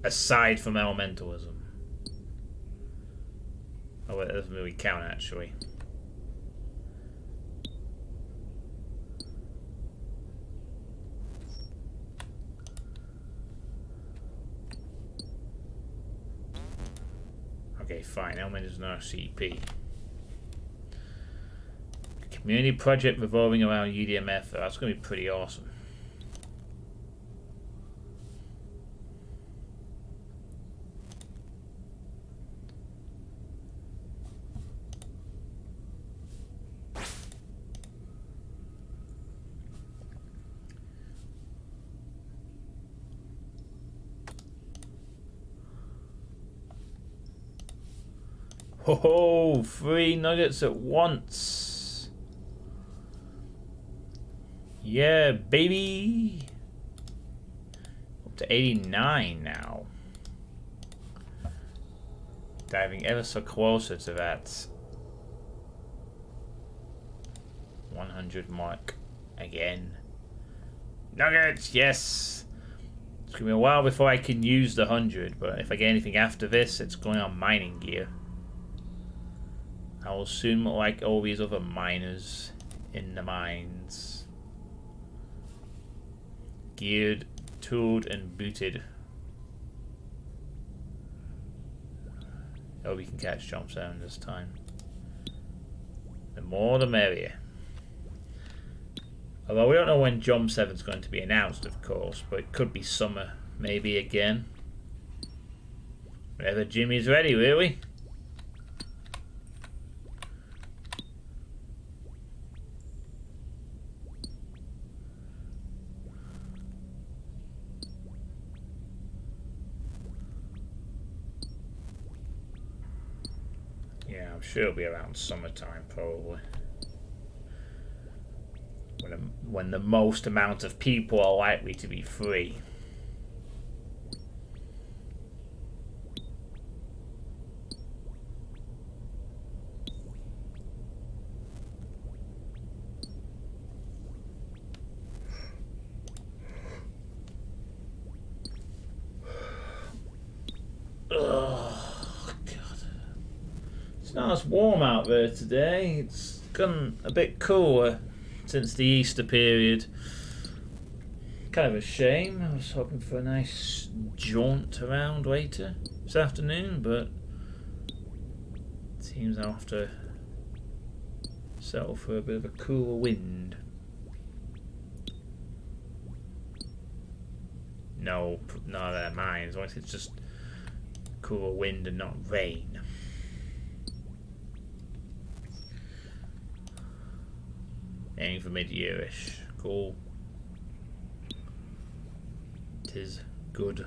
Aside from elementalism. Oh, it doesn't really count, actually. Okay, fine. Element is not a CP. Community project revolving around UDMF. That's going to be pretty awesome. Oh, 3 nuggets at once. Yeah, baby. Up to 89 now. Diving ever so closer to that 100 mark again. Nuggets, yes. It's going to be a while before I can use the 100, but if I get anything after this, it's going on mining gear. I will soon look like all these other miners in the mines. Geared, tooled, and booted. Oh, we can catch Jump 7 this time. The more the merrier. Although we don't know when Jump 7 is going to be announced, of course, but it could be summer, maybe again. Whenever Jimmy's ready, really. Yeah, I'm sure it'll be around summertime, probably. When the most amount of people are likely to be free. It's not as warm out there today. It's gotten a bit cooler since the Easter period. Kind of a shame. I was hoping for a nice jaunt around later this afternoon, but it seems I'll have to settle for a bit of a cooler wind. No, none of their minds. It's just cooler wind and not rain. Aiming for mid-yearish. Cool. 'Tis good.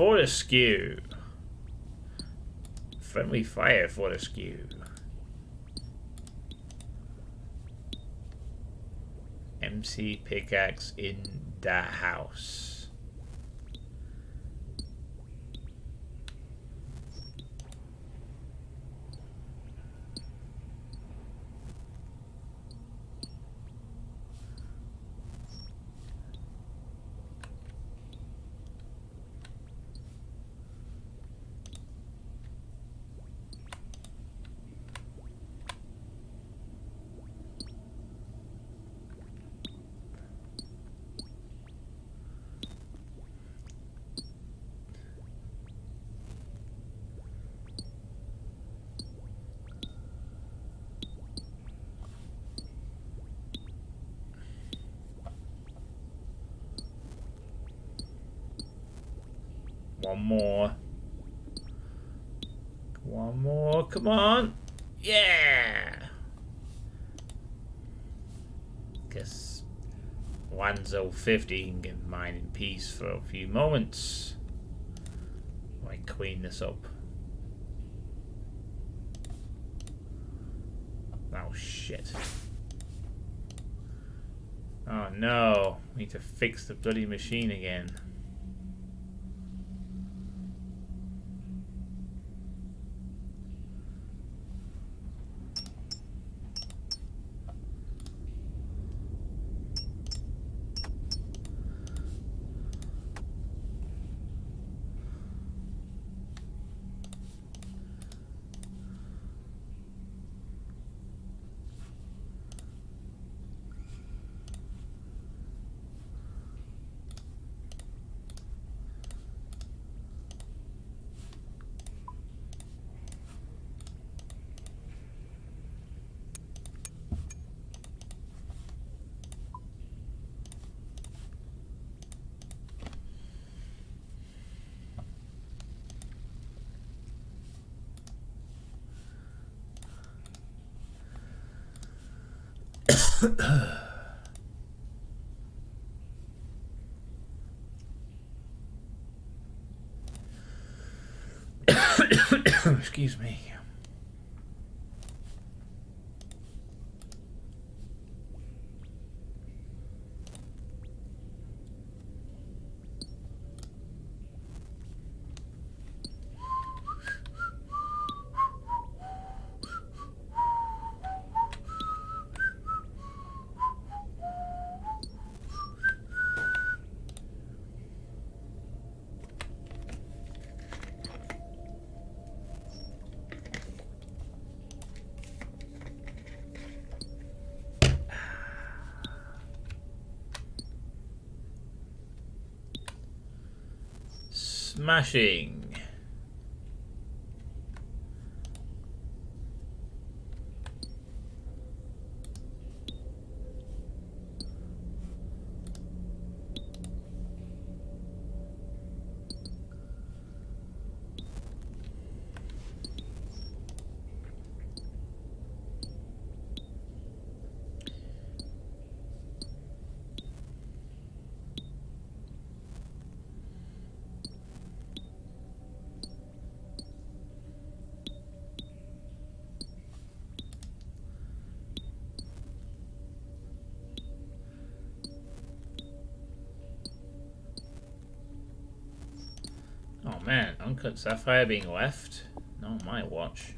Fortescue. Friendly fire, Fortescue. MC pickaxe in the house. One more. One more, come on. Yeah! Guess 1050 can get mine in peace for a few moments. I clean this up. Oh shit. Oh no, we need to fix the bloody machine again. Excuse me. Smashing. Oh man, uncut sapphire being left? Not on my watch.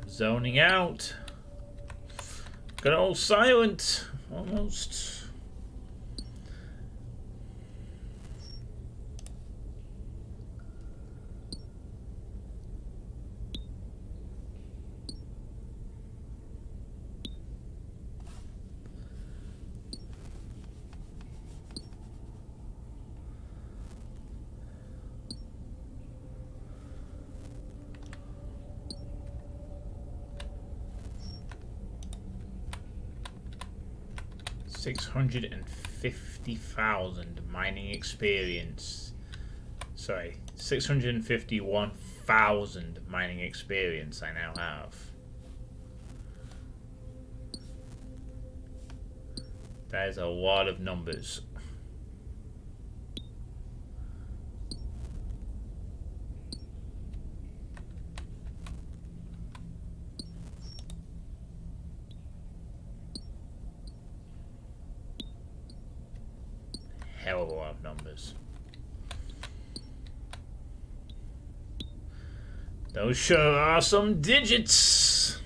Zoning out. Got all silent. Almost. $650. 650,000 mining experience. Sorry, 651,000 mining experience I now have. That is a lot of numbers. Hell of a lot of numbers. Those sure are some digits.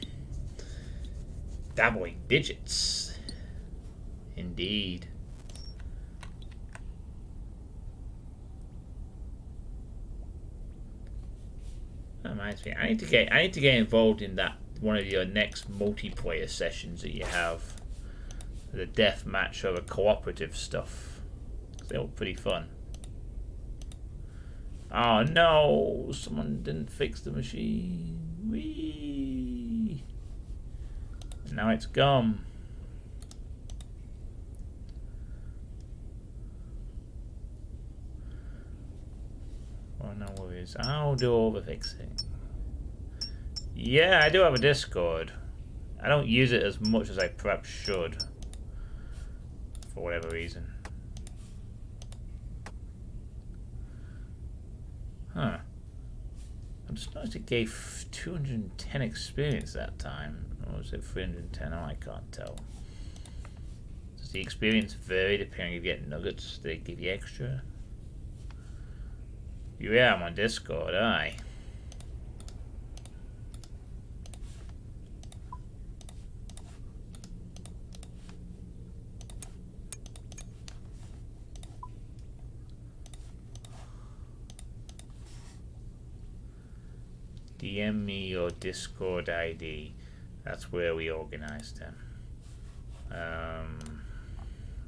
Dabbling digits. Indeed. That reminds me, I need to get involved in that one of your next multiplayer sessions that you have. The deathmatch or the cooperative stuff. They look pretty fun. Oh no! Someone didn't fix the machine. Whee! Now it's gone. Oh no worries. I'll do all the fixing. Yeah, I do have a Discord. I don't use it as much as I perhaps should. For whatever reason. Huh. I just noticed it gave 210 experience that time. Or was it 310? Oh, I can't tell. Does the experience vary depending if you get nuggets? Do they give you extra? Yeah, I'm on Discord, aye. DM me your Discord ID. That's where we organized them.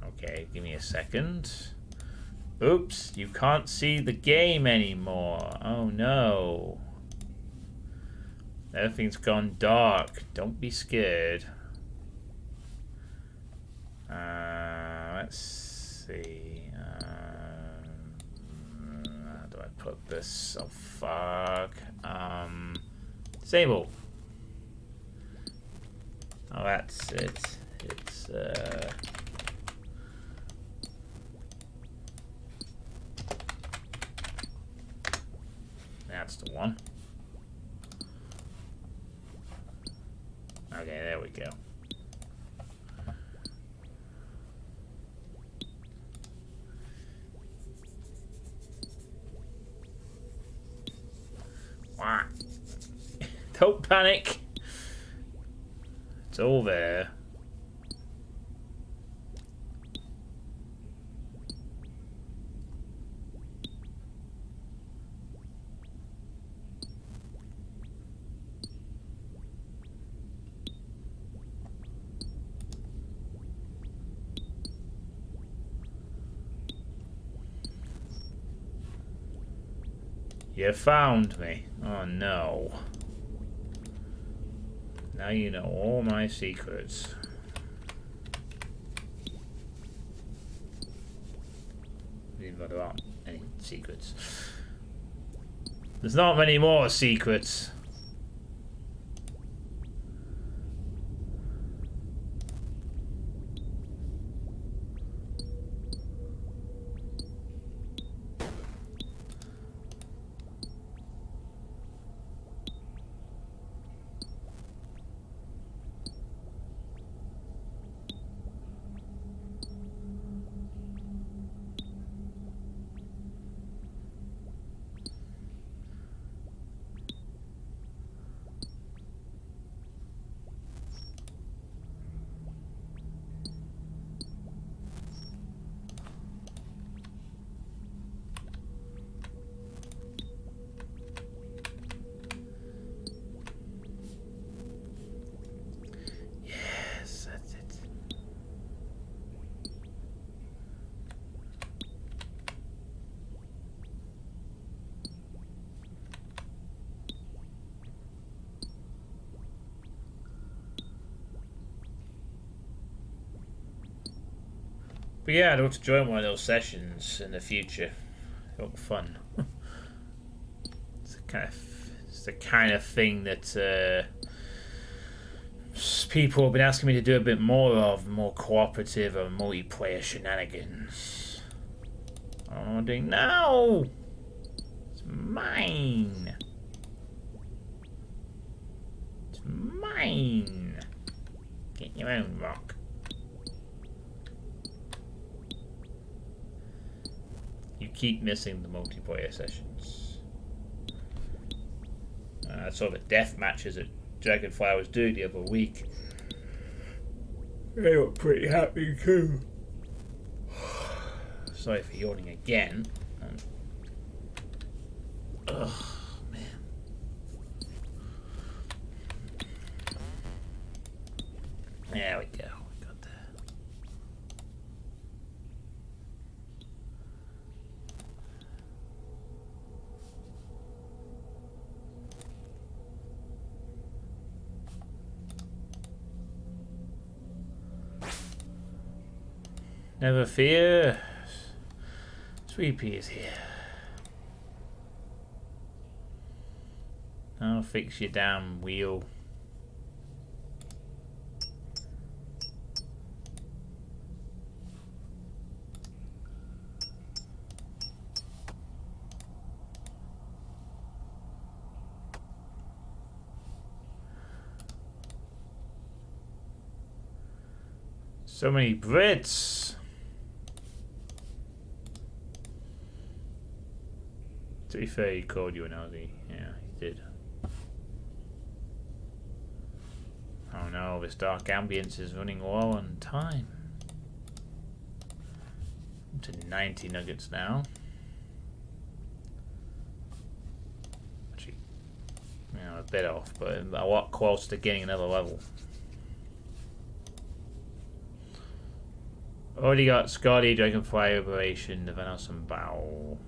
Okay, give me a second. Oops, you can't see the game anymore. Oh no. Everything's gone dark. Don't be scared. Let's see. How do I put this? Oh fuck. Disable. Oh, that's it. It's that's the one. Okay, there we go. Don't panic. It's all there. You found me. Oh no. Now you know all my secrets. Even though there aren't any secrets. There's not many more secrets. But yeah, I'd love to join one of those sessions in the future. It looked fun. It's the kind of thing that people have been asking me to do a bit more of, more cooperative or multiplayer shenanigans. Oh, dang, no! It's mine! It's mine! Get your own rock. You keep missing the multiplayer sessions. I saw the death matches that Dragonfly was doing the other week. They were pretty happy too. Sorry for yawning again. Ugh, man. There we go. We got there. Never fear. Suitepee is here. I'll fix your damn wheel. So many Brits. To be fair, he called you an Aussie. Yeah, he did. Oh no, this dark ambience is running low on time. I'm to 90 nuggets now. Actually, a bit off, but a lot closer to getting another level. Already got Scotty, Dragonfly Operation, the Venison Bow.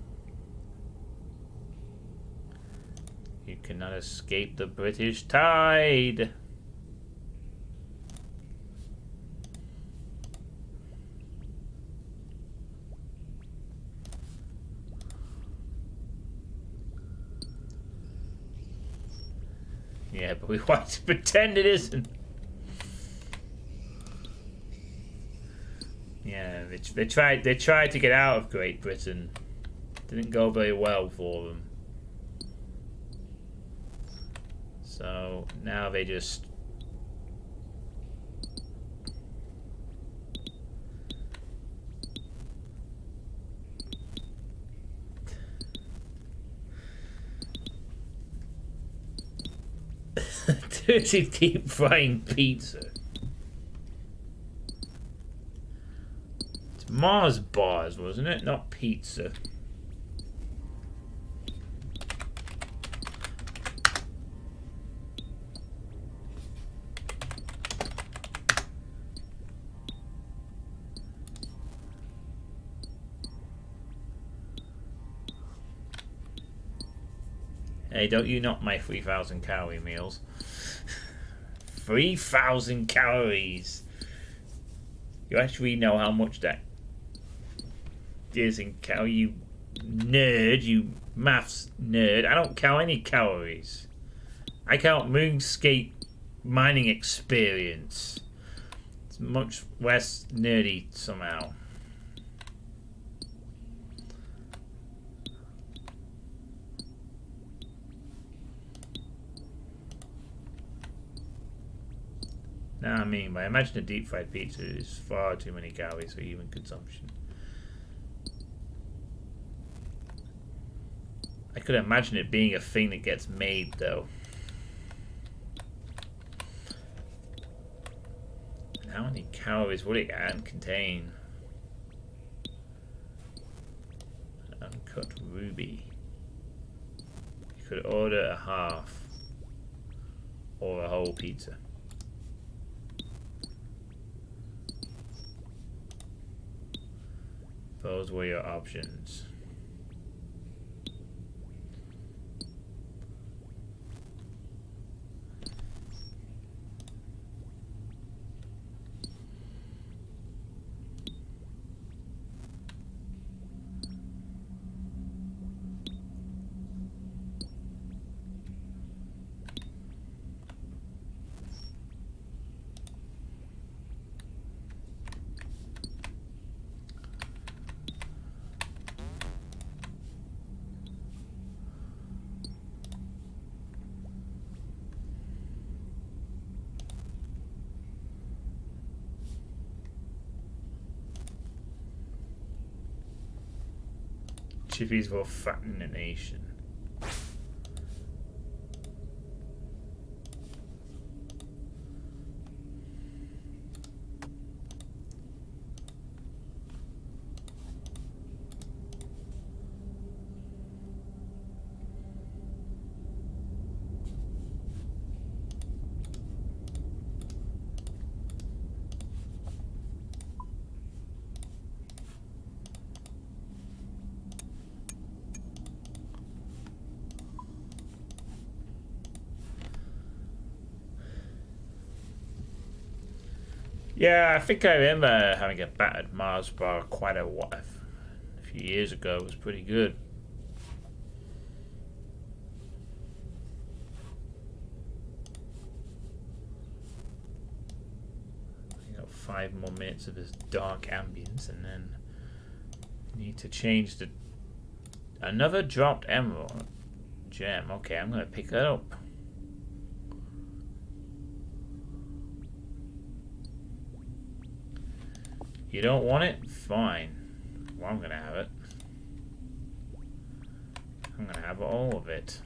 You cannot escape the British tide. Yeah, but we want to pretend it isn't. Yeah, they tried to get out of Great Britain. Didn't go very well for them. So now they just dirty deep frying pizza. It's Mars bars, wasn't it? Not pizza. Hey, don't you knock my 3,000 calorie meals. 3,000 calories. You actually know how much that is in calories, you nerd, you maths nerd. I don't count any calories. I count Runescape mining experience. It's much less nerdy somehow. No, I mean, I imagine a deep fried pizza is far too many calories for human consumption. I could imagine it being a thing that gets made, though. How many calories would it contain? An uncut ruby. You could order a half or a whole pizza. Those were your options. Suitepees will fatten the nation. Yeah, I think I remember having a battered Mars bar quite a few years ago. It was pretty good. I got 5 more minutes of this dark ambience, and then need to change the another dropped emerald gem. Okay, I'm gonna pick that up. You don't want it? Fine. Well, I'm gonna have it. I'm gonna have all of it.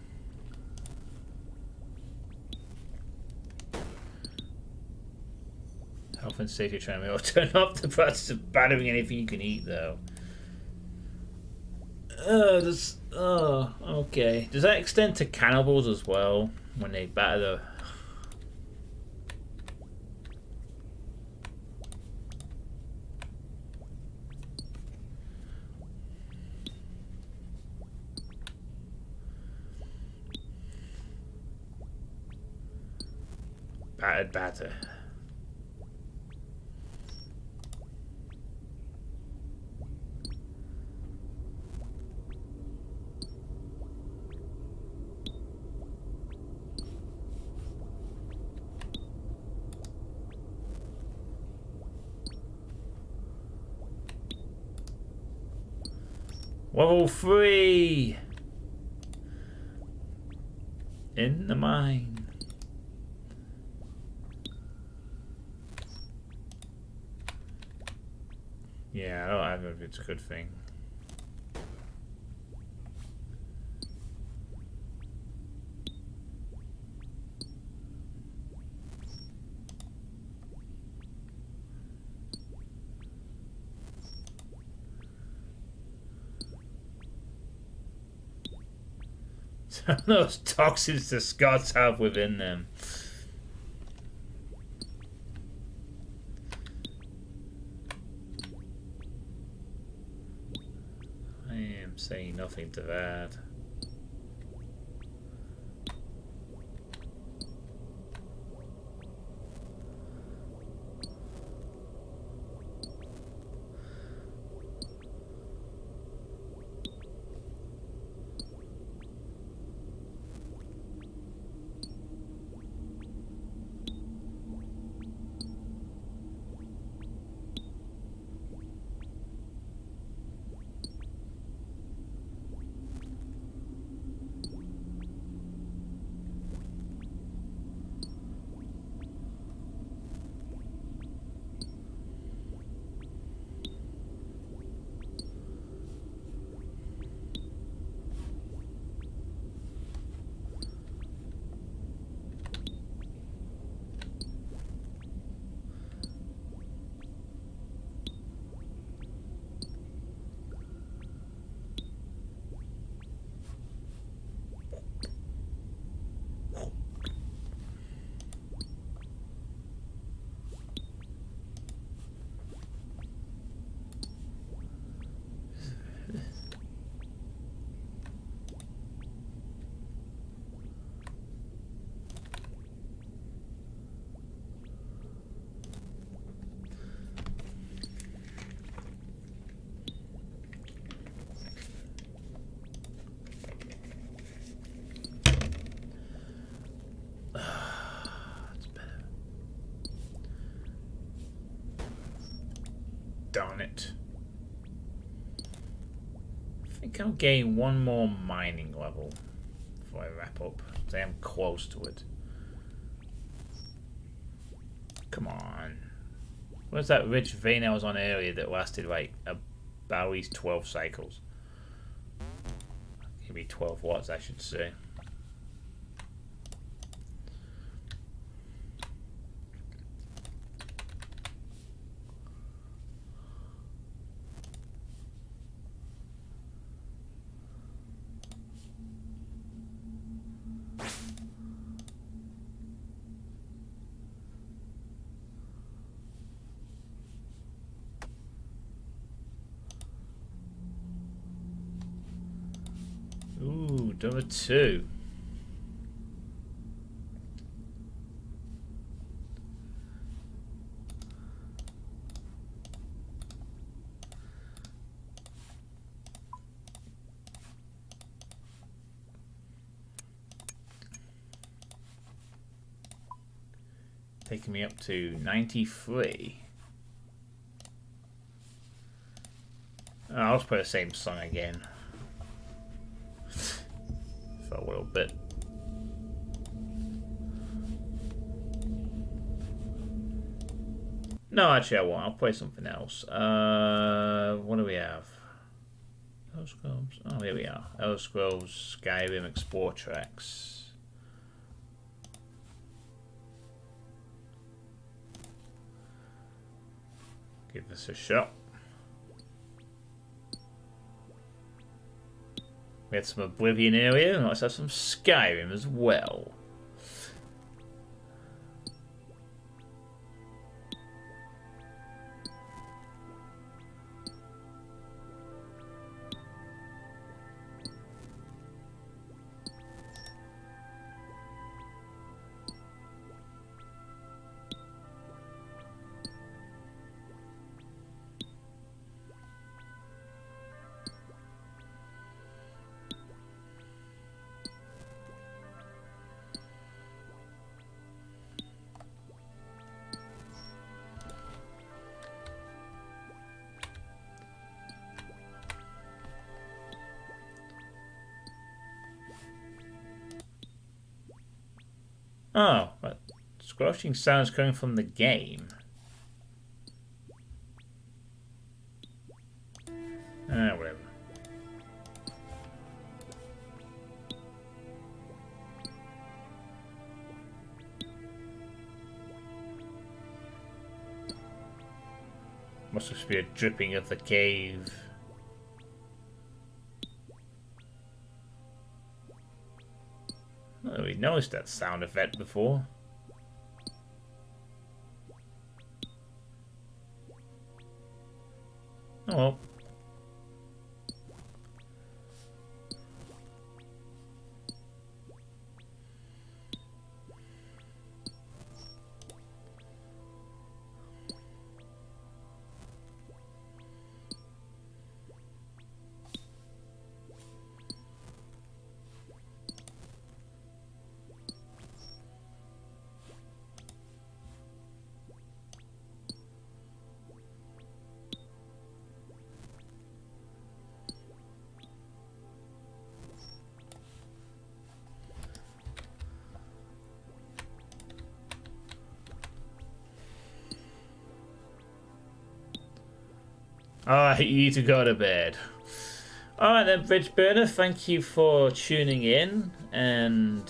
Health and safety training will turn up the process of battering anything you can eat, though. Oh, okay. Does that extend to cannibals as well when they batter the? Battered batter. Level 3 in the mine. Yeah, I don't know if it's a good thing. Those toxins the Scots have within them. I am saying nothing to that. Darn it. I think I'll gain one more mining level before I wrap up. I am close to it. Come on. Where's that rich vein I was on earlier that lasted like about at least 12 cycles? can be 12 watts, I should say. Ooh, number 2. Taking me up to 93. Oh, I'll just play the same song again. For a little bit. No, actually I won't. I'll play something else. What do we have? Elder Scrolls. Oh, here we are. Elder Scrolls Skyrim Explore Tracks. Give this a shot. We had some Oblivion area, and let's have some Skyrim as well. Oh, but scratching sounds coming from the game. Whatever. Must just be a dripping of the cave. Oh, we noticed that sound effect before. Oh well. Alright, you need to go to bed. Alright then, Bridge Burner, thank you for tuning in and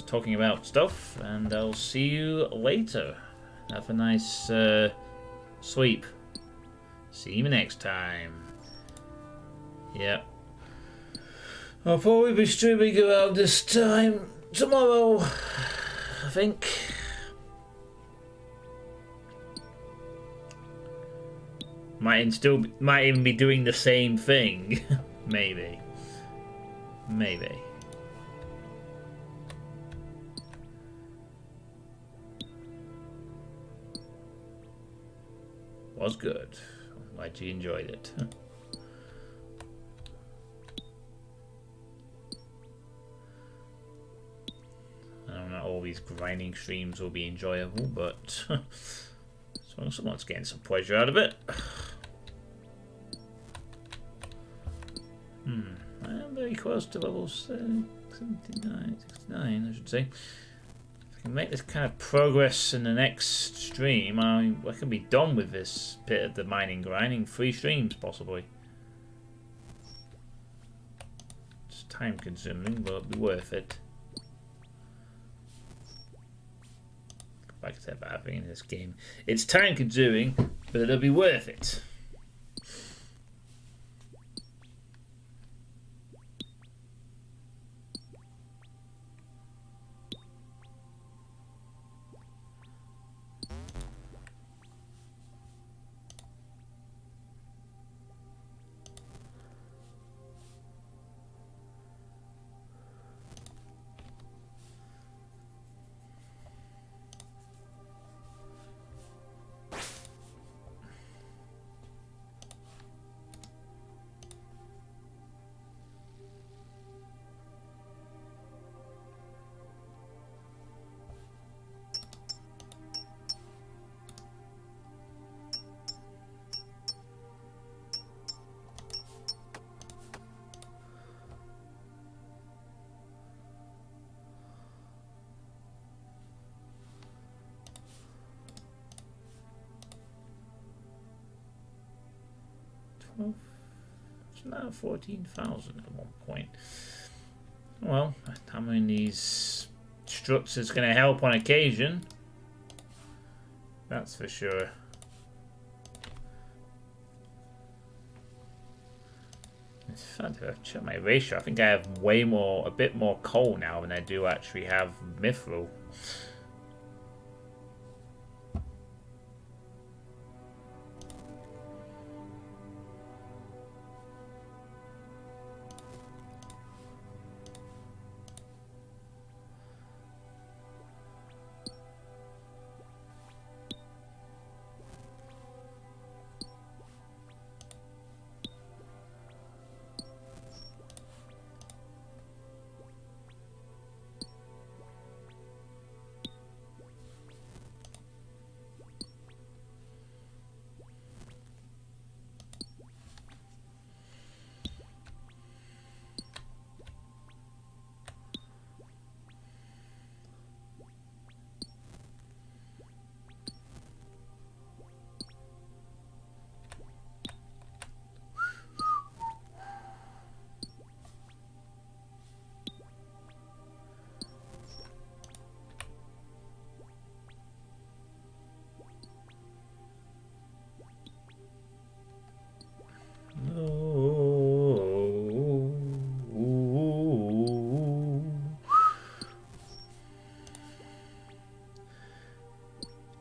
talking about stuff, and I'll see you later. Have a nice sleep. See you next time. Yep. I'll probably be streaming around this time tomorrow, I think. Might even be doing the same thing. Maybe. Maybe. Was good. I'm glad you enjoyed it. I don't know, all these grinding streams will be enjoyable, but as long as someone's getting some pleasure out of it. I am very close to level 69, 69, I should say. If I can make this kind of progress in the next stream, I can be done with this bit of the mining grinding. 3 streams, possibly. Just Time consuming, but it'll be worth it. Like I said about having in this game, it's time consuming, but it'll be worth it. It's now 14,000 at one point. Well, hammering these struts is going to help on occasion. That's for sure. In fact, if I check my ratio, I think I have a bit more coal now than I do actually have mithril.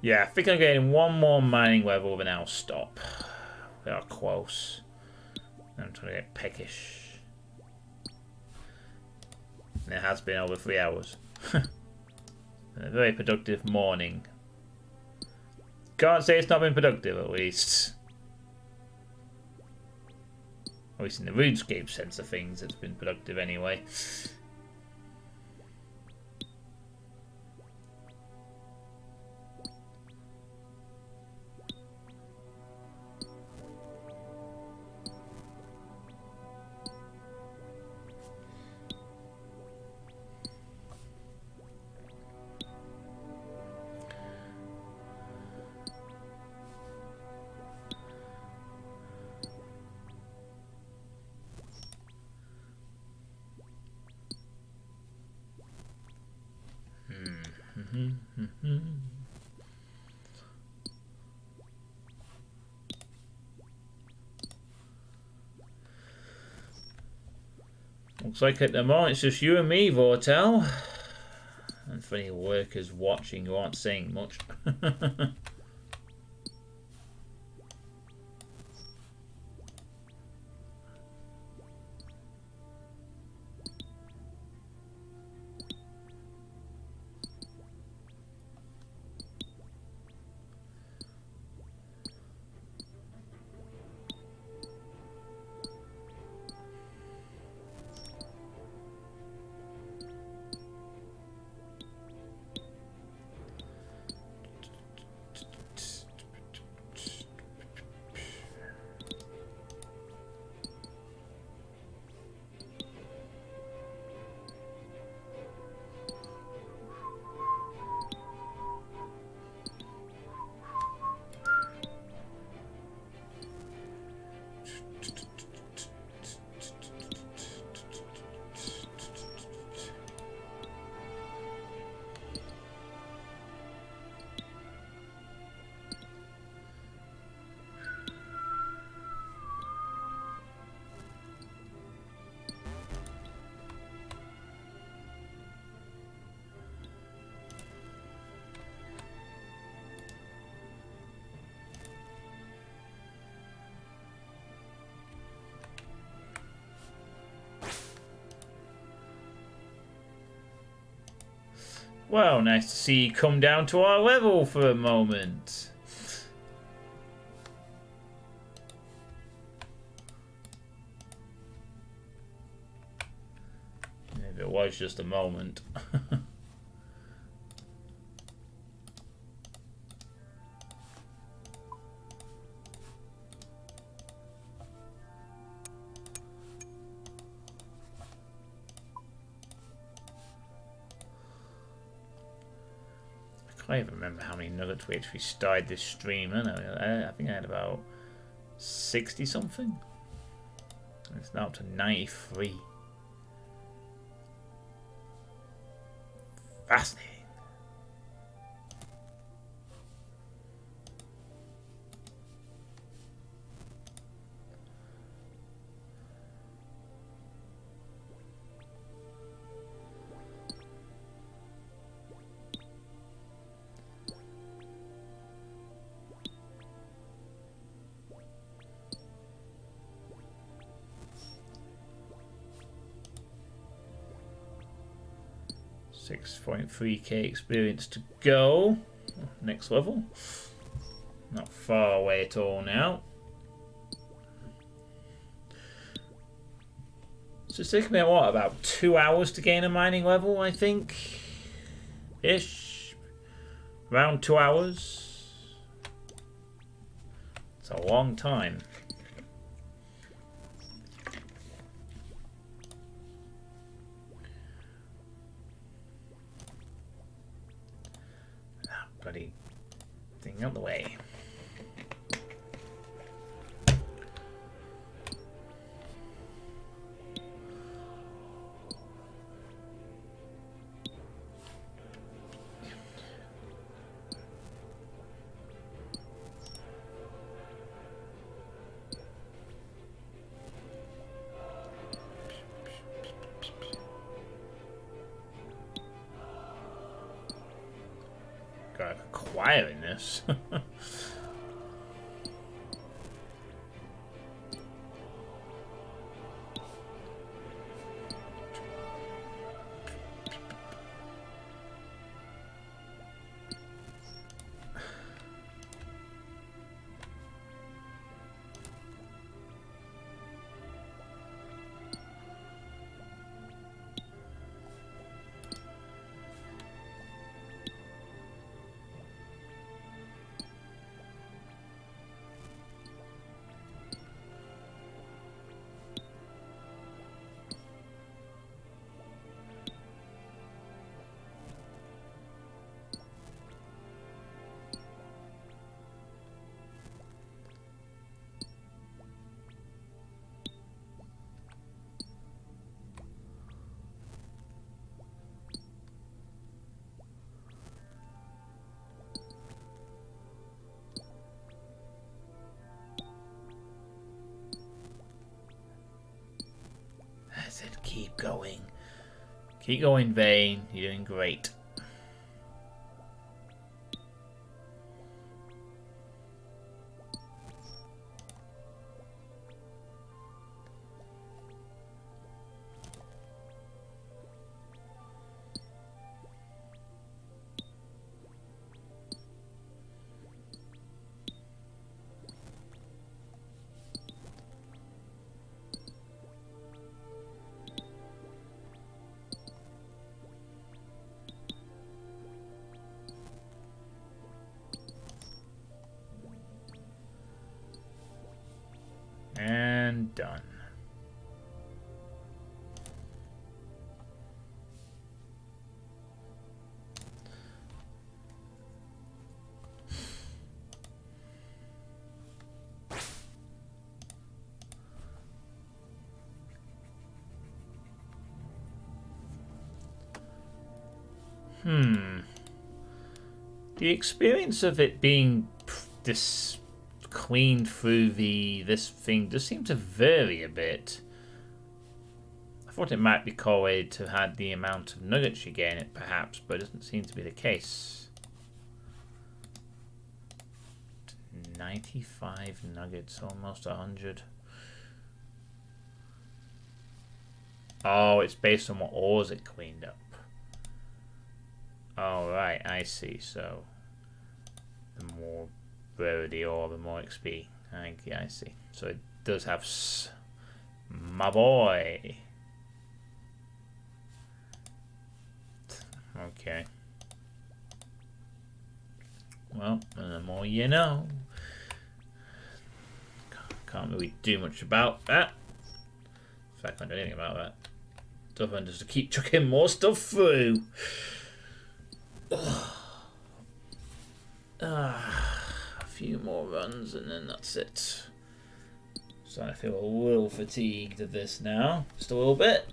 Yeah, I think I'm getting one more mining level, then I'll stop. We are close. I'm trying to get peckish. And it has been over 3 hours. A very productive morning. Can't say it's not been productive, at least. At least in the Runescape sense of things, it's been productive anyway. Looks like at the moment it's just you and me, Vortel. And for any workers watching who aren't saying much. Well, nice to see you come down to our level for a moment. Maybe it was just a moment. I can't even remember how many nuggets we actually started this stream. I think I had about 60 something. It's now up to 93. Fascinating. $6.3k experience to go. Next level. Not far away at all now. So it's taken me what, about 2 hours to gain a mining level, I think. Ish. Around 2 hours. It's a long time. Bloody thing out the way. Got acquiring this. I said keep going. Keep going, Vane. You're doing great. And done. The experience of it being this cleaned through this thing does seem to vary a bit. I thought it might be correlated to had the amount of nuggets you gain it, perhaps, but it doesn't seem to be the case. 95 nuggets, almost 100. Oh, it's based on what ores it cleaned up. Oh, right, I see. So, the more rarity or the more XP. Yeah, I see. So it does have my boy. Okay. Well, the more you know. Can't really do much about that. In fact, I can't do anything about that. Other than just to keep chucking more stuff through. A few more runs and then that's it. So I feel a little fatigued of this now. Just a little bit.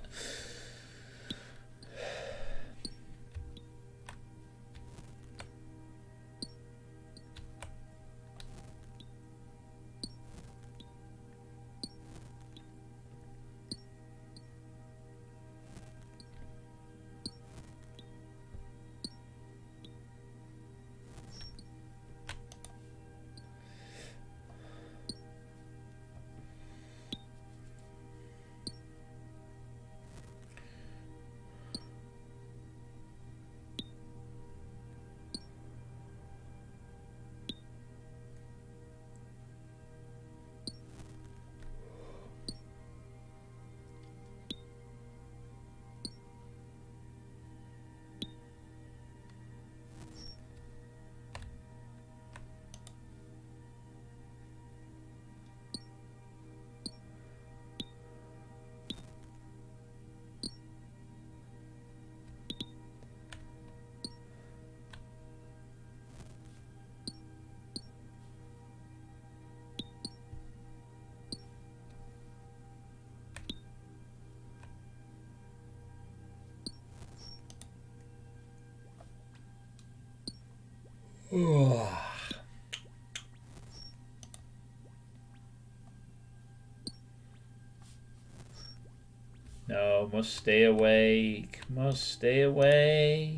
No, must stay awake. Must stay awake.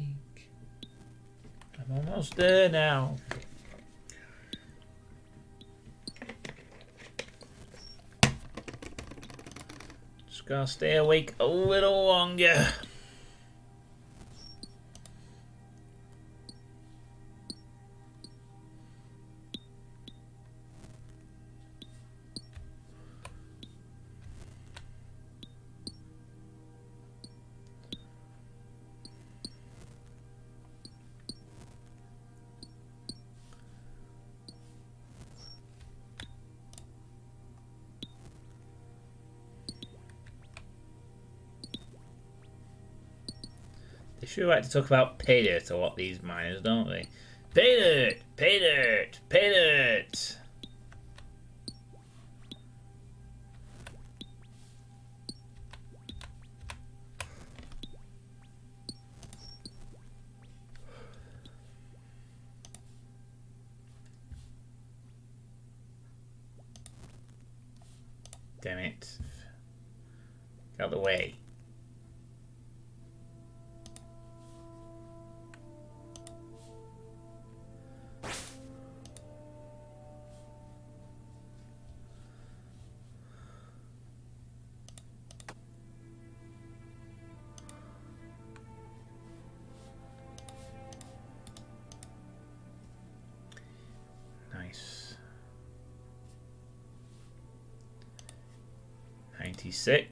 I'm almost there now. Just gotta stay awake a little longer. They sure like to talk about pay dirt a lot, these miners, don't they? Pay dirt! Pay dirt! Pay dirt! Damn it. Get out of the way. Nice. 96.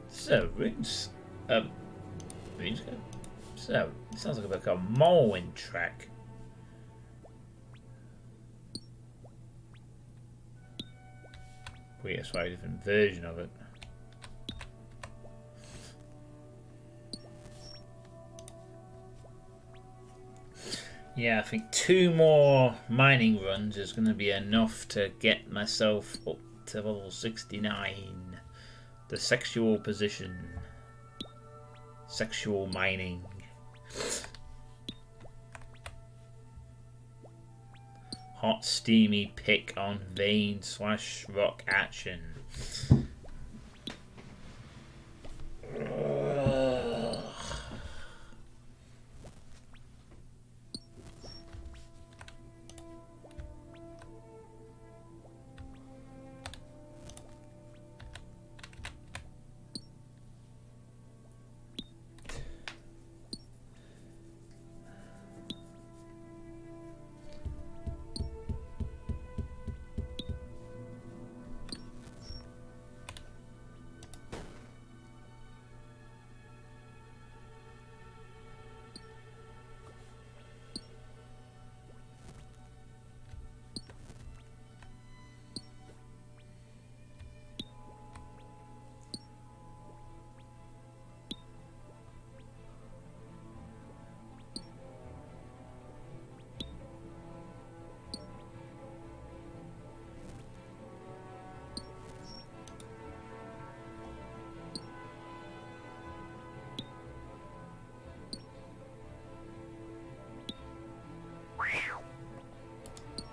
So, Runescape. So, it sounds like a Morrowind track. Wait, a slightly different version of it. Yeah, I think 2 more mining runs is going to be enough to get myself up to level 69. The sexual position. Sexual mining. hot, steamy pick on vein / rock action.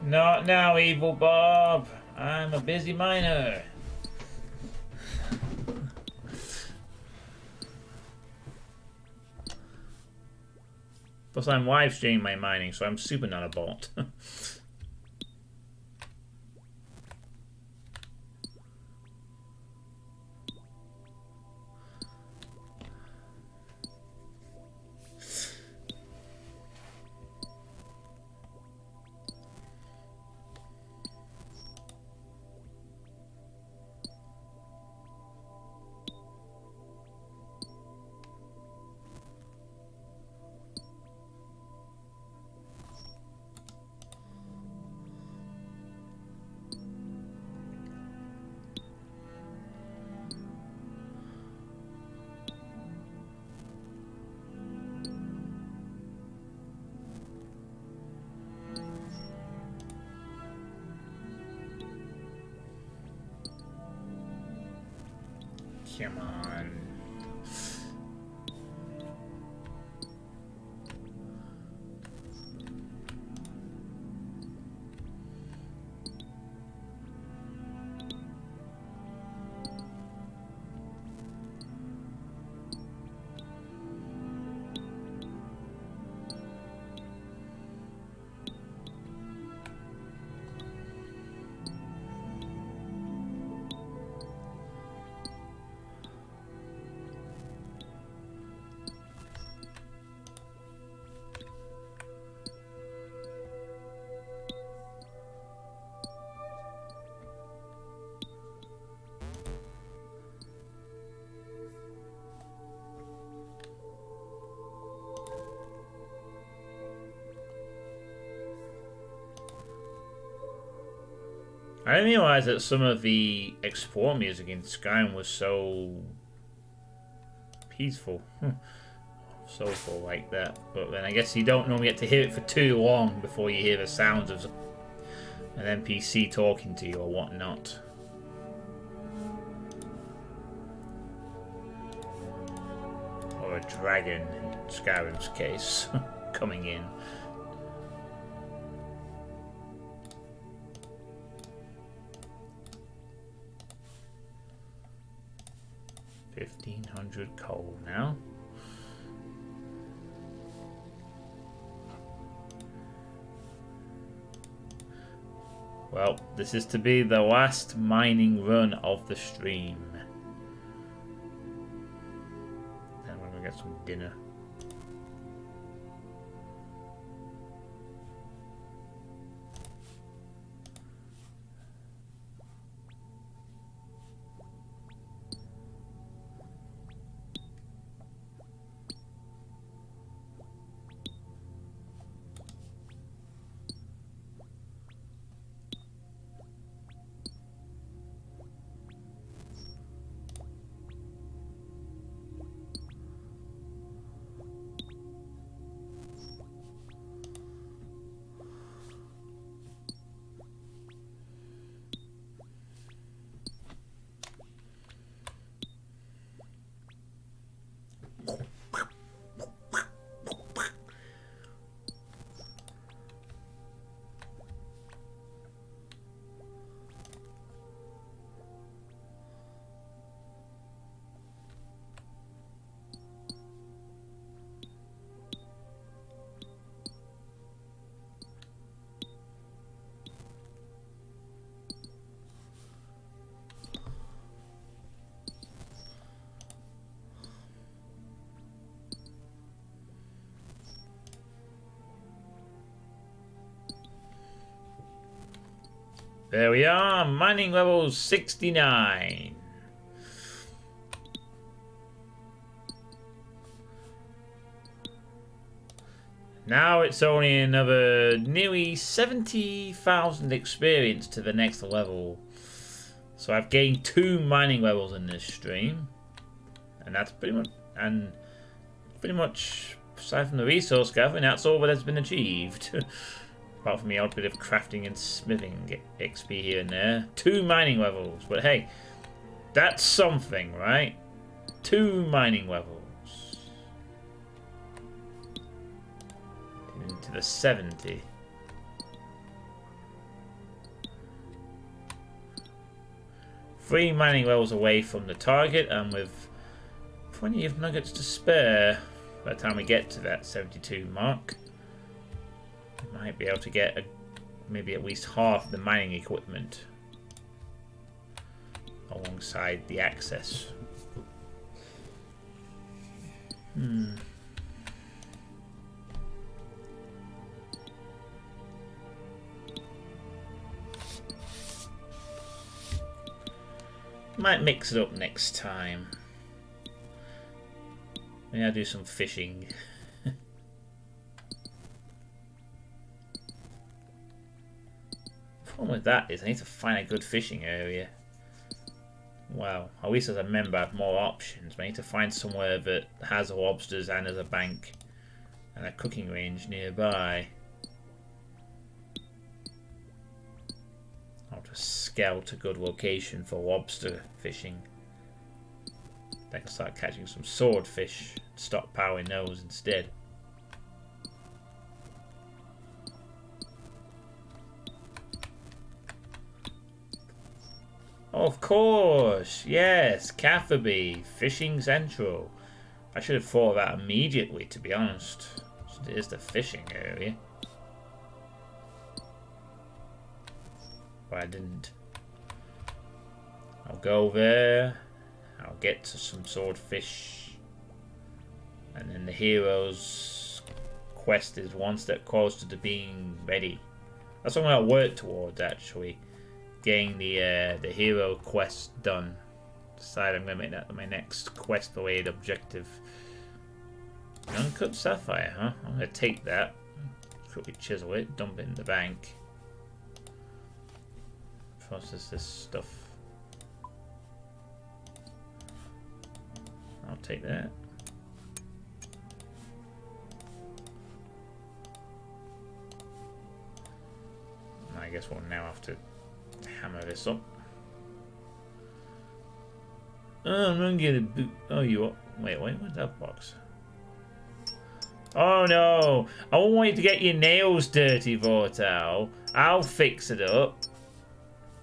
Not now, Evil Bob. I'm a busy miner. Plus, I'm live streaming my mining, so I'm super not a bot. Come on. I didn't realise that some of the Explore music in Skyrim was so peaceful, soulful like that. But then I guess you don't normally get to hear it for too long before you hear the sounds of an NPC talking to you or whatnot. Or a dragon, in Skyrim's case, coming in. $1,500 coal now. Well, this is to be the last mining run of the stream. Then we're gonna get some dinner. There we are, mining level 69. Now it's only another nearly 70,000 experience to the next level. So I've gained 2 mining levels in this stream. And that's pretty much, aside from the resource gathering, that's all that has been achieved. Apart from the odd bit of crafting and smithing XP here and there. 2 mining levels, but hey, that's something, right? 2 mining levels. Into the 70. Three mining levels away from the target, and with plenty of nuggets to spare by the time we get to that 72 mark. We might be able to get maybe at least half the mining equipment alongside the access. Might mix it up next time. Maybe I'll do some fishing. The problem with that is I need to find a good fishing area. Well, at least as a member I have more options. But I need to find somewhere that has lobsters and has a bank and a cooking range nearby. I'll just scout a good location for lobster fishing. I can start catching some swordfish, stockpiling those instead. Of course, yes, Catherby, Fishing Central. I should have thought of that immediately, to be honest. It is the fishing area. But I didn't. I'll go there. I'll get to some swordfish. And then the hero's quest is one step closer to being ready. That's what I'm going to work towards, actually. Getting the hero quest done. Decide I'm going to make that my next quest-related objective. Uncut sapphire, huh? I'm going to take that. Quickly chisel it, dump it in the bank. Process this stuff. I'll take that. I guess we'll now have to hammer this up. Oh, I'm gonna get a boot. Oh, you are. Wait, what's that box? Oh no! I won't want you to get your nails dirty, Vortal. I'll fix it up.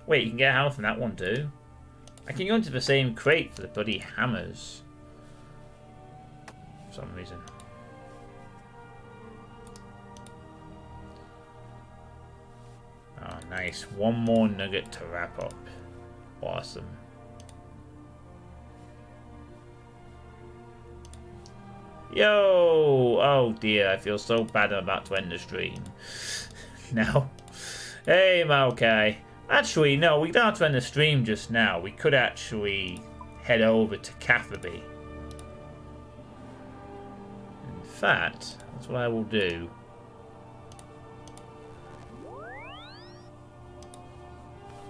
Wait, you can get a hammer from that one too. I can go into the same crate for the bloody hammers. For some reason. Oh, nice. One more nugget to wrap up. Awesome. Yo! Oh dear, I feel so bad I'm about to end the stream. No. Hey, Maokai. Actually, no, we don't have to end the stream just now. We could actually head over to Catherby. In fact, that's what I will do.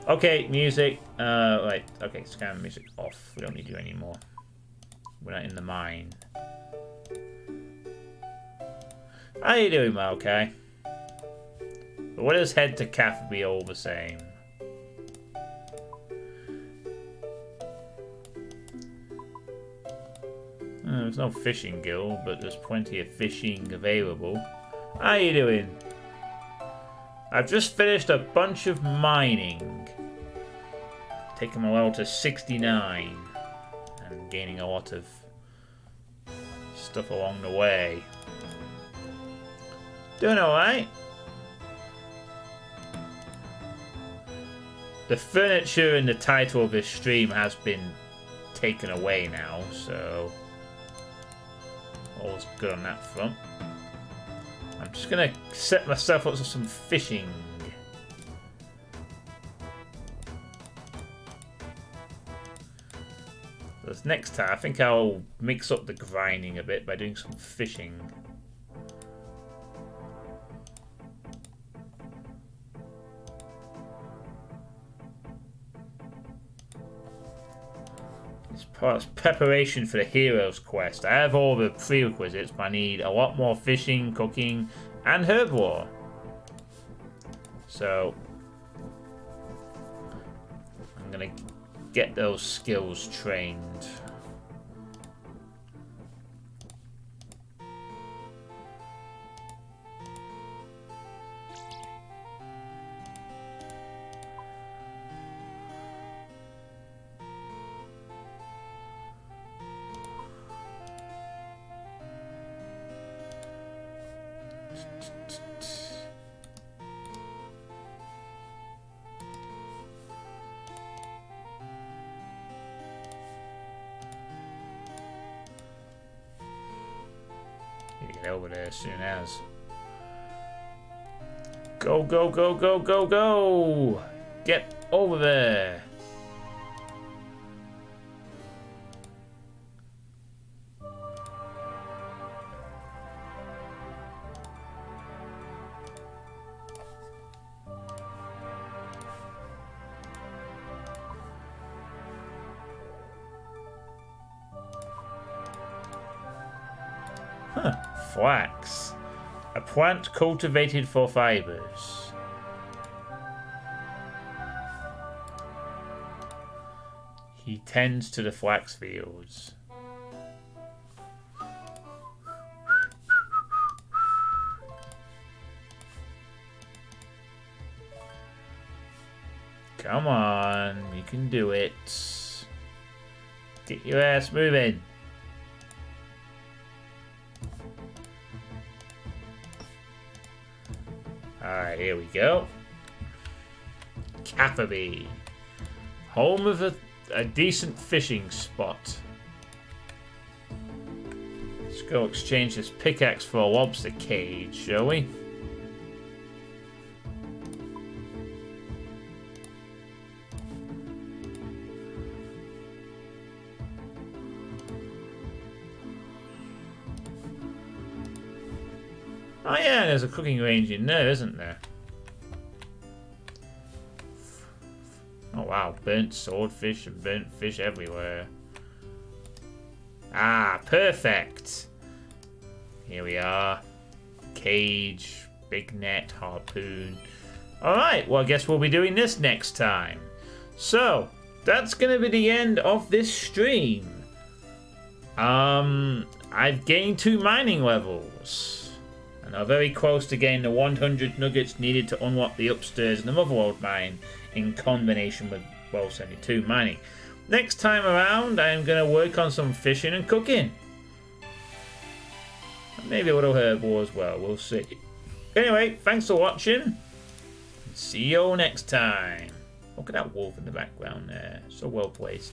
Okay, music. Right. Okay, scan music off. We don't need you anymore. We're not in the mine. How you doing, Maokai? But let us head to Catherby all the same. There's no fishing guild, but there's plenty of fishing available. How you doing? I've just finished a bunch of mining. Taking my level to 69. And gaining a lot of stuff along the way. Doing alright. The furniture in the title of this stream has been taken away now, so all's good on that front. I'm just gonna set myself up for some fishing. This next time, I think I'll mix up the grinding a bit by doing some fishing. It's part of preparation for the hero's quest. I have all the prerequisites, but I need a lot more fishing, cooking, and herbivore. So I'm gonna get those skills trained. Get over there as soon as. Go, go, go, go, go, go! Get over there! Huh. Flax. A plant cultivated for fibers. He tends to the flax fields. Come on, you can do it. Get your ass moving. Alright, here we go. Suitepee. Home of a decent fishing spot. Let's go exchange this pickaxe for a lobster cage, shall we? Oh yeah, there's a cooking range in there, isn't there? Oh wow, burnt swordfish and burnt fish everywhere. Ah, perfect! Here we are. Cage, big net, harpoon. Alright, well I guess we'll be doing this next time. So, that's gonna be the end of this stream. I've gained 2 mining levels. And are very close to getting the 100 nuggets needed to unlock the upstairs in the Motherlode Mine in combination with World 72 mining. Next time around, I am going to work on some fishing and cooking. And maybe a little herbal as well, we'll see. Anyway, thanks for watching. See you all next time. Look at that wolf in the background there, so well placed.